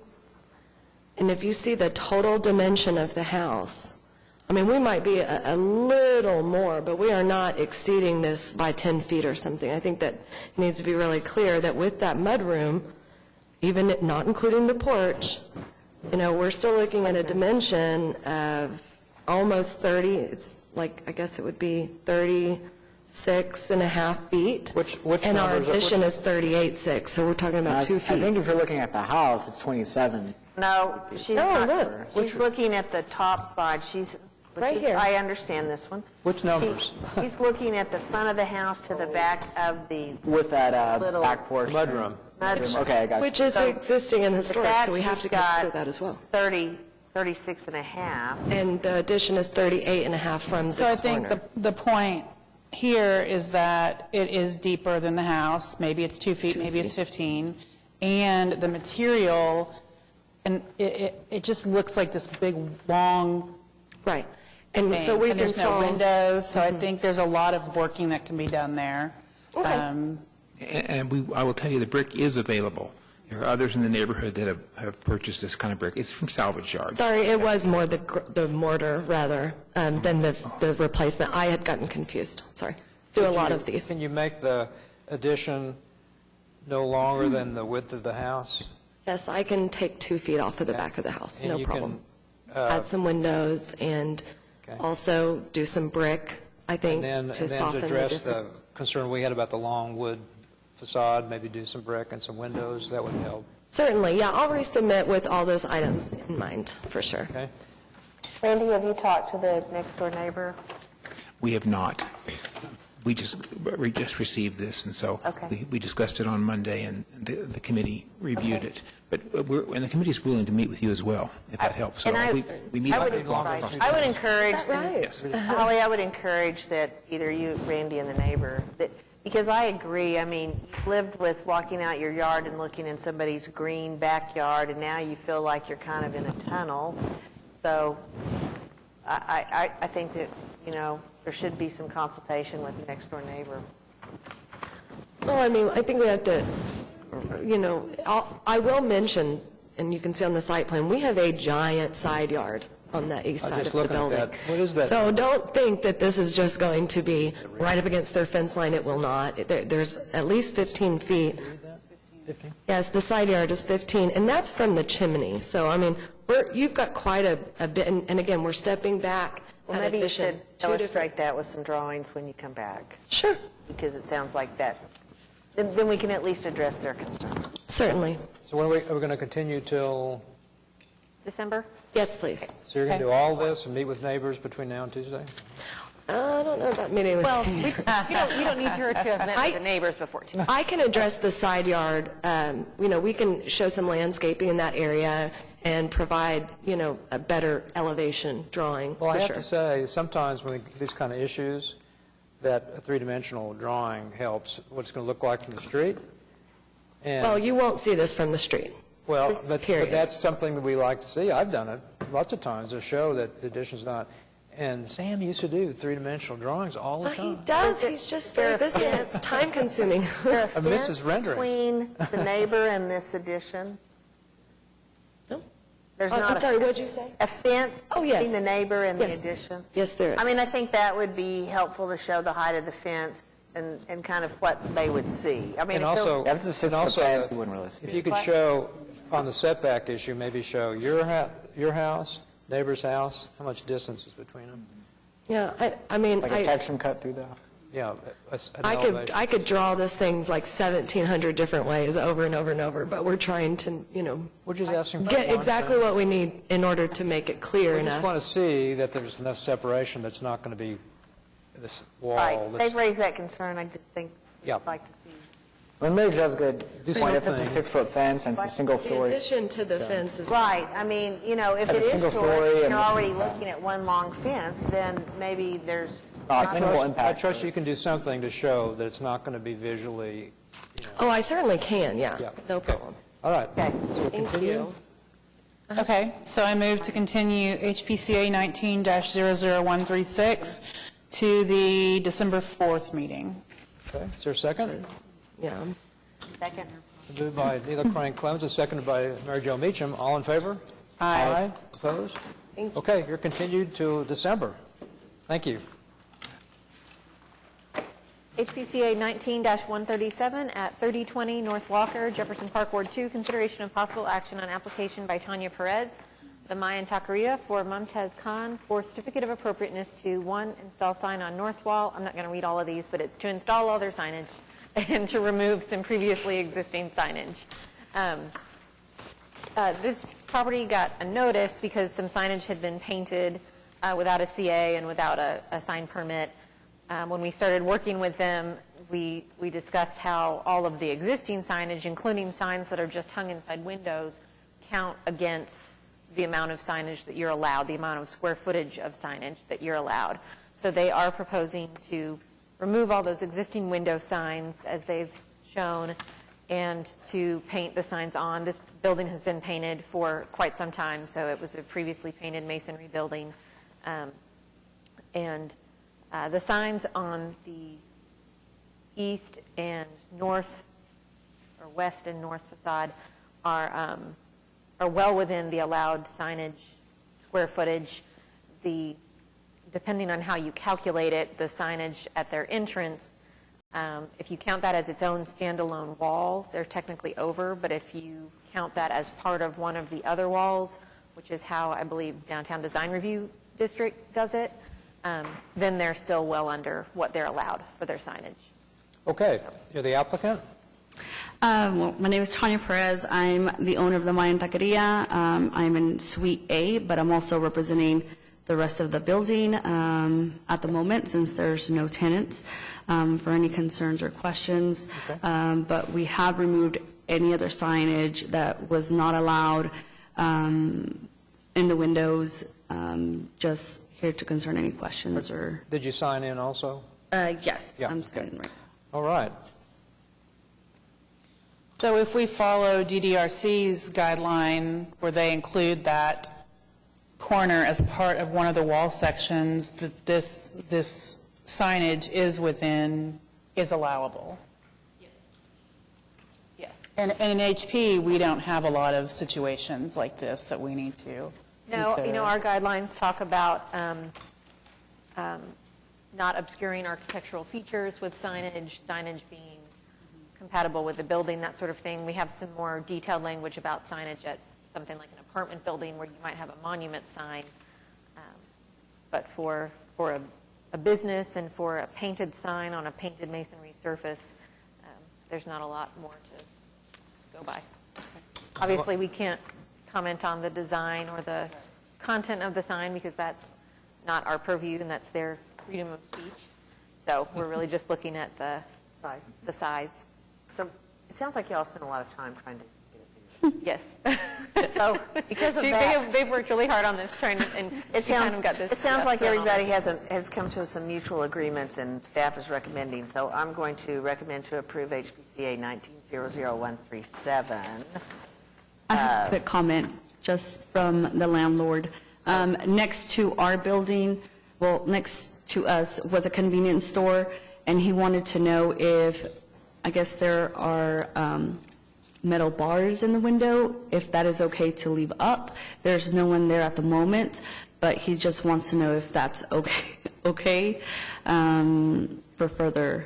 and if you see the total dimension of the house, I mean, we might be a little more, but we are not exceeding this by 10 feet or something. I think that it needs to be really clear that with that mudroom, even not including the porch, you know, we're still looking at a dimension of almost 30, it's like, I guess it would be 36 and a half feet. Which and our numbers are- addition is 38.6, so we're talking about 2 feet. I think if you're looking at the house, it's 27. No, she's No, not. look. She's looking at the top side. Right here. I understand this one. Which numbers? She's looking at the front of the house to the back of the With that little back porch. Mudroom. mudroom. Okay, I got you. Which is existing in historic, That so we have she's to consider got that as well. 36 and a half. And the addition is 38 and a half from the So I think corner. the point here is that it is deeper than the house. Maybe it's 2 feet, maybe it's 15. And the material, and it just looks like this big, long Right. And thing. so we And can there's no solve. windows, so I think there's a lot of working that can be done there. Okay. And I will tell you, the brick is available. There are others in the neighborhood that have purchased this kind of brick. It's from salvage yards. Sorry, it was more the mortar, rather, than the replacement. I had gotten confused. Sorry. Do a lot of these. Can you make the addition no longer than the width of the house? Yes, I can take 2 feet off of the back of the house, And no you problem. can, Add some windows and also do some brick, I think, And to then soften to the address difference. the concern we had about the long wood facade, maybe do some brick and some windows, that would help. Certainly, yeah, I'll resubmit with all those items in mind, for sure. Okay? Randy, have you talked to the next door neighbor? We have not. We just received this, and so Okay. we discussed it on Monday, and the committee reviewed it. But and the committee's willing to meet with you as well, if that helps. So And we meet I on would the process. encourage, Yes. Holly, I would encourage that either you, Randy, and the neighbor, because I agree, I mean, you've lived with walking out your yard and looking in somebody's green backyard, and now you feel like you're kind of in a tunnel. So I think that, you know, there should be some consultation with the next door neighbor. Well, I mean, I think we have to, you know, I will mention, and you can see on the site plan, we have a giant side yard on the east I'm side just of the looking at building. that. What is that? So don't think that this is just going to be right up against their fence line. It will not. There's at least 15 feet. 15? Yes, the side yard is 15, and that's from the chimney. So, I mean, you've got quite a bit, and again, we're stepping back. Well, that maybe you addition, should two different- illustrate that with some drawings when you come back. Sure. Because it sounds like that, then we can at least address their concern. Certainly. So when are we going to continue till, December? Yes, please. so you're going to do all this and meet with neighbors between now and Tuesday? I don't know about meeting with. Well, you don't need her to have met with the neighbors before too. I can address the side yard. You know, we can show some landscaping in that area and provide, you know, a better elevation drawing, Well, I for have sure. to say, sometimes when these kind of issues, that a three-dimensional drawing helps what it's going to look like from the street. And- Well, you won't see this from the street. Well, but period. that's something that we like to see. I've done it lots of times to show that the addition's not. And Sam used to do three-dimensional drawings all the He time. does, he's just very busy, and it's time consuming. Mrs. Renderings. Between the neighbor and this addition? There's not I'm sorry, what'd you say? a fence Oh, yes. between the neighbor and the Yes. addition? Yes, there is. I mean, I think that would be helpful to show the height of the fence and kind of what they would see. I mean, And if there- also, Yeah, if it's a 6-foot and also, fence, you wouldn't really see if it. you could show, on the setback issue, maybe show your house, neighbor's house, how much distance is between them? Yeah, I mean, Like a section cut through the, Yeah, an I elevation. could draw this thing like 1,700 different ways over and over and over, but we're trying to, We're just asking for get one exactly thing. what we need in order to make it clear We just enough. want to see that there's enough separation that's not going to be this wall. Right, that's- they've raised that concern, I just think Yeah. I'd like to see. when Mary Jo's good Do point, if it's a something. 6-foot fence and it's a The single-story, addition to the fence is. Right, I mean, if Have it a is single short, story and and- you're already looking at one long fence, then maybe there's minimal I impact. trust you can do something to show that it's not going to be visually, Oh, I certainly can, Yeah. no Okay. problem. all right. So we'll Thank continue. you. Okay, so I move to continue HPCA 19-00136 to the December 4th meeting. Okay, is there a second? Yeah. second. Moved by Neela Crank Clemens, and seconded by Mary Jo Meacham. All in favor? Aye. Opposed? Thank you. Okay, you're continued to December. Thank you. HPCA 19-137 at 3020 North Walker, Jefferson Park, Ward 2, consideration of possible action on application by Tanya Perez, the Mayan Taqueria, for Mumtaz Khan for certificate of appropriateness to, 1, install sign on north wall. I'm not going to read all of these, but it's to install all their signage and to remove some previously existing signage. This property got a notice because some signage had been painted without a CA and without a sign permit. When we started working with them, we discussed how all of the existing signage, including signs that are just hung inside windows, count against the amount of signage that you're allowed, the amount of square footage of signage that you're allowed. So they are proposing to remove all those existing window signs as they've shown and to paint the signs on. This building has been painted for quite some time, so it was a previously painted masonry building. The signs on the east and north, or west and north facade are well within the allowed signage square footage. Depending on how you calculate it, the signage at their entrance, if you count that as its own standalone wall, they're technically over, but if you count that as part of one of the other walls, which is how I believe Downtown Design Review District does it, then they're still well under what they're allowed for their signage. Okay, you're the applicant? Well, my name is Tanya Perez. I'm the owner of the Mayan Taqueria. I'm in Suite A, but I'm also representing the rest of the building at the moment since there's no tenants for any concerns or questions. Okay. But we have removed any other signage that was not allowed in the windows, just here to concern any questions or... Did you sign in also? Yes, Yeah, I'm okay. signing right. All right. So if we follow DDRC's guideline where they include that corner as part of one of the wall sections, that this signage is allowable? Yes. And in HP, we don't have a lot of situations like this that we need to No, consider. our guidelines talk about not obscuring architectural features with signage being compatible with the building, that sort of thing. We have some more detailed language about signage at something like an apartment building where you might have a monument sign. But for a business and for a painted sign on a painted masonry surface, there's not a lot more to go by. Obviously, we can't comment on the design or the content of the sign because that's not our purview and that's their freedom of speech. So we're really just looking at the size. So it sounds like y'all spent a lot of time trying to get it figured. Yes. So because of that, they've worked really hard on this, trying to, and it kind of got this. sounds like done on everybody it. has come to some mutual agreements and staff is recommending. So I'm going to recommend to approve HPCA 19-00137. I have a quick comment just from the landlord. Next to our building, well, next to us was a convenience store, and he wanted to know if, I guess there are metal bars in the window, if that is okay to leave up. There's no one there at the moment, but he just wants to know if that's okay for further.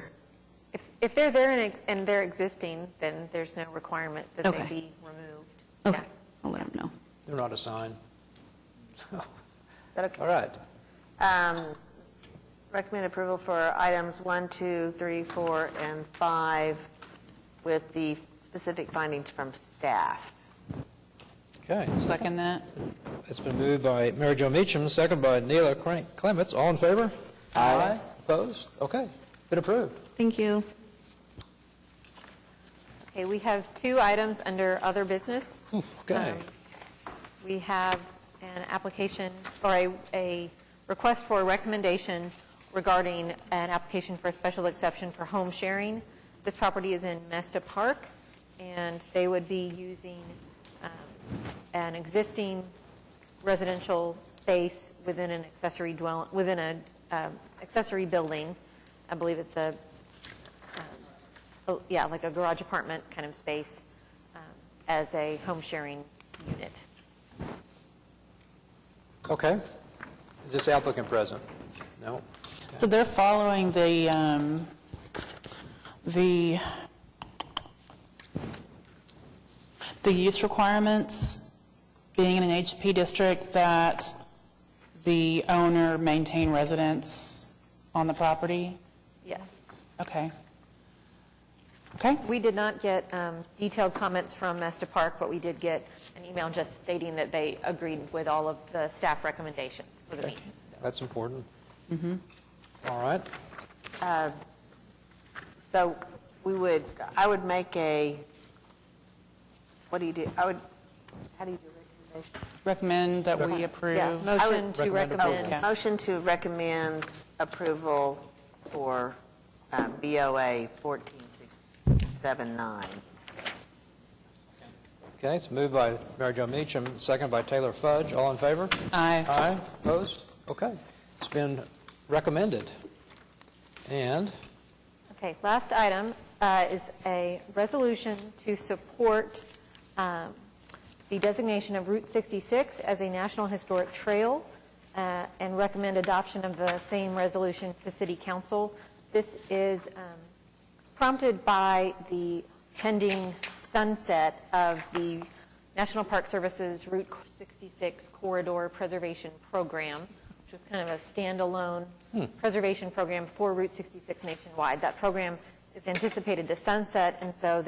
If they're there and they're existing, then there's no requirement that they be removed. Okay, I'll let him know. They're not a sign. Is that okay? All right. Recommend approval for items 1, 2, 3, 4, and 5 with the specific findings from staff. Okay. Second that. It's been moved by Mary Jo Meacham, second by Neela Clements. All in favor? Aye. Opposed? Okay. Been approved. Thank you. Okay, we have 2 items under other business. Okay. We have an application, or a request for a recommendation regarding an application for a special exception for home sharing. This property is in Mesta Park, and they would be using an existing residential space within an accessory accessory building. I believe it's like a garage apartment kind of space as a home sharing unit. Okay. Is this applicant present? No? So they're following the use requirements, being in an HP district, that the owner maintain residence on the property? Yes. Okay. Okay. We did not get detailed comments from Mesta Park, but we did get an email just stating that they agreed with all of the staff recommendations for the meeting. That's important. Mm-hmm. All right. So I would make a, what do you do? How do you do recommendation? Recommend that we approve. Yeah, motion to recommend. Motion to recommend approval for BOA 14679. Okay, it's moved by Mary Jo Meacham, second by Taylor Fudge. All in favor? Aye. Aye. Opposed? Okay. It's been recommended. And Okay, last item is a resolution to support the designation of Route 66 as a National Historic Trail and recommend adoption of the same resolution to City Council. This is prompted by the pending sunset of the National Park Service's Route 66 Corridor Preservation Program, which was kind of a standalone preservation program for Route 66 nationwide. That program is anticipated to sunset, and so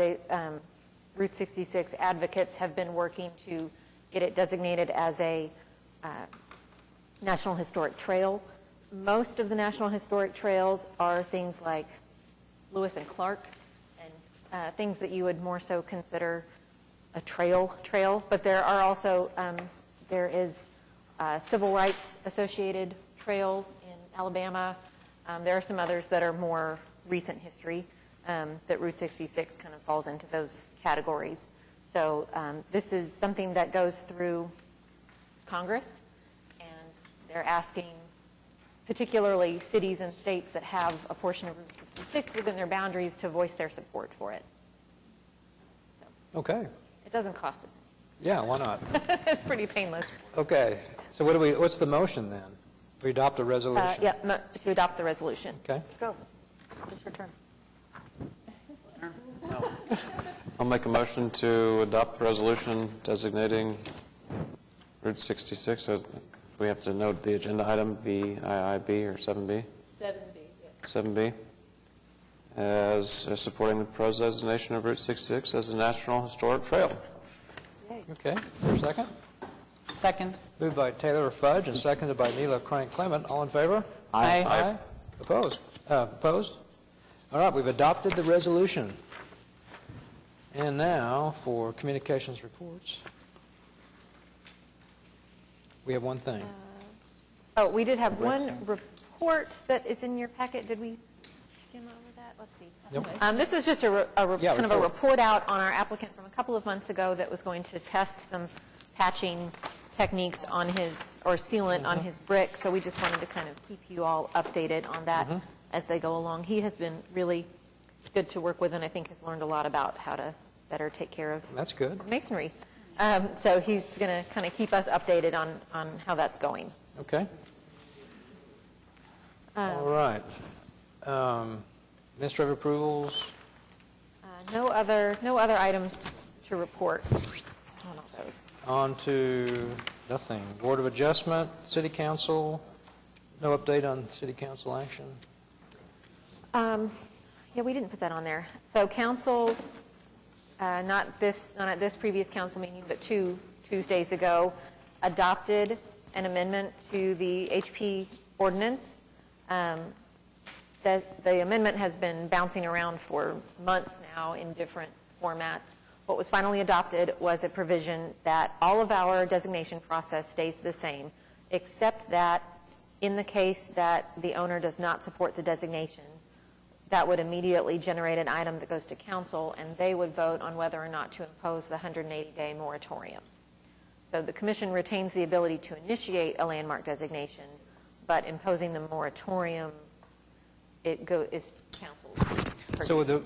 Route 66 advocates have been working to get it designated as a National Historic Trail. Most of the National Historic Trails are things like Lewis and Clark, and things that you would more so consider a trail, but there are also, there is Civil Rights Associated Trail in Alabama. There are some others that are more recent history, that Route 66 kind of falls into those categories. So this is something that goes through Congress, and they're asking particularly cities and states that have a portion of Route 66 within their boundaries to voice their support for it. So okay. it doesn't cost us Yeah, why not? anything. It's pretty painless. Okay. So what's the motion then? We adopt a resolution? To adopt the resolution. Okay. Go. It's your turn. I'll make a motion to adopt the resolution designating Route 66 as, we have to note the agenda item, VIIB or 7B? 7B. 7B, as supporting the proposed designation of Route 66 as a National Historic Trail. Okay. Is there a second? Second. Moved by Taylor Fudge and seconded by Neela Clement. All in favor? Aye. Aye. Opposed? Opposed? All right, we've adopted the resolution. And now for communications reports. We have one thing. We did have one report that is in your packet. Did we skim over that? Let's see. Nope. This was just kind of a report. report out on our applicant from a couple of months ago that was going to test some patching techniques on his, or sealant on his brick, so we just wanted to kind of keep you all updated on that as they go along. He has been really good to work with, and I think has learned a lot about how to better take care of That's good. his masonry. So he's going to kind of keep us updated on how that's going. Okay. All right. Administrative approvals? No other items to report on all those. On to nothing. Board of Adjustment, City Council, no update on City Council action? Yeah, we didn't put that on there. So council, not at this previous council meeting, but 2 Tuesdays ago, adopted an amendment to the HP ordinance. The amendment has been bouncing around for months now in different formats. What was finally adopted was a provision that all of our designation process stays the same, except that in the case that the owner does not support the designation, that would immediately generate an item that goes to council, and they would vote on whether or not to impose the 180-day moratorium. So the commission retains the ability to initiate a landmark designation, but imposing the moratorium is council's purview. So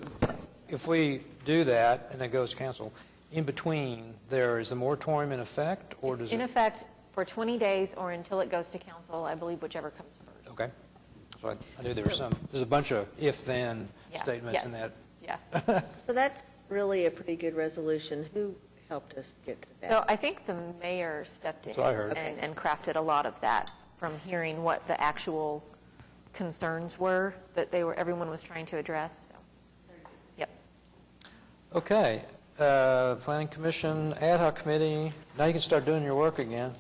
if we do that and it goes to council, in between, there is a moratorium in effect, or does in it? effect for 20 days or until it goes to council, I believe whichever comes first. Okay. So I knew there was there's a bunch of if-then statements in that. Yeah. So that's really a pretty good resolution. Who helped us get to that? So I think the mayor stepped in That's what I heard. and crafted a lot of that from hearing what the actual concerns were that everyone was trying to address. So, yep. Okay. Planning Commission, Ad hoc Committee, now you can start doing your work again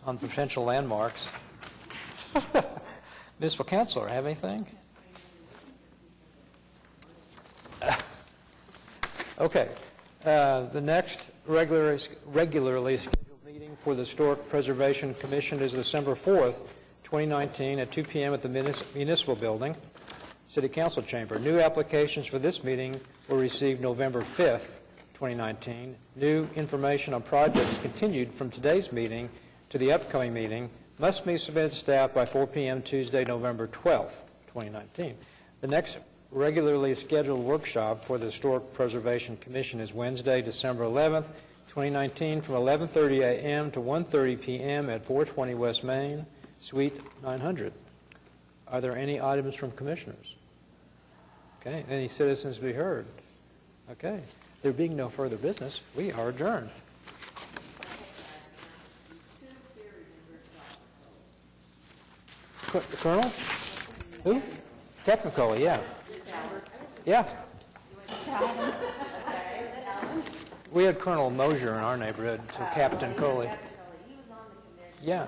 on potential landmarks. Municipal Councilor, have anything? Okay. The next regularly scheduled meeting for the Historic Preservation Commission is December 4th, 2019 at 2 p.m. at the Municipal Building, City Council Chamber. New applications for this meeting were received November 5th, 2019. New information on projects continued from today's meeting to the upcoming meeting must be submitted to staff by 4 p.m. Tuesday, November 12th, 2019. The next regularly scheduled workshop for the Historic Preservation Commission is Wednesday, December 11th, 2019, from 11:30 a.m. to 1:30 p.m. at 420 West Main, Suite 900. Are there any items from commissioners? Okay. Any citizens to be heard? Okay. There being no further business, we are adjourned. Colonel? Who? Technicolor, yeah. Yeah. We had Colonel Mosier in our neighborhood, so Captain Coley. Yeah.